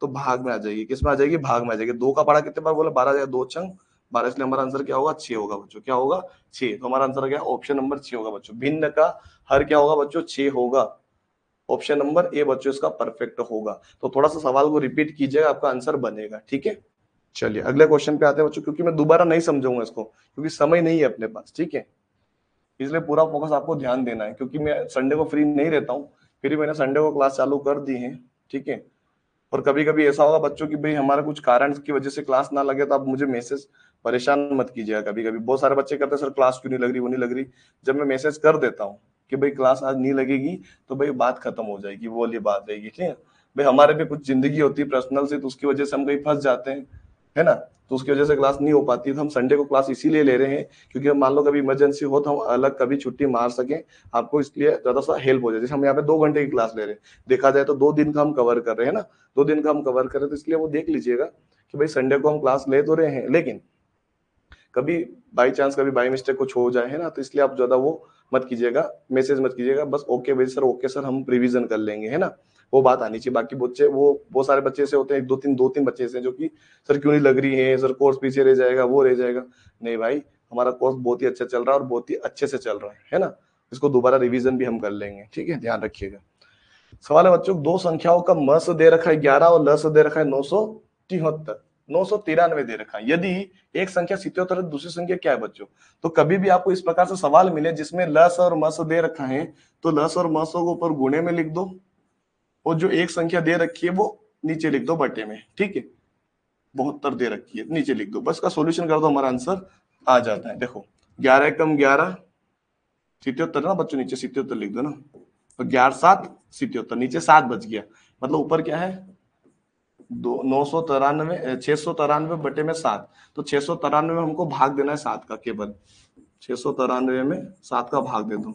तो भाग में आ जाएगी, किस में आ जाएगी, भाग में आ जाएगी। 2 का पढ़ा कितने बार बोला, 12 जाएगा, 2 छंग 12, इसलिए हमारा आंसर क्या होगा, 6 होगा बच्चों, क्या होगा, 6। तो हमारा आंसर क्या, ऑप्शन नंबर 6 होगा बच्चों, भिन्न का हर क्या होगा बच्चों, 6 होगा। ऑप्शन नंबर ए बच्चों इसका परफेक्ट होगा। तो थोड़ा सा सवाल को रिपीट कीजिएगा, आपका आंसर बनेगा, ठीक है। चलिए अगले क्वेश्चन पे आते हैं बच्चों, क्योंकि मैं दोबारा नहीं समझाऊंगा इसको, क्योंकि समय नहीं है अपने पास, ठीक है। इसलिए पूरा फोकस आपको ध्यान देना है, क्योंकि मैं संडे को फ्री नहीं रहता हूँ, फिर मैंने संडे को क्लास चालू कर दी है, ठीक है। और कभी कभी ऐसा होगा बच्चों की भाई हमारा कुछ कारण की वजह से क्लास ना लगे तो आप मुझे मैसेज, परेशान मत कीजिएगा। कभी कभी बहुत सारे बच्चे कहते हैं सर क्लास क्यों नहीं लग रही, वो नहीं लग रही, जब मैं मैसेज कर देता हूँ कि भाई क्लास आज नहीं लगेगी, तो भाई बात खत्म हो जाएगी, वो वाली बात रहेगी, ठीक है। भाई हमारे भी कुछ जिंदगी होती है पर्सनल से, तो उसकी वजह से हम कहीं फंस जाते हैं, है ना, तो उसकी वजह से क्लास नहीं हो पाती। तो हम संडे को क्लास इसीलिए ले रहे हैं क्योंकि हम मान लो कभी इमरजेंसी हो तो हम अलग कभी छुट्टी मार सकें, आपको इसलिए ज्यादा सा हेल्प हो जाए। जैसे हम यहाँ पे 2 घंटे की क्लास ले रहे हैं, देखा जाए तो 2 दिन का हम कवर कर रहे हैं ना, 2 दिन का हम कवर करें, तो इसलिए वो देख लीजिएगा कि भाई संडे को हम क्लास ले तो रहे हैं, लेकिन कभी बाई चांस कभी बाई मिस्टेक कुछ हो जाए, है ना, तो इसलिए आप ज्यादा वो मत कीजिएगा, मैसेज मत कीजिएगा, बस ओके भाई सर, ओके सर, हम रिवीजन कर लेंगे, है ना, वो बात आनी चाहिए। बाकी बच्चे वो बहुत सारे बच्चे ऐसे होते हैं, 2-3 बच्चे ऐसे हैं जो कि सर क्यों नहीं लग रही है, सर कोर्स पीछे रह जाएगा, वो रह जाएगा। नहीं भाई, हमारा कोर्स बहुत ही अच्छा चल रहा है और बहुत ही अच्छे से चल रहा है ना, इसको दोबारा रिवीजन भी हम कर लेंगे, ठीक है, ध्यान रखिएगा। सवाल है बच्चों, दो संख्याओं का म से दे रखा है 11 और ल से दे रखा है 973, 993 दे रखा है। यदि एक संख्या 77 है, दूसरी संख्या क्या है बच्चों। तो कभी भी आपको इस प्रकार से सवाल मिले जिसमें लस और मस दे रखा है, तो लस और मस को ऊपर गुणे में लिख दो, और जो एक संख्या दे रखी है वो नीचे लिख दो बटे में, ठीक है। 72 दे रखी है, नीचे लिख दो, बस का सोल्यूशन कर दो, हमारा आंसर आ जाता है। देखो 11 कम 11 77 ना बच्चों, नीचे 77 लिख दो ना, तो 11×7 77, नीचे 7 बच गया, मतलब ऊपर क्या है, 693 तो 693 में हमको भाग देना है 7 का, केवल 693 में 7 का भाग दे दो,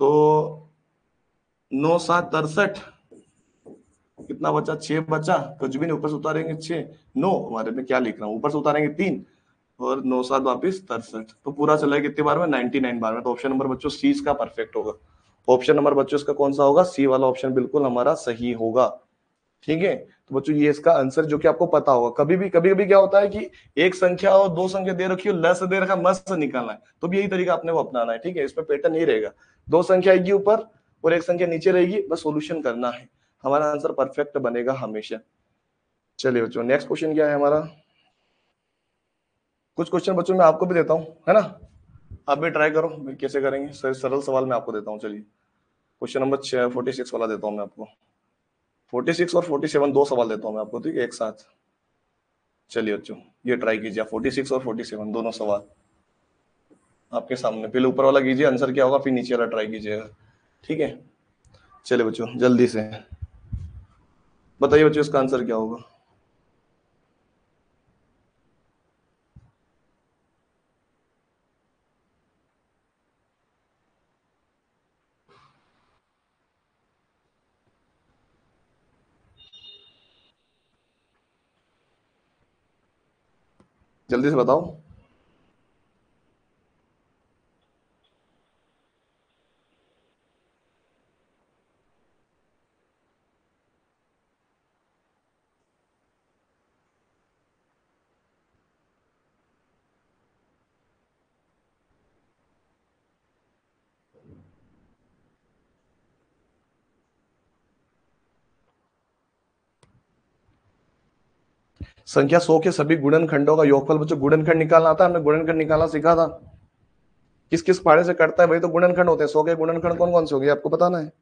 तो 9×7 = 63, कितना बचा, 6 बचा, कुछ भी नहीं, ऊपर से उतारेंगे 6, 9 हमारे में क्या लिख रहा हूँ, ऊपर से उतारेंगे 3, और 9 7 वापिस 63, तो पूरा चला है कितनी बार में, 99 बार में। तो ऑप्शन नंबर बच्चों सी इसका परफेक्ट होगा। ऑप्शन नंबर बच्चों इसका कौन सा होगा, सी वाला ऑप्शन बिल्कुल हमारा सही होगा। ठीक है, तो बच्चों ये इसका आंसर जो कि आपको पता होगा। कभी भी कभी कभी क्या होता है कि एक संख्या और दो संख्या दे रखी हो, ल से दे रखा, म से निकालना है, तो भी यही तरीका आपने वो अपनाना है। ठीक है, इसमें पैटर्न नहीं रहेगा, दो संख्या आएगी ऊपर और एक संख्या नीचे रहेगी, बस सॉल्यूशन करना है, हमारा आंसर परफेक्ट बनेगा हमेशा। चलिए बच्चों, नेक्स्ट क्वेश्चन क्या है हमारा। कुछ क्वेश्चन बच्चों मैं आपको भी देता हूँ, है ना, आप भी ट्राई करो कैसे करेंगे। सरल सवाल मैं आपको देता हूँ। चलिए क्वेश्चन नंबर 46 वाला देता हूँ मैं आपको। 46 और 47 दो सवाल देता हूँ मैं आपको, ठीक है, एक साथ। चलिए बच्चों ये ट्राई कीजिए, 46 और 47 दोनों सवाल आपके सामने। पहले ऊपर वाला कीजिए आंसर क्या होगा, फिर नीचे वाला ट्राई कीजिएगा। ठीक है, चलिए बच्चों जल्दी से बताइए बच्चों इसका आंसर क्या होगा। जल्दी से बताओ। संख्या 100 के सभी गुणनखंडों का योगफल बच्चों, गुणनखंड निकालना आता है, हमने गुणनखंड निकालना सीखा था। किस किस पहाड़े से कटता है वही तो गुणनखंड होते हैं। 100 के गुणनखंड कौन कौन से हो गए आपको बताना है।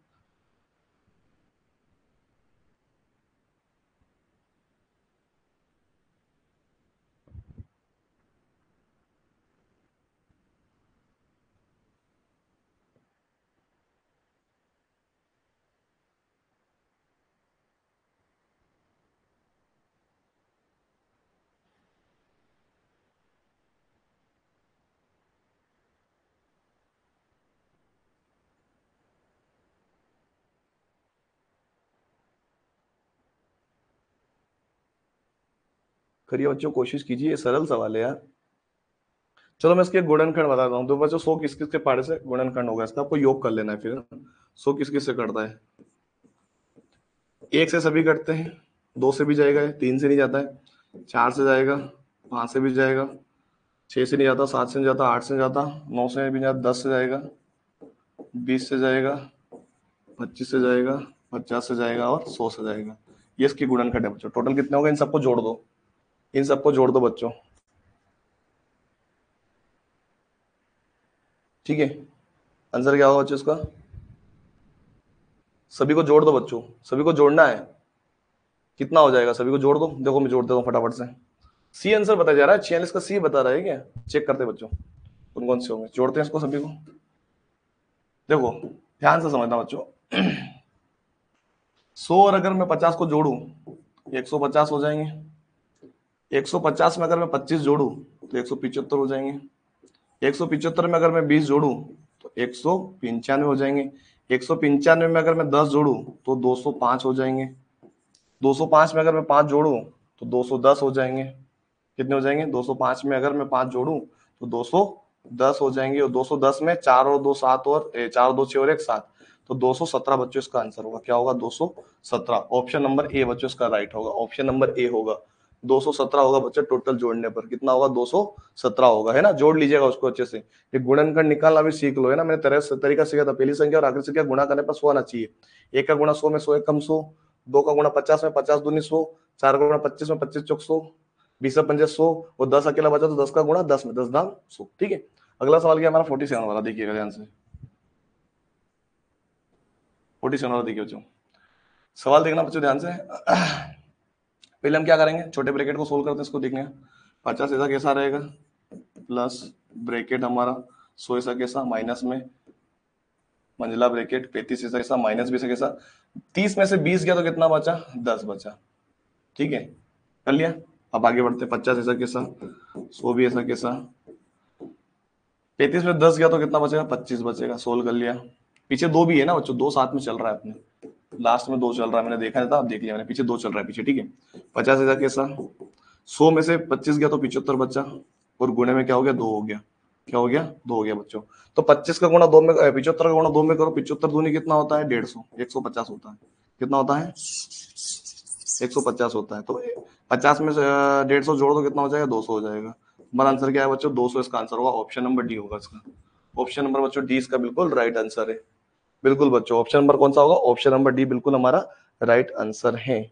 करिए बच्चों कोशिश कीजिए, सरल सवाल है यार। चलो मैं इसके गुणनखंड बताता हूँ। तो बच्चों 100 किस किस के पहाड़े से गुणनखंड होगा इसका, आपको योग कर लेना है फिर। 100 किस किस से कटता है, एक से सभी कटते हैं, दो से भी जाएगा, तीन से नहीं जाता है, चार से जाएगा, पांच से भी जाएगा, छह से नहीं जाता, सात से नहीं जाता, आठ से नहीं जाता, नौ से भी नहीं जाता, 10 से जाएगा, 20 से जाएगा, 25 से जाएगा, 50 से जाएगा और 100 से जाएगा। ये इसकी गुणनखंड है बच्चों। टोटल कितने हो गए, इन सबको जोड़ दो, इन सबको जोड़ दो बच्चों। ठीक है, आंसर क्या होगा बच्चों इसका, सभी को जोड़ दो बच्चों, सभी को जोड़ना है। कितना हो जाएगा, सभी को जोड़ दो, देखो मैं जोड़ देता हूँ फटाफट से। सी आंसर बताया जा रहा है, 46 का सी बता रहा है क्या, चेक करते बच्चों कौन कौन से होंगे, जोड़ते हैं इसको सभी को। देखो ध्यान से समझना बच्चों, 100 और अगर मैं 50 को जोड़ू 150 हो जाएंगे, 150 में अगर मैं 25 जोड़ू तो 175 हो जाएंगे, 175 में अगर मैं 20 जोड़ू तो 195 हो जाएंगे, 195 में अगर मैं 10 जोड़ू तो 205 हो जाएंगे, 205 में अगर मैं 5 जोड़ू तो 210 हो जाएंगे। कितने हो जाएंगे, 205 में अगर मैं 5 जोड़ू तो 210 हो जाएंगे, और 210 में 4 और 2 7 और 4 2 6 और 1 7, तो 217 बच्चों इसका आंसर होगा। क्या होगा, 217। ऑप्शन नंबर ए बच्चों इसका राइट होगा, ऑप्शन नंबर ए होगा, 217 होगा बच्चों। टोटल जोड़ने पर कितना होगा, 217 होगा, है ना। जोड़ लीजिएगा उसको अच्छे से, ये गुणनखंड निकालना भी सीख लो, है ना। मैंने तरीका सीखा था, पहली संख्या और आखिरी संख्या गुणा करने पर 100 आना चाहिए। एक का गुणा 100 में 100 एक कम 100, दो का गुणा 50 में 50 दूनी 100, चार का गुणा 25 में 25 चौक 100, 20 पंजे 100, और 10 अकेला बचा तो 10 का गुणा 10 में 10 दाम 100। ठीक है, अगला सवाल क्या हमारा 47 वाला, देखिएगा ध्यान से। 47 वाला देखिए बच्चों, सवाल देखना बच्चों ध्यान से। पहले हम क्या करेंगे, छोटे ब्रैकेट को सोल्व करते हैं, इसको देखने। 50 ऐसा कैसा रहेगा, प्लस ब्रैकेट हमारा 100 ऐसा कैसा, माइनस में मंजिला ब्रैकेट 35 ऐसा कैसा, माइनस 20 कैसा, 30 में से 20 गया तो कितना बचा, 10 बचा। ठीक है, कर लिया। अब आगे बढ़ते, 50 ऐसा कैसा, 100 भी ऐसा कैसा, 35 में 10 गया तो कितना बचेगा, 25 बचेगा। सोल्व कर लिया। पीछे दो भी है ना बच्चों, दो साथ में चल रहा है अपने, लास्ट में दो चल रहा है, मैंने देखा नहीं था, अब देख लिया मैंने, पीछे दो चल रहा है पीछे। ठीक है, 50 ऐसा कैसा, 100 में से 25 गया तो 75 बचा, और गुणे में क्या हो गया, 2 हो गया, क्या हो गया, 2 हो गया बच्चों। तो 25 का गुणा 2 में, 75 का गुणा 2 में करो, 75 दूनी कितना होता है, 150, 150 होता है, कितना होता है, 150 होता है। तो 50 में से 150 जोड़ दो, कितना हो जाएगा, 200 हो जाएगा। हमारा आंसर क्या है बच्चों, 200 इसका आंसर होगा, ऑप्शन नंबर डी होगा इसका। ऑप्शन नंबर बच्चों डी इसका बिल्कुल राइट आंसर है। बिल्कुल बच्चों, ऑप्शन नंबर कौन सा होगा, ऑप्शन नंबर डी बिल्कुल हमारा राइट आंसर है।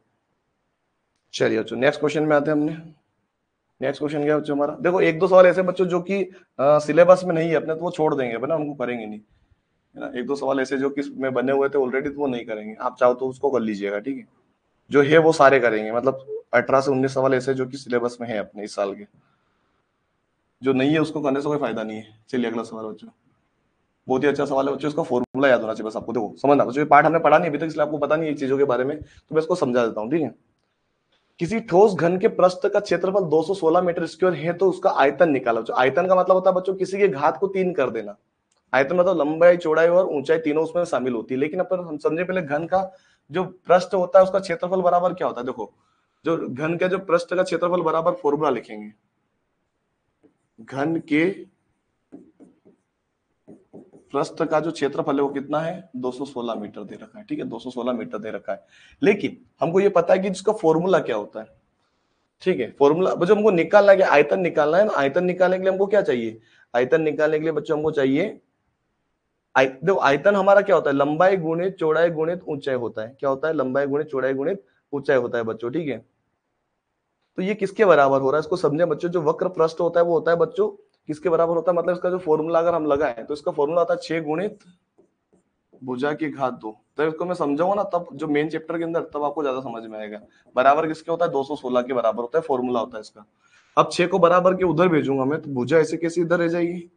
चलिए बच्चों नेक्स्ट क्वेश्चन में आते हैं हमने। नेक्स्ट क्वेश्चन क्या है बच्चों हमारा, देखो एक दो सवाल ऐसे बच्चों जो कि सिलेबस में नहीं है अपने, तो वो छोड़ देंगे अपना, उनको करेंगे नहीं, है ना। एक दो सवाल ऐसे जो कि में बने हुए थे ऑलरेडी, तो वो नहीं करेंगे, आप चाहो तो उसको कर लीजिएगा, ठीक है। जो है वो सारे करेंगे, मतलब 18 से 19 सवाल ऐसे जो कि सिलेबस में है अपने इस साल के, जो नहीं है उसको करने से कोई फायदा नहीं है। चलिए अगला सवाल बच्चों, बहुत ही अच्छा सवाल है बच्चों, इसका फॉर्मूला याद होना चाहिए बस आपको। देखो समझना बच्चों, ये पार्ट हमने पढ़ा नहीं अभी तक, इसलिए आपको पता नहीं है चीजों के बारे में, तो मैं इसको समझा देता हूँ, ठीक है। किसी ठोस घन के पृष्ठ का क्षेत्रफल 216 मीटर स्क्वायर है, तो उसका आयतन निकालो। आयतन का मतलब होता है बच्चों किसी के घात को 3 कर देना। आयतन मतलब लंबाई, चौड़ाई और ऊंचाई तीनों उसमें शामिल होती है। लेकिन अपन हम समझे पहले, घन का जो पृष्ठ होता है उसका क्षेत्रफल बराबर क्या होता है। देखो जो घन का जो पृष्ठ का क्षेत्रफल बराबर, फॉर्मूला लिखेंगे, घन के पृष्ठ का जो क्षेत्रफल है वो कितना है, 216 मीटर दे रखा है, ठीक है, 216 मीटर दे रखा है। लेकिन हमको ये पता है कि जिसका फॉर्मूला क्या होता है, ठीक है। फॉर्मूला बच्चों हमको निकालना है, आयतन निकालना है ना। आयतन निकालने के लिए हमको क्या चाहिए, आयतन निकालने के लिए बच्चों हमको चाहिए, देखो आयतन हमारा क्या होता है, लंबाई गुणित चौड़ाई गुणित ऊंचाई होता है। क्या होता है, लंबाई गुणित चौड़ाई गुणित ऊंचाई होता है बच्चों, ठीक है। तो ये किसके बराबर हो रहा है, इसको समझे बच्चों। जो वक्र पृष्ठ होता है वो होता है बच्चों किसके बराबर होता है, मतलब इसका जो फॉर्मूला अगर हम लगाएं तो इसका फॉर्मूला आता है 6 गुणित भुजा की घात 2। तो इसको मैं समझाऊंगा ना तब, जो मेन चैप्टर के अंदर, तब आपको ज्यादा समझ में आएगा। बराबर किसके होता है, 216 के बराबर होता है, फॉर्मूला होता है इसका। अब 6 को बराबर के उधर भेजूंगा मैं, तो भुजा ऐसे कैसे इधर रह जाएगी,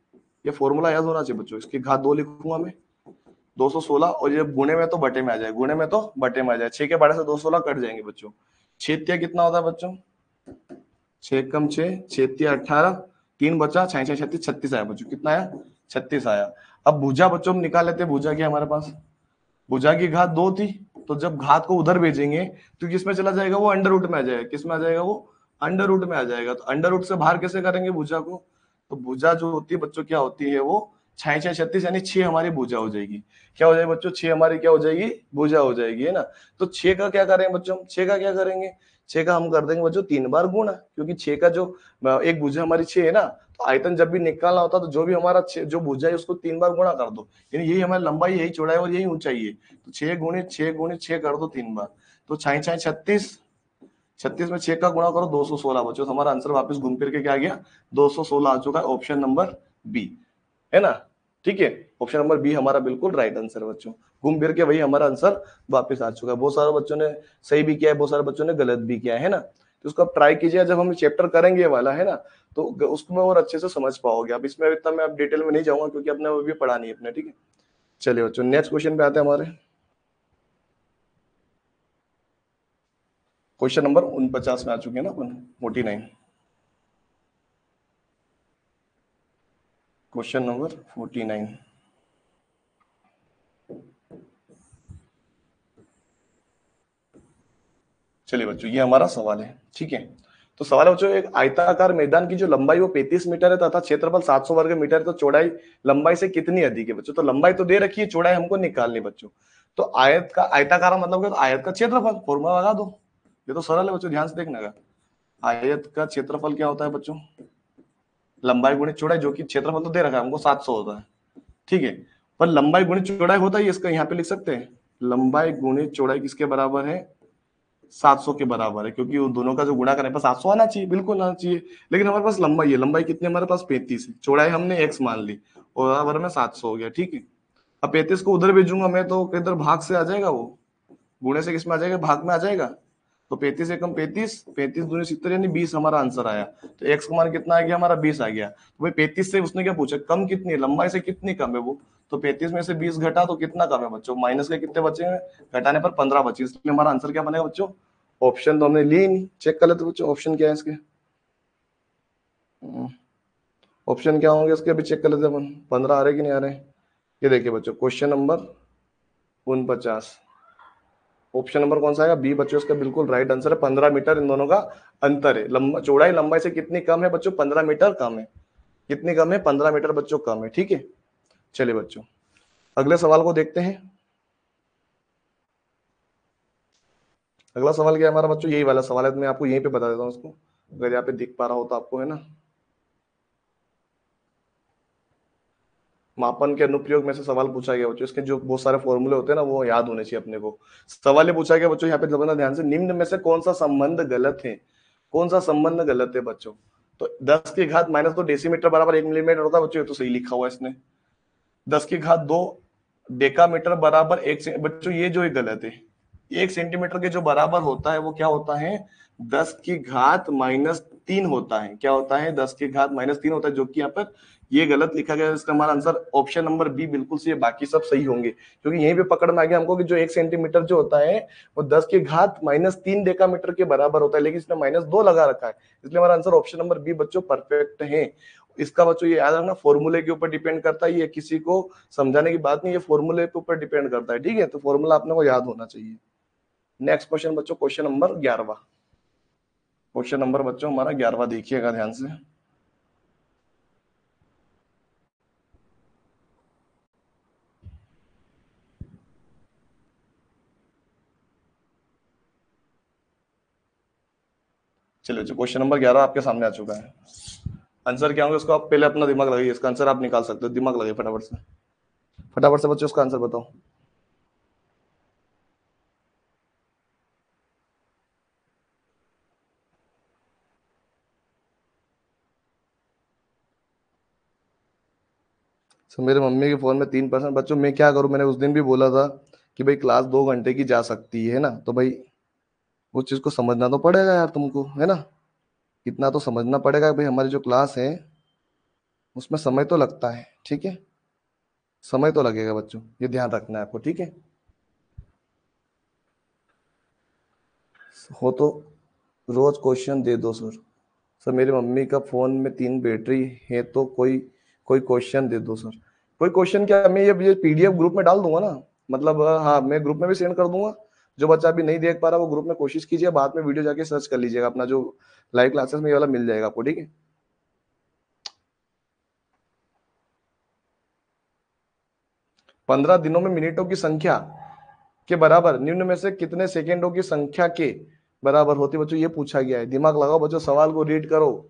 ये फॉर्मूला याद होना चाहिए बच्चों। इसकी घात 2 लिखूंगा मैं, 216, और ये गुणे में तो बटे में आ जाए, गुणे में तो बटे में आ जाए। 6 के बड़े से 216 कट जाएंगे बच्चों। छेत्या कितना होता है बच्चों, 6 कम 6, छेत्या 18, 3 बचा, 6 6 36, 36 आया बच्चों। कितना आया, 36 आया। अब भुजा बच्चों हम निकाल लेते हैं, भुजा क्या हमारे पास, भुजा की घात 2 थी, तो जब घात को उधर भेजेंगे तो किसमें चला जाएगा, वो अंडर रूट में आ जाएगा। किसमें आ जाएगा, वो अंडर रूट में आ जाएगा। तो अंडर रूट से बाहर कैसे करेंगे भुजा को, तो भुजा जो होती है बच्चों क्या होती है, वो 6 6 36, यानी 6 हमारी भुजा हो जाएगी। क्या हो जाएगी बच्चों, 6 हमारी क्या हो जाएगी, भुजा हो जाएगी, है ना। तो 6 का क्या करेंगे बच्चों, 6 का क्या करेंगे, 6 का हम कर देंगे बच्चों 3 बार गुणा, क्योंकि 6 का जो एक भुजा हमारी 6 है ना, तो आयतन जब भी निकालना होता है तो जो भी हमारा जो भुजा है उसको 3 बार गुणा कर दो, यानी यही हमारी लंबाई, यही चौड़ाई और यही ऊंचाई है। तो 6 गुणित 6 गुणित 6 कर दो 3 बार, तो 6 6 36, 36 में 6 का गुणा करो, 216 बच्चों। तो हमारा आंसर वापस घूम फिर के क्या आ गया, 216 आ चुका है, ऑप्शन नंबर बी, है ना। ठीक है, ऑप्शन नंबर बी हमारा बिल्कुल राइट आंसर है बच्चों। घूम फिर के वही हमारा आंसर वापस आ चुका है। बहुत सारे बच्चों ने सही भी किया है, बहुत सारे बच्चों ने गलत भी किया है ना। तो उसको आप ट्राई कीजिए, जब हम चैप्टर करेंगे ये वाला, है ना, तो उसको मैं और अच्छे से समझ पाओगे। अब इसमें इतना मैं अब डिटेल में नहीं जाऊंगा, क्योंकि अपने अभी पढ़ा नहीं अपने, ठीक है। चलिए बच्चों नेक्स्ट क्वेश्चन पे आते हैं हमारे। क्वेश्चन नंबर 49 में आ चुके हैं ना अपन, 49, क्वेश्चन नंबर 49। चलिए बच्चों ये हमारा सवाल है, ठीक है। तो सवाल है बच्चों, एक आयताकार मैदान की जो लंबाई वो 35 मीटर है तथा क्षेत्रफल 700 वर्ग मीटर है, तो चौड़ाई लंबाई से कितनी अधिक है बच्चों। तो लंबाई तो दे रखी है, चौड़ाई हमको निकालनी बच्चों। तो आयत का, आयताकार मतलब क्या, तो आयत का क्षेत्रफल, फॉर्मूला लगा दो। ये तो सरल है बच्चों, ध्यान से देखना का। आयत का क्षेत्रफल क्या होता है बच्चों, लंबाई गुणित चौड़ाई, जो कि क्षेत्रफल तो दे रखा है हमको 700 होता है, ठीक है। पर लंबाई गुणित चौड़ाई होता है, इसका यहाँ पे लिख सकते हैं, लंबाई गुणित चौड़ाई किसके बराबर है, 700 के बराबर है, क्योंकि उन दोनों का जो गुणा करने पर 700 आना चाहिए, बिल्कुल आना चाहिए। लेकिन हमारे पास लंबाई है, लंबाई कितनी हमारे पास 35 है, चौड़ाई हमने x मान ली, और बराबर में 700 हो गया, ठीक है। अब 35 को उधर भेजूंगा मैं, तो किधर भाग से आ जाएगा, वो गुणे से किस में आ जाएगा, भाग में आ जाएगा। तो 35 एकम 35, 35 दूनी 70, यानी 20 हमारा आंसर आया। तो x का मान कितना आ गया हमारा, 20 आ गया। तो भाई 35 से उसने क्या पूछा, कम कितनी है, लंबाई से कितनी कम है वो। तो 35 में से 20 घटा तो कितना कम है बच्चों, माइनस के कितने बचे हैं, घटाने पर 15 बचे, इसलिए हमारा आंसर क्या बनेगा बच्चों, ऑप्शन तो हमने लिए नहीं, चेक कर लेते बच्चों ऑप्शन क्या है इसके। ऑप्शन क्या होंगे इसके, अभी चेक कर लेते अपन, 15 आ रहे कि नहीं आ रहे। ये देखिए बच्चों क्वेश्चन नंबर 49, ऑप्शन नंबर कौन सा आएगा? बी बच्चों, इसका बिल्कुल राइट आंसर है। 15 मीटर इन दोनों का अंतर है। लंबा चौड़ाई लंबाई से कितनी कम है बच्चों? 15 मीटर कम है। कितनी कम है? 15 मीटर बच्चों कम है। ठीक है, चलिए बच्चों अगले सवाल को देखते हैं। अगला सवाल क्या है हमारा बच्चों? यही वाला सवाल है, तो मैं आपको यहीं पे बता देता हूँ उसको, अगर यहाँ पे दिख पा रहा हो तो आपको, है ना। मापन के अनुप्रयोग में से सवाल पूछा गया बच्चों। इसके जो बहुत सारे फॉर्मूले होते हैं ना, वो याद होने चाहिए अपने को। सवाल ये पूछा गया बच्चों, यहाँ पे जरा ध्यान से, निम्न में से कौन सा संबंध गलत है? कौन सा संबंध गलत है बच्चों? तो 10⁻², बराबर 1 मिलीमीटर होता है बच्चों, ये तो सही लिखा हुआ है इसने। 10⁻², डेकामीटर बराबर बच्चों ये जो गलत है। 1 सेंटीमीटर के जो बराबर होता है वो क्या होता है? 10⁻³ होता है। क्या होता है? 10⁻³ होता है, जो कि यहाँ पर ये गलत लिखा गया है। इसका हमारा आंसर ऑप्शन नंबर बी बिल्कुल सही है, बाकी सब सही होंगे, क्योंकि यहीं पे पकड़ में आ गया हमको कि जो 1 सेंटीमीटर जो होता है वो 10⁻³ डेकामीटर के बराबर होता है, लेकिन इसने -2 लगा रखा है, इसलिए हमारा आंसर ऑप्शन नंबर बी बच्चों परफेक्ट है। इसका बच्चों ये याद रखना, फॉर्मूले के ऊपर डिपेंड करता है, ये किसी को समझाने की बात नहीं, ये फॉर्मूले के ऊपर डिपेंड करता है। ठीक है, तो फॉर्मूला आपने को याद होना चाहिए। नेक्स्ट क्वेश्चन बच्चों, क्वेश्चन नंबर 11वां। क्वेश्चन नंबर बच्चों हमारा 11वां देखिएगा ध्यान से। चलिए, जो क्वेश्चन नंबर 11 आपके सामने आ चुका है। आंसर क्या होगा इसको? आप पहले अपना दिमाग लगाइए, इसका आंसर आप निकाल सकते हो। दिमाग लगाइए फटाफट से, फटाफट से बच्चों इसका आंसर बताओ। सर मेरे मम्मी के फोन में 3%। बच्चों मैं क्या करूं? मैंने उस दिन भी बोला था कि भाई क्लास 2 घंटे की जा सकती है ना, तो भाई उस चीज को समझना तो पड़ेगा यार तुमको, है ना। इतना तो समझना पड़ेगा भाई, हमारी जो क्लास है उसमें समय तो लगता है। ठीक है, समय तो लगेगा बच्चों, ये ध्यान रखना है आपको। ठीक है, हो तो रोज क्वेश्चन दे दो सर। सर मेरी मम्मी का फोन में 3 बैटरी है, तो कोई कोई क्वेश्चन दे दो सर। कोई क्वेश्चन क्या, मैं ये पीडीएफ ग्रुप में डाल दूंगा ना, मतलब हाँ मैं ग्रुप में भी सेंड कर दूंगा। जो बच्चा अभी नहीं देख पा रहा वो ग्रुप में कोशिश कीजिए, बाद में वीडियो जाके सर्च कर लीजिएगा, अपना जो लाइव क्लासेस में ये वाला मिल जाएगा आपको। ठीक है, 15 दिनों में मिनटों की संख्या के बराबर निम्न में से कितने सेकेंडों की संख्या के बराबर होती है बच्चों? ये पूछा गया है। दिमाग लगाओ बच्चों, सवाल को रीड करो,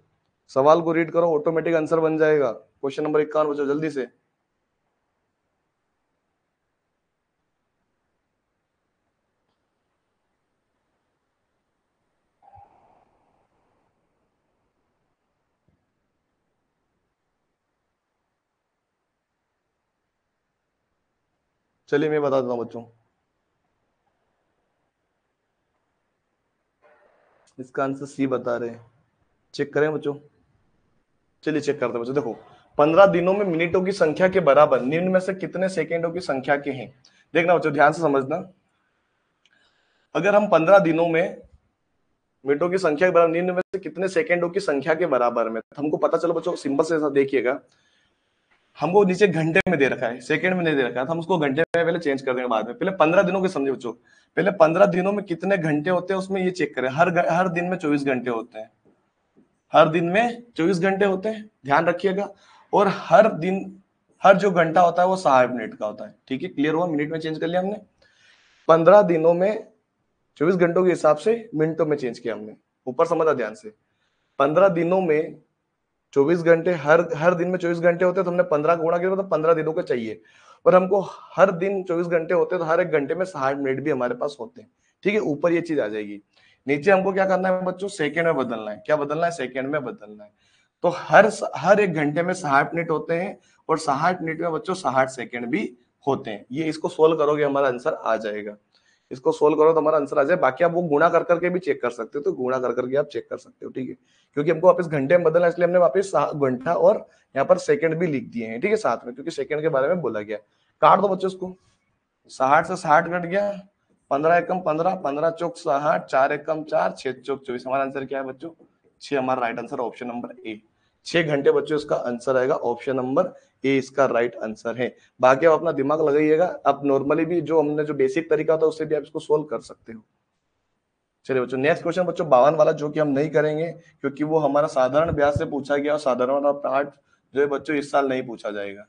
सवाल को रीड करो, ऑटोमेटिक आंसर बन जाएगा। क्वेश्चन नंबर 51 बच्चों, जल्दी से। चलिए मैं बता देता हूँ बच्चों, इसका आंसर सी बता रहे हैं। चेक करें बच्चों, चलिए चेक करते हैं बच्चों। देखो, 15 दिनों में मिनटों की संख्या के बराबर निम्न में से कितने सेकेंडों की संख्या के हैं? देखना बच्चों, ध्यान से समझना। अगर हम 15 दिनों में मिनटों की संख्या के बराबर निम्न में से कितने सेकेंडों की संख्या के बराबर में, तो हमको पता चलो बच्चों, सिंपल से ऐसा देखिएगा। हमको नीचे घंटे में दे रखा है, सेकंड में नहीं दे रखा है, तो हम उसको घंटे में पहले चेंज कर देंगे बाद में। पहले 15 दिनों के समझे बच्चों, पहले 15 दिनों में कितने घंटे होते हैं उसमें ये चेक करें। हर दिन में 24 घंटे होते हैं, हर दिन में 24 घंटे होते हैं, ध्यान रखिएगा। और हर दिन हर जो घंटा होता है वो 60 मिनट का होता है। ठीक है, क्लियर हुआ? मिनट में चेंज कर लिया हमने। 15 दिनों में 24 घंटों के हिसाब से मिनटों में चेंज किया हमने। ऊपर समझा ध्यान से, 15 दिनों में 24 घंटे, हर दिन में 24 घंटे होते हैं, तो हमने 15 गुणा किया, मतलब 15 दिनों का चाहिए। और हमको हर दिन 24 घंटे होते हैं, तो हर एक घंटे में 60 मिनट भी हमारे पास होते हैं। ठीक है, ऊपर ये चीज आ जाएगी। नीचे हमको क्या करना है बच्चों? सेकंड में बदलना है। क्या बदलना है? सेकंड में बदलना है। तो हर एक घंटे में 60 मिनट होते हैं, और 60 मिनट में बच्चों 60 सेकंड भी होते हैं। ये इसको सोल्व करोगे हमारा आंसर आ जाएगा। इसको सोल्व करो तो हमारा आंसर आ जाए। बाकी आप वो गुणा कर करके भी चेक कर सकते हो, तो गुणा कर करके आप चेक कर सकते हो। ठीक है, क्योंकि हमको वापस घंटे में बदलना है, इसलिए हमने वापस घंटा और यहाँ पर सेकंड भी लिख दिए हैं। ठीक है, साथ में, क्योंकि सेकंड के बारे में बोला गया। काट दो बच्चों इसको। 60 से 60 कट गया, 15 एकम 15, 15 चौक 60, 4 एकम 4, 6 चौक 24। हमारा आंसर क्या है बच्चों? 6 हमारा right answer, option number A. 6 घंटे बच्चों इसका आंसर आएगा, ऑप्शन नंबर ए इसका राइट आंसर है। बाकी आप अपना दिमाग लगाइएगा, आप नॉर्मली भी जो हमने जो बेसिक तरीका था उससे भी आप इसको सोल्व कर सकते हो। चलिए बच्चों नेक्स्ट क्वेश्चन बच्चों 52 वाला, जो कि हम नहीं करेंगे क्योंकि वो हमारा साधारण ब्याज से पूछा गया, और साधारण वाला पार्ट जो है बच्चों इस साल नहीं पूछा जाएगा।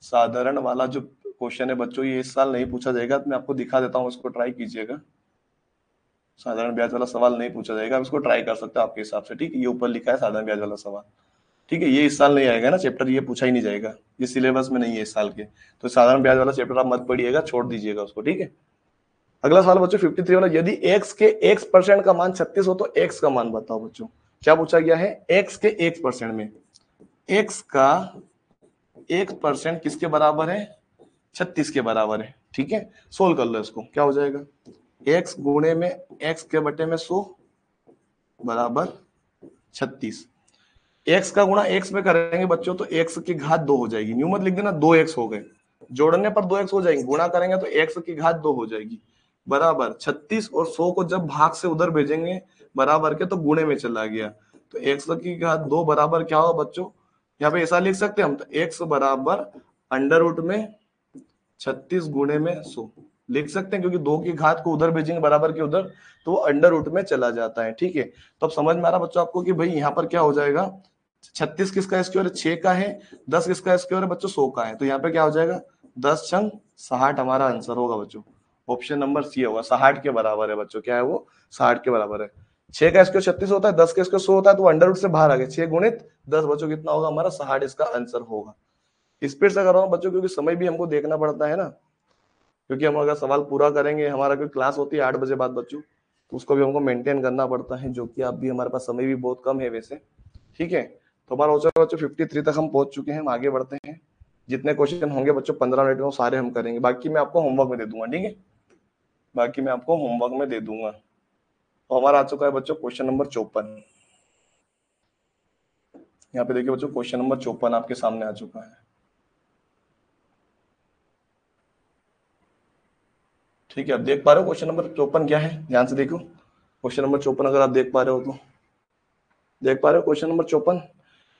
साधारण वाला जो क्वेश्चन है बच्चों ये इस साल नहीं पूछा जाएगा, तो मैं आपको दिखा देता हूँ, इसको ट्राई कीजिएगा। साधारण ब्याज वाला सवाल नहीं पूछा जाएगा, आप इसको ट्राई कर सकते हो आपके हिसाब से, ठीक है। ये ऊपर लिखा है साधारण ब्याज वाला सवाल, ठीक है। ये इस साल नहीं आएगा ना चैप्टर, ये पूछा ही नहीं जाएगा, ये सिलेबस में नहीं है इस साल के, तो साधारण ब्याज वाला चैप्टर आप मत पढ़िएगा, छोड़ दीजिएगा उसको, ठीक है। अगला सवाल बच्चों 53 वाला, यदि x के x% का मान 36 हो तो x का मान बताओ बच्चों। क्या पूछा गया है, x के x% में x का 1% किसके बराबर है, 36 के बराबर है, ठीक है। सोल्व कर लो इसको, क्या हो जाएगा, x गुणे में x के बटे में 100 बराबर 36। x का गुणा x में करेंगे बच्चों तो x की घात 2 हो जाएगी, न्यू मत लिख देना, 2x हो गए, जोड़ने पर 2x हो जाएंगे, गुणा करेंगे तो x की घात 2 हो जाएगी, बराबर 36, और 100 को जब भाग से उधर भेजेंगे बराबर के तो गुणे में चला गया, तो x की घात 2 बराबर क्या होगा बच्चों, यहाँ पे ऐसा लिख सकते हैं हम, तो x बराबर अंडर रूट में 36 गुणे में 100 लिख सकते हैं, क्योंकि 2 की घात को उधर भेजेंगे बराबर के उधर तो वो अंडर रूट में चला जाता है, ठीक है। तो अब समझ में आ रहा बच्चों आपको कि भाई यहाँ पर क्या हो जाएगा, 36 किसका स्क्वायर है, 6 का है, 10 किसका स्क्वायर है बच्चों, 100 का है, तो यहाँ पे क्या हो जाएगा 10 छंग 60 हमारा आंसर होगा बच्चों, ऑप्शन नंबर सी होगा, 60 के बराबर है बच्चों, क्या है वो 60 के बराबर है। 6 का स्क्वायर 36 होता है, 10 का स्क्वायर 100 होता है, तो अंडर रूट से बाहर आ गया, 6 गुणित 10 बच्चों कितना होगा हमारा 60, इसका आंसर होगा। स्पीड से कर रहा हूँ बच्चों, क्योंकि समय भी हमको देखना पड़ता है ना, क्योंकि हम अगर सवाल पूरा करेंगे, हमारा कोई क्लास होती है 8 बजे बाद बच्चों, तो उसको भी हमको मेंटेन करना पड़ता है, जो कि आप भी, हमारे पास समय भी बहुत कम है वैसे, ठीक है। तो हमारा हो चुका बच्चों 53 तक हम पहुंच चुके हैं, हम आगे बढ़ते हैं। जितने क्वेश्चन होंगे बच्चों 15 मिनट में वो सारे हम करेंगे, बाकी मैं आपको होमवर्क में दे दूंगा, ठीक है, बाकी मैं आपको होमवर्क में दे दूंगा। तो हमारा आ चुका है बच्चों क्वेश्चन नंबर 54, यहाँ पे देखिए बच्चों क्वेश्चन नंबर 54 आपके सामने आ चुका है, ठीक है। आप देख पा रहे हो क्वेश्चन नंबर 54 क्या है, ध्यान से देखो क्वेश्चन नंबर 54, अगर आप देख पा रहे हो तो देख पा रहे हो क्वेश्चन नंबर 54,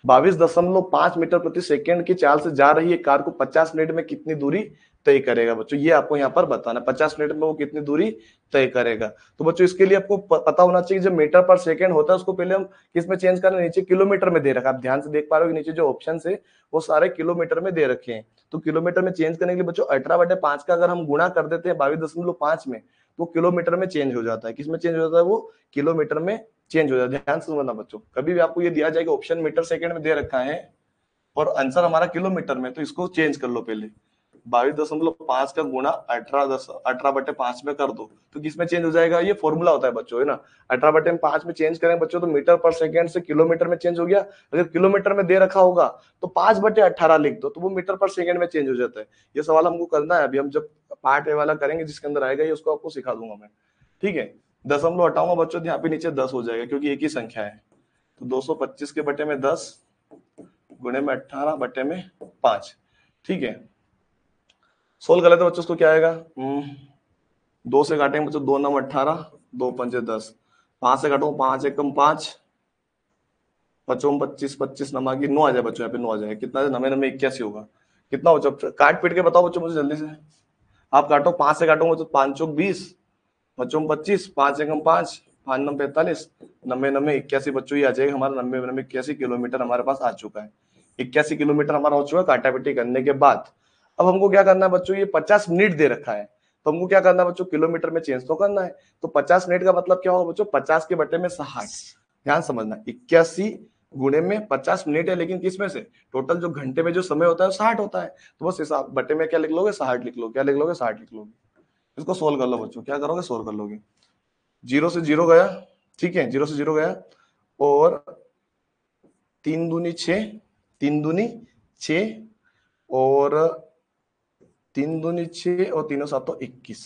22.5 मीटर प्रति सेकंड की चाल से जा रही है कार को 50 मिनट में कितनी दूरी तय करेगा बच्चों, ये आपको यहाँ पर बताना, 50 मिनट में वो कितनी दूरी तय करेगा। तो बच्चों इसके लिए आपको पता होना चाहिए, जब मीटर पर सेकंड होता है उसको पहले हम किस में चेंज करें, नीचे किलोमीटर में दे रखा है, आप ध्यान से देख पा रहे हो कि नीचे जो ऑप्शन है वो सारे किलोमीटर में दे रखे हैं, तो किलोमीटर में चेंज करने के लिए बच्चों 18/5 का अगर हम गुणा कर देते हैं 22.5 में, तो किलोमीटर में चेंज हो जाता है, किसमें चेंज हो जाता है वो किलोमीटर में चेंज हो जाता है। ध्यान से समझना बच्चों, कभी भी आपको ये दिया जाएगा ऑप्शन मीटर सेकंड में दे रखा है और आंसर हमारा किलोमीटर में, तो इसको चेंज कर लो पहले, 22.5 का गुणा 18/5 में कर दो, तो किसमें चेंज हो जाएगा, ये फॉर्मूला होता है बच्चों, है ना। 18/5 में चेंज करें बच्चों तो मीटर पर सेकंड से किलोमीटर में चेंज हो गया, अगर किलोमीटर में दे रखा होगा तो 5/18 लिख दो, तो वो मीटर पर सेकंड में चेंज हो जाता है। ये सवाल हमको करना है, अभी हम जब पार्ट ए वाला करेंगे जिसके अंदर आएगा ये, उसको आपको सिखा दूंगा मैं, ठीक है। दशमलव हटाऊंगा बच्चों, यहाँ पे नीचे 10 हो जाएगा क्योंकि एक ही संख्या है, तो 225 के बटे में 10 गुणे में 18 बटे में 5, ठीक है। सोल्व कर लेते बच्चों, उसको क्या आएगा, 2 से काटेंगे बच्चों, 2 9 18, 2 5 10, 5 से काटूंगा 5 1 5, 5 25 25 नमा की 9 आ जाए बच्चों, यहाँ पे 9 आ जाएगा, कितना 9 9 81 होगा, कितना हो बच्चों, काट पीट के बताओ बच्चों मुझे जल्दी से, आप काटो, 5 से काटोगे तो 5 चौक 20, 5 25, 5 1 5, 5 9 45, 90 90 81 बच्चों, ये आ जाएगा हमारा 90 90 81 किलोमीटर हमारे पास आ चुका है, 81 किलोमीटर हमारा हो चुका है काटापीटी करने के बाद। अब हमको क्या करना है बच्चों, ये 50 मिनट दे रखा है, तो हमको क्या करना है बच्चों, किलोमीटर में चेंज तो करना है, तो 50 मिनट का मतलब क्या होगा बच्चों, 50 के बटे में 60, ध्यान समझना, 81 गुणे में 50 मिनट है, लेकिन किसमें से, टोटल जो घंटे में जो समय होता है 60 होता है, तो बस हिसाब बटे में क्या लिख लोगे, 60 लिख लो, क्या लिख लोगे 60 लिख लोगे। इसको सोल्व कर लो बच्चों, क्या करोगे सोल्व कर लोगे, 0 से 0 गया, ठीक है, 0 से 0 गया, और 3 दूनी 6, 3 दूनी 6, और 3 दूनी 6, और 3 7 21,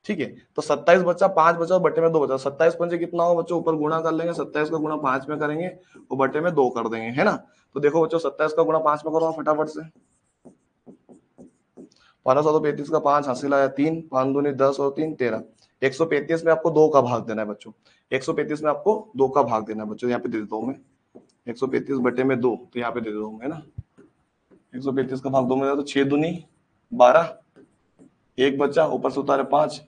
ठीक है। तो 27 बचा, 5 बचा, बटे में 2 बचा, 27 पंजे कितना होगा बच्चों, ऊपर गुणा कर लेंगे, 27 का गुणा 5 में करेंगे और बटे में 2 कर देंगे, है ना। तो देखो बच्चों 27 का गुणा 5 में करो फटाफट से, 15 735 का 5 हासिल आया 3, 5 दूनी 10 और 3 13, 135 में आपको 2 का भाग देना है बच्चों, 135 में आपको 2 का भाग देना है बच्चों, यहाँ पे दे देता हूँ मैं, 135 बटे में 2, तो यहाँ पे दे दो है ना, 135 का भाग 2 में तो 6 दूनी 12, एक बचा, ऊपर से उतारे 5,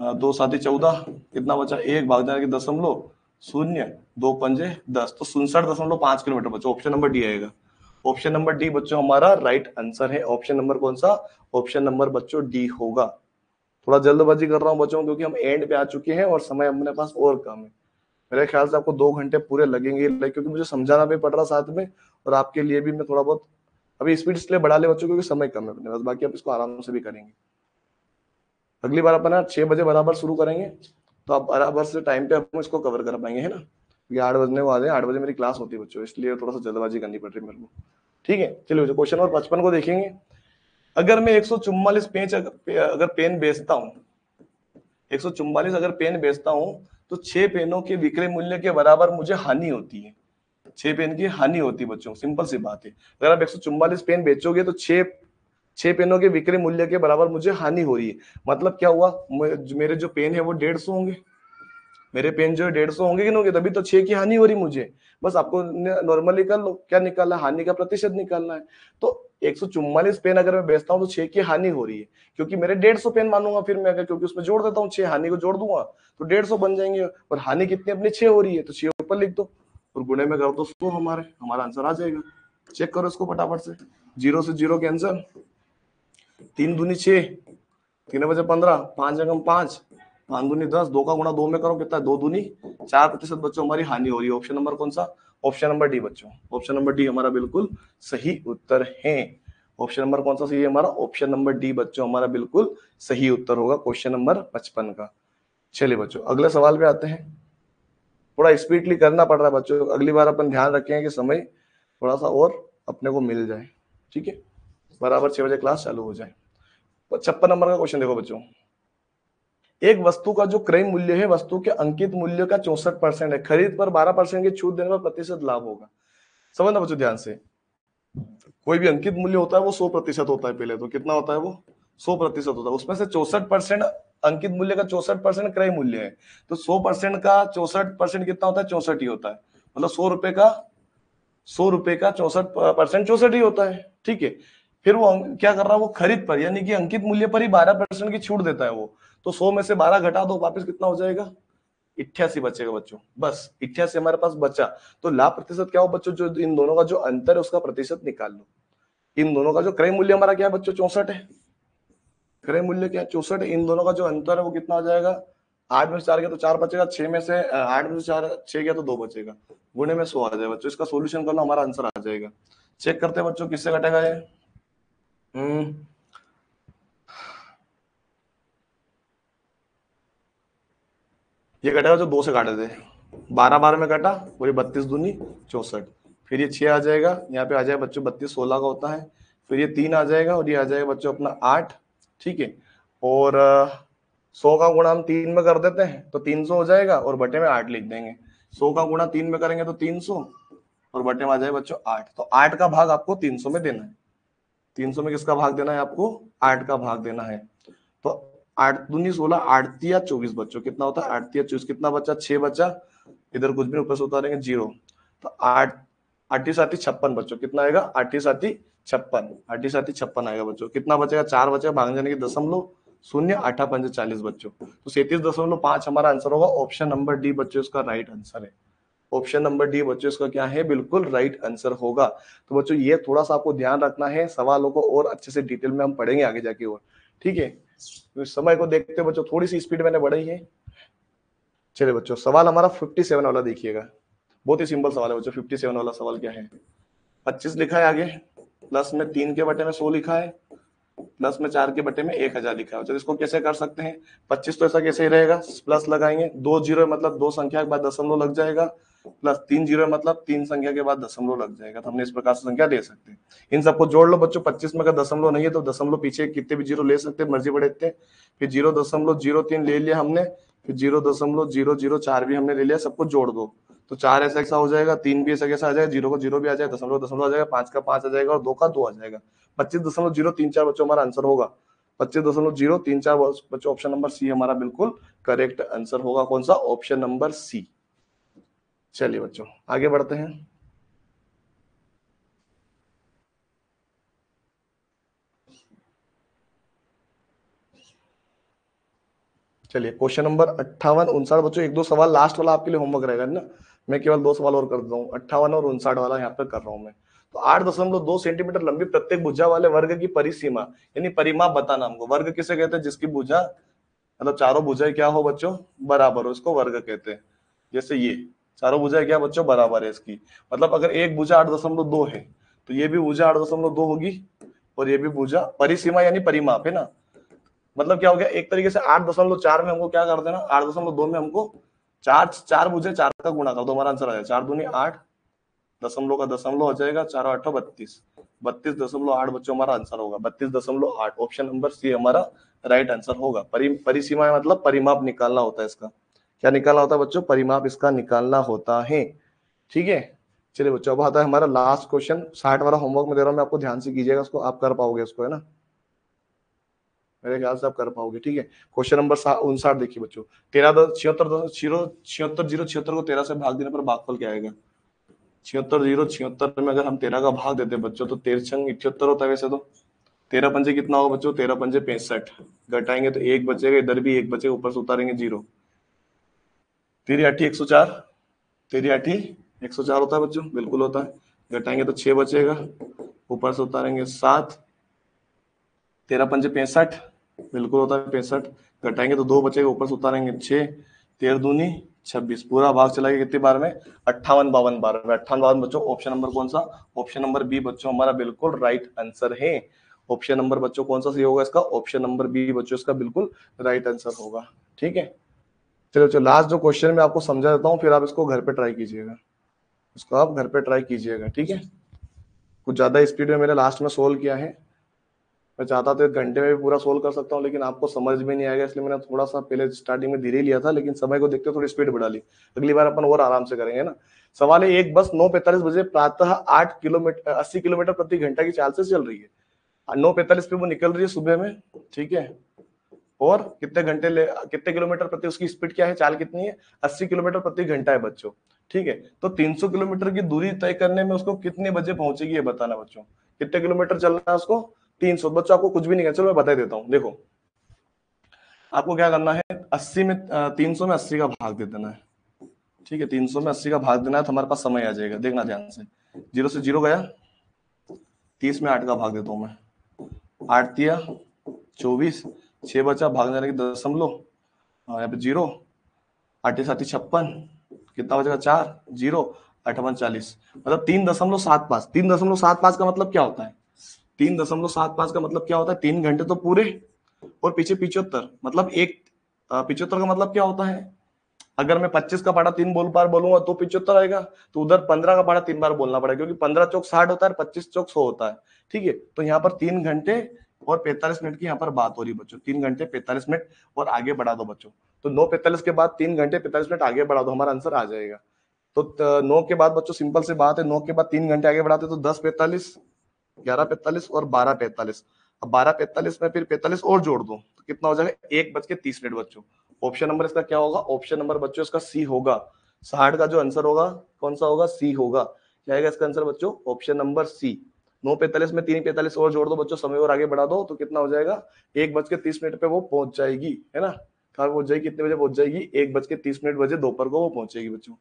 2 साथी 14, कितना बचा, एक भाग जाने के दशमलव शून्य, 2 पंजे 10, तो 67.5 किलोमीटर बचा। ऑप्शन नंबर डी आएगा। ऑप्शन नंबर डी बच्चों हमारा राइट आंसर है। ऑप्शन नंबर कौन सा, ऑप्शन नंबर बच्चों डी होगा। थोड़ा जल्दबाजी कर रहा हूँ बच्चों क्योंकि हम एंड पे आ चुके हैं और समय अपने पास और कम है। मेरे ख्याल से आपको 2 घंटे पूरे लगेंगे, क्योंकि मुझे समझाना भी पड़ रहा साथ में, और आपके लिए भी मैं थोड़ा बहुत अभी स्पीड इसलिए बढ़ा ले बच्चों क्योंकि समय कम है अपने पास, बाकी आप इसको आराम से भी करेंगे। अगली बार अपन 6 बजे बराबर शुरू करेंगे, तो आप बराबर से टाइम पे हम इसको कवर कर पाएंगे, है ना, क्योंकि 8 बजने वाले हैं, 8 बजे मेरी क्लास होती है बच्चों, इसलिए थोड़ा सा जल्दबाजी करनी पड़ रही है मेरे को। ठीक है, चलिए बच्चों क्वेश्चन नंबर 55 को देखेंगे। अगर मैं 144 पेज अगर पेन बेचता हूँ, 144 अगर पेन बेचता हूँ, तो 6 पेनों के विक्रय मूल्य के बराबर मुझे हानि होती है। 6 पेन की हानि होती है बच्चों, सिंपल सी बात है। अगर आप 144 पेन बेचोगे तो 6 पेनों के विक्रय मूल्य के बराबर मुझे हानि हो रही है। मतलब क्या हुआ, मेरे जो पेन है वो 150 होंगे, मेरे पेन जो है 150 होंगे कि नहीं होंगे, तभी तो 6 की हानि हो रही मुझे। बस आपको नॉर्मली कर लो, क्या निकालना है, हानि का प्रतिशत निकालना है। तो 144 पेन अगर मैं बेचता हूँ तो 6 की हानि हो रही है, क्योंकि मेरे 150 पेन मानूंगा फिर मैं अगर, क्योंकि उसमें जोड़ देता हूँ 6, हानि को जोड़ दूंगा तो 150 बन जाएंगे, और हानि कितनी अपनी 6 हो रही है, तो 6 ऊपर लिख दो और गुणे में कर दो 100, हमारा आंसर आ जाएगा। चेक करो इसको फटाफट से, 0 से 0 कैंसिल, 3 दूनी 6, 3 बजे 15, 5 जगह 5, 5 दूनी 10, 2 का गुणा 2 में करो कितना, 2 दूनी 4% बच्चों हमारी हानि हो रही है। ऑप्शन नंबर कौन सा, ऑप्शन नंबर डी बच्चों, ऑप्शन नंबर डी हमारा बिल्कुल सही उत्तर है। ऑप्शन नंबर कौन सा सही है हमारा, ऑप्शन नंबर डी बच्चों हमारा बिल्कुल सही उत्तर होगा क्वेश्चन नंबर 55 का। चलिए बच्चों अगले सवाल पे आते हैं। थोड़ा स्पीडली करना पड़ रहा है बच्चों, अगली बार अपन ध्यान रखें कि समय थोड़ा सा और अपने को मिल जाए, ठीक है, बराबर 6 बजे क्लास चालू हो जाए। 56 नंबर का क्वेश्चन देखो बच्चों, एक वस्तु का जो क्रय मूल्य है वस्तु के अंकित मूल्य का 64% है, खरीद पर 12% की छूट देने पर प्रतिशत लाभ होगा। समझना बच्चों ध्यान से, कोई भी अंकित मूल्य होता है वो 100% होता है, पहले तो कितना होता है वो 100% होता है, उसमें से 64% अंकित मूल्य का 64% क्रय मूल्य है, तो 100% का 64% कितना होता है, 64 ही होता है, मतलब 100 रुपए का 64% 64 ही होता है, ठीक है। फिर वो क्या कर रहा है, वो खरीद पर यानी कि अंकित मूल्य पर ही 12% की छूट देता है वो, तो 100 में से 12 घटा दो, वापस कितना हो जाएगा, 88 बचेगा बच्चों, बस 88 हमारे पास बचा। तो लाभ प्रतिशत क्या हो बच्चों, जो इन दोनों का जो अंतर है उसका प्रतिशत निकाल लो। इन दोनों का जो क्रय मूल्य हमारा क्या है बच्चों, 64 है, क्रय मूल्य क्या है 64 है, इन दोनों का जो अंतर है वो कितना हो जाएगा, 8 में से 4 गया तो 4 बचेगा, 6 में से 8 में से 4 6 गया तो 2 बचेगा, गुणे में 100 आ जाएगा बच्चों। इसका सोल्यूशन कर लो, हमारा आंसर आ जाएगा। चेक करते हैं बच्चों किससे घटेगा ये, ये घटेगा जो 2 से काटे थे, 12 12 में कटा, और ये 32 दूनी 64, फिर ये 6 आ जाएगा, यहाँ पे आ जाएगा बच्चों 32 16 का होता है, फिर ये 3 आ जाएगा और ये आ जाएगा बच्चों अपना 8, ठीक है। और 100 का गुणा हम 3 में कर देते हैं तो 300 हो जाएगा और बटे में 8 लिख देंगे। 100 का गुणा 3 में करेंगे तो 300 और बटे में आ जाएगा बच्चों 8, तो 8 का भाग आपको 300 में देना है। 300 में किसका भाग देना है आपको, 8 का भाग देना है। तो 8 दूनी 16, 8 तिया 24 बच्चों, कितना होता है 8 तिया 24, कितना बचा 6 बचा, इधर कुछ भी ऊपर से उतारेंगे 0, तो 8 8 साथी 56 बच्चों, कितना आएगा 8 साथी 56, 8 साथी 56 आएगा बच्चों, कितना बचेगा 4 बचेगा, भाग जाने की दशमलव शून्य, 8 पंजे 40 बच्चों, तो 37.5 हमारा आंसर होगा। ऑप्शन नंबर डी बच्चों इसका राइट आंसर है। ऑप्शन नंबर डी बच्चों इसका क्या है, बिल्कुल राइट आंसर होगा। तो बच्चों ये थोड़ा सा आपको ध्यान रखना है, सवालों को और अच्छे से डिटेल में हम पढ़ेंगे आगे जाके, और ठीक है, तो समय को देखते हुए बच्चों थोड़ी सी स्पीड मैंने बढ़ाई है। चलिए बच्चों सवाल हमारा 57 वाला देखिएगा, बहुत ही सिंपल सवाल है बच्चों। 57 वाला सवाल क्या है, 25 लिखा है आगे, प्लस में 3 के बटे में 100 लिखा है, प्लस में 4 के बटे में 1000 लिखा है। तो इसको कैसे कर सकते हैं, 25 तो ऐसा कैसे ही रहेगा, प्लस लगाएंगे, 2 जीरो मतलब 2 संख्या के बाद दशमलव लग जाएगा, प्लस 3 जीरो मतलब 3 संख्या के बाद दशमलव लग जाएगा, तो हमने इस प्रकार से संख्या ले सकते हैं। इन सबको जोड़ लो बच्चों, 25 में अगर दशमलव नहीं है तो दशमलव पीछे कितने भी जीरो ले सकते हैं, मर्जी बढ़ेते हैं। फिर 0.03 ले लिया हमने, फिर 0.004 भी हमने ले लिया, सबको जोड़ दो तो 4 ऐसा ऐसा हो जाएगा, 3 भी ऐसा कैसा आ जाएगा, 0 को 0 भी आ जाएगा, दशमलव दशमलव आ जाएगा, 5 का 5 आ जाएगा और 2 का 2 आ जाएगा, 25.034 बच्चों हमारा आंसर होगा। 25.034 बच्चों ऑप्शन नंबर सी हमारा बिल्कुल करेक्ट आंसर होगा। कौन सा, ऑप्शन नंबर सी। चलिए बच्चों आगे बढ़ते हैं। चलिए क्वेश्चन नंबर 58 59 बच्चों, एक दो सवाल लास्ट वाला आपके लिए होमवर्क रहेगा ना, मैं केवल दो सवाल और कर देता हूँ। 58 और 59 वाला यहाँ पे कर रहा हूँ मैं। तो 8.2 सेंटीमीटर लंबी प्रत्येक भुजा वाले वर्ग की परिसीमा यानी परिमाप बताना हमको। वर्ग किसे कहते हैं? जिसकी भुजा मतलब चारों भुजाएं क्या हो बच्चों, बराबर हो, इसको वर्ग कहते हैं। जैसे ये चारों भुजाएं क्या बच्चों, बराबर है इसकी। मतलब अगर एक भुजा 8.2 है तो ये भी भुजा 8.2 होगी और ये भी भुजा। परिसीमा यानी परिमाप है ना, मतलब क्या हो गया, एक तरीके से 8.4 में हमको क्या कर देना, 8.2 में हमको चार चार भुजे चार का गुणा कर दो, हमारा आंसर आ जाएगा 4 दूनी 8, दशमलव का दशमलव हो जाएगा, 4 8 32, 32.8 बच्चों हमारा आंसर होगा 32.8। ऑप्शन नंबर सी हमारा राइट आंसर होगा। परिसीमा मतलब परिमाप निकालना होता है इसका। क्या निकालना होता है बच्चों? परिमाप इसका निकालना होता है। ठीक है, चलिए बच्चों अब आता है हमारा लास्ट क्वेश्चन। 60 वाला होमवर्क में दे रहा हूं मैं आपको, ध्यान से कीजिएगा उसको, आप कर पाओगे उसको, है ना, मेरे ख्याल से आप कर पाओगे। ठीक है, क्वेश्चन नंबर 59 देखिए बच्चों। 76 को 13 से भाग देने पर भागफल क्या आएगा? 76 में अगर हम 13 का भाग देते हैं बच्चों तो 13×78 होता है वैसे तो। 13 पंजे कितना होगा बच्चों? 13 पंजे 65, घटाएंगे तो एक बचेगा, इधर भी एक बचेगा, ऊपर से उतारेंगे 0। 3 8 104, 3 8 104 होता है बच्चों, बिल्कुल होता है। घटाएंगे तो 6 बचेगा, ऊपर से उतारेंगे 7। 13 पंजे 65, बिल्कुल होता है 65। घटाएंगे तो 2 बचेगा, ऊपर से उतारेंगे 6। 13 दूनी 26, पूरा भाग चला गया कितनी बार में? 58 52 बार में। 58 52 बच्चों ऑप्शन नंबर कौन सा? ऑप्शन नंबर बी बच्चों हमारा बिल्कुल राइट आंसर है। ऑप्शन नंबर बच्चों कौन सा सही होगा इसका? ऑप्शन नंबर बी बच्चों इसका बिल्कुल राइट आंसर होगा। ठीक है, चलो चलो लास्ट जो क्वेश्चन मैं आपको समझा देता हूँ, फिर आप इसको घर पे ट्राई कीजिएगा, इसको आप घर पे ट्राई कीजिएगा। ठीक है, कुछ ज्यादा स्पीड में मैंने लास्ट में सोल्व किया है। मैं चाहता तो 1 घंटे में भी पूरा सोल्व कर सकता हूँ, लेकिन आपको समझ में नहीं आएगा, इसलिए मैंने थोड़ा सा पहले स्टार्टिंग में धीरे लिया था, लेकिन समय को देखते थोड़ी स्पीड बढ़ा ली। अगली बार अपन और आराम से करेंगे ना। सवाल है, एक बस 9:45 बजे प्रातः 80 किलोमीटर प्रति घंटा की चाल से चल रही है। 9:45 पे वो निकल रही है सुबह में, ठीक है, और कितने किलोमीटर प्रति उसकी स्पीड क्या है, चाल कितनी है? 80 किलोमीटर प्रति घंटा है बच्चों। ठीक है, तो 300 किलोमीटर की दूरी तय करने में उसको कितने बजे पहुंचेगी ये बताना बच्चों। कितने किलोमीटर चलना है उसको? 300। बच्चों आपको कुछ भी नहीं करना, चलो मैं बता देता हूँ। देखो आपको क्या करना है, 80 में 300 में 80 का भाग दे देना है। ठीक है, 300 में 80 का भाग देना है तो हमारे पास समय आ जाएगा। देखना ध्यान से, 0 से 0 गया, 30 में 8 का भाग देता हूं मैं। 8 दिया 24, 6 बचा, भाग जाने की दशमलव, यहाँ पे 0, 8 7 56, कितना बचेगा? 4 0, 8 40, मतलब 3.75। 3.75 का मतलब क्या होता है? 3.75 का मतलब क्या होता है? 3 घंटे तो पूरे, और पीछे 75, मतलब एक 75 का मतलब क्या होता है? अगर मैं 25 का पढ़ा 3 बार बोलूंगा तो 75 आएगा, तो उधर 15 का पढ़ा 3 बार बोलना पड़ेगा, क्योंकि 15 चौक 60 होता है, 25 चौक 100 होता है। ठीक है, तो यहाँ पर 3 घंटे और 45 मिनट की यहाँ पर बात हो रही है बच्चों। 3 घंटे 45 मिनट और आगे बढ़ा दो बच्चों, तो 9:45 के बाद 3 घंटे 45 मिनट आगे बढ़ा दो, हमारा आंसर आ जाएगा। तो 9 के बाद बच्चों सिंपल सी बात है, 9 के बाद 3 घंटे आगे बढ़ाते तो 10:45, 11:45 और 12:45। अब 12:45 में फिर 45 और जोड़ दो तो कितना हो जाएगा? 1:30 बच्चों। ऑप्शन नंबर इसका क्या होगा? ऑप्शन नंबर बच्चों इसका सी होगा। 60 का जो आंसर होगा कौन सा होगा? सी होगा। क्या आएगा इसका आंसर बच्चों? Option number C. 9:45 में 3:45 और जोड़ दो बच्चों, समय और आगे बढ़ा दो तो कितना हो जाएगा? 1:30 पे वो पहुंच जाएगी, है ना। कहाँ पहुंच जाएगी? कितने बजे पहुंच जाएगी? 1:30 बजे दोपहर को वो पहुंचेगी बच्चों।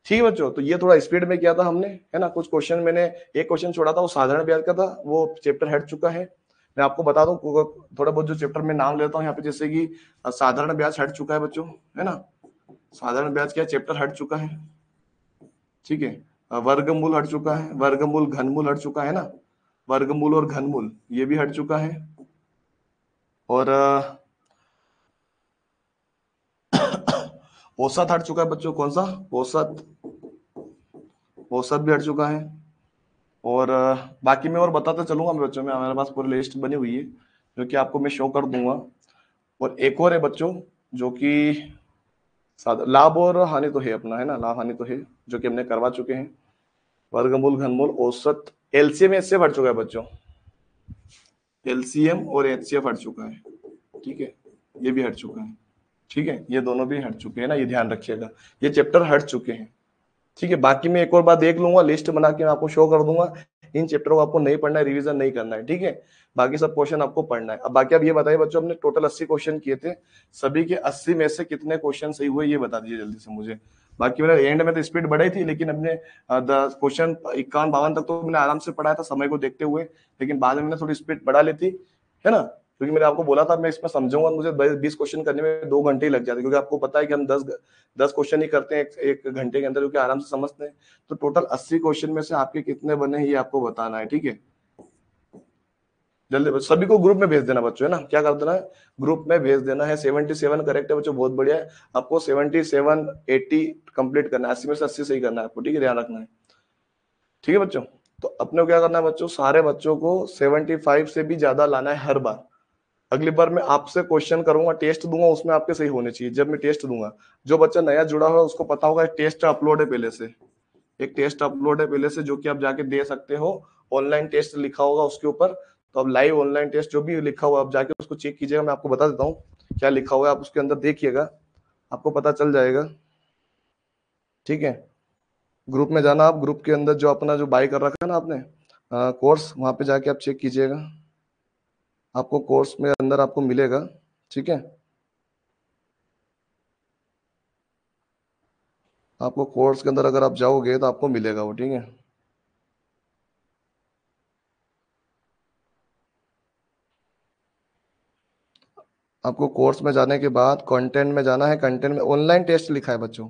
ठीक है बच्चों, तो ये थोड़ा स्पीड में किया था हमने, है ना। कुछ क्वेश्चन मैंने, एक क्वेश्चन छोड़ा था वो साधारण ब्याज का था, वो चैप्टर हट चुका है। मैं आपको बता दूं थोड़ा बहुत जो चैप्टर में नाम लेता हूँ यहाँ पे, जैसे कि साधारण ब्याज हट चुका है बच्चों, है ना। साधारण ब्याज क्या चैप्टर हट चुका है, ठीक है। वर्गमूल हट चुका है, वर्गमूल घनमूल हट चुका है ना, वर्गमूल और घनमूल ये भी हट चुका है। और औसत हट चुका है बच्चों। कौन सा? औसत, औसत भी हट चुका है। और बाकी मैं और बताता चलूंगा मैं बच्चों में, हमारे पास पूरी लिस्ट बनी हुई है जो कि आपको मैं शो कर दूंगा। और एक और है बच्चों जो कि लाभ और हानि तो है अपना, है ना, लाभ हानि तो है जो कि हमने करवा चुके हैं। वर्गमूल घनमूल औसत, एलसीएम एचसीएफ हट चुका है बच्चों, एलसीएम और एचसीएफ हट चुका है, ठीक है, ये भी हट चुका है। ठीक है, ये दोनों भी हट चुके हैं ना, ये ध्यान रखिएगा, ये चैप्टर हट चुके हैं। ठीक है, बाकी मैं एक और बार देख लूंगा, लिस्ट बना के मैं आपको शो कर दूंगा। इन चैप्टर को आपको नहीं पढ़ना है, रिवीजन नहीं करना है, ठीक है। बाकी सब क्वेश्चन आपको पढ़ना है। अब बाकी आप ये बताइए बच्चों, हमने टोटल 80 क्वेश्चन किए थे, सभी के 80 में से कितने क्वेश्चन सही हुए ये बता दीजिए जल्दी से मुझे। बाकी मेरा एंड में तो स्पीड बढ़ी थी, लेकिन अपने क्वेश्चन 51-52 तक तो मैंने आराम से पढ़ाया था समय को देखते हुए, लेकिन बाद में मैंने थोड़ी स्पीड बढ़ा ली थी, है ना, क्योंकि मैंने आपको बोला था मैं इसमें समझूंगा, मुझे 20 क्वेश्चन करने में 2 घंटे ही लग जाते, क्योंकि आपको पता है कि हम 10 क्वेश्चन ही करते हैं एक घंटे के अंदर, क्योंकि आराम से समझते हैं। तो टोटल 80 क्वेश्चन में से आपके कितने बने ये आपको बताना है, ठीक है। जल्दी सभी को ग्रुप में भेज देना बच्चों, है ना, क्या कर देना है, ग्रुप में भेज देना है। 77 करेक्ट है बच्चों, बहुत बढ़िया है। आपको 77 80 कंप्लीट करना है, 80 में से 80 सही करना है आपको, ठीक है, ध्यान रखना है, ठीक है बच्चों। तो अपने को क्या करना है बच्चों, सारे बच्चों को 75 से भी ज्यादा लाना है हर बार। अगली बार मैं आपसे क्वेश्चन करूंगा, टेस्ट दूंगा, उसमें आपके सही होने चाहिए। जब मैं टेस्ट दूंगा, जो बच्चा नया जुड़ा हुआ है उसको पता होगा टेस्ट अपलोड है पहले से, एक टेस्ट अपलोड है पहले से, जो कि आप जाके दे सकते हो। ऑनलाइन टेस्ट लिखा होगा उसके ऊपर, तो अब लाइव ऑनलाइन टेस्ट जो भी लिखा हुआ आप जाके उसको चेक कीजिएगा। मैं आपको बता देता हूँ क्या लिखा हुआ है, आप उसके अंदर देखिएगा, आपको पता चल जाएगा, ठीक है। ग्रुप में जाना, आप ग्रुप के अंदर जो अपना जो बाय कर रखा है ना आपने कोर्स, वहां पे जाके आप चेक कीजिएगा, आपको कोर्स में अंदर आपको मिलेगा, ठीक है। आपको कोर्स के अंदर अगर आप जाओगे तो आपको मिलेगा वो, ठीक है। आपको कोर्स में जाने के बाद कंटेंट में जाना है, कंटेंट में ऑनलाइन टेस्ट लिखा है बच्चों,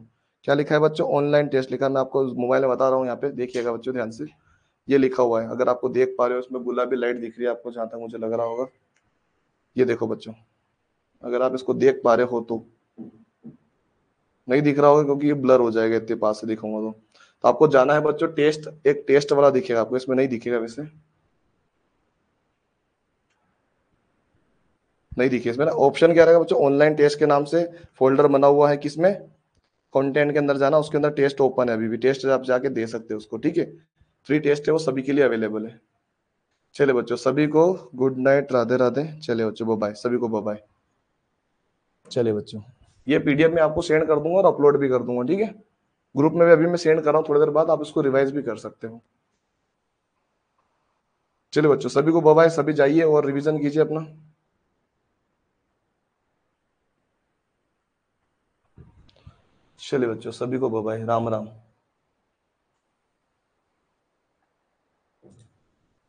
क्या लिखा है बच्चों, ऑनलाइन टेस्ट लिखा है। मैं आपको मोबाइल में बता रहा हूँ, यहाँ पे देखिएगा बच्चों ध्यान से, ये लिखा हुआ है, अगर आपको देख पा रहे हो, उसमें गुलाबी लाइट दिख रही है आपको, जहां तक मुझे लग रहा होगा, ये देखो बच्चों, अगर आप इसको देख पा रहे हो तो, नहीं दिख रहा होगा क्योंकि ये ब्लर हो जाएगा इतने पास से दिखाऊंगा तो आपको जाना है बच्चों टेस्ट, एक टेस्ट वाला दिखेगा आपको, इसमें नहीं दिखेगा वैसे, नहीं दिखे इसमें ना, ऑप्शन क्या रहेगा बच्चों, ऑनलाइन टेस्ट के नाम से फोल्डर बना हुआ है, किसमें, कंटेंट के अंदर जाना, उसके अंदर टेस्ट ओपन है, अभी भी टेस्ट आप जाके दे सकते हो उसको, ठीक है। फ्री टेस्ट है वो, सभी के लिए अवेलेबल है। चले बच्चों, सभी को गुड नाइट, राधे राधे, चले बच्चों, बाय, सभी को बाय। चले बच्चों, ये पीडीएफ में आपको सेंड कर दूंगा और अपलोड भी कर दूंगा, ठीक है। ग्रुप में भी अभी मैं सेंड कर रहा हूँ, थोड़ी देर बाद आप इसको रिवाइज भी कर सकते हो। चलिए बच्चों, सभी को बाय, सभी जाइए और रिवीजन कीजिए अपना। चलिए बच्चों, सभी को बाय, राम राम।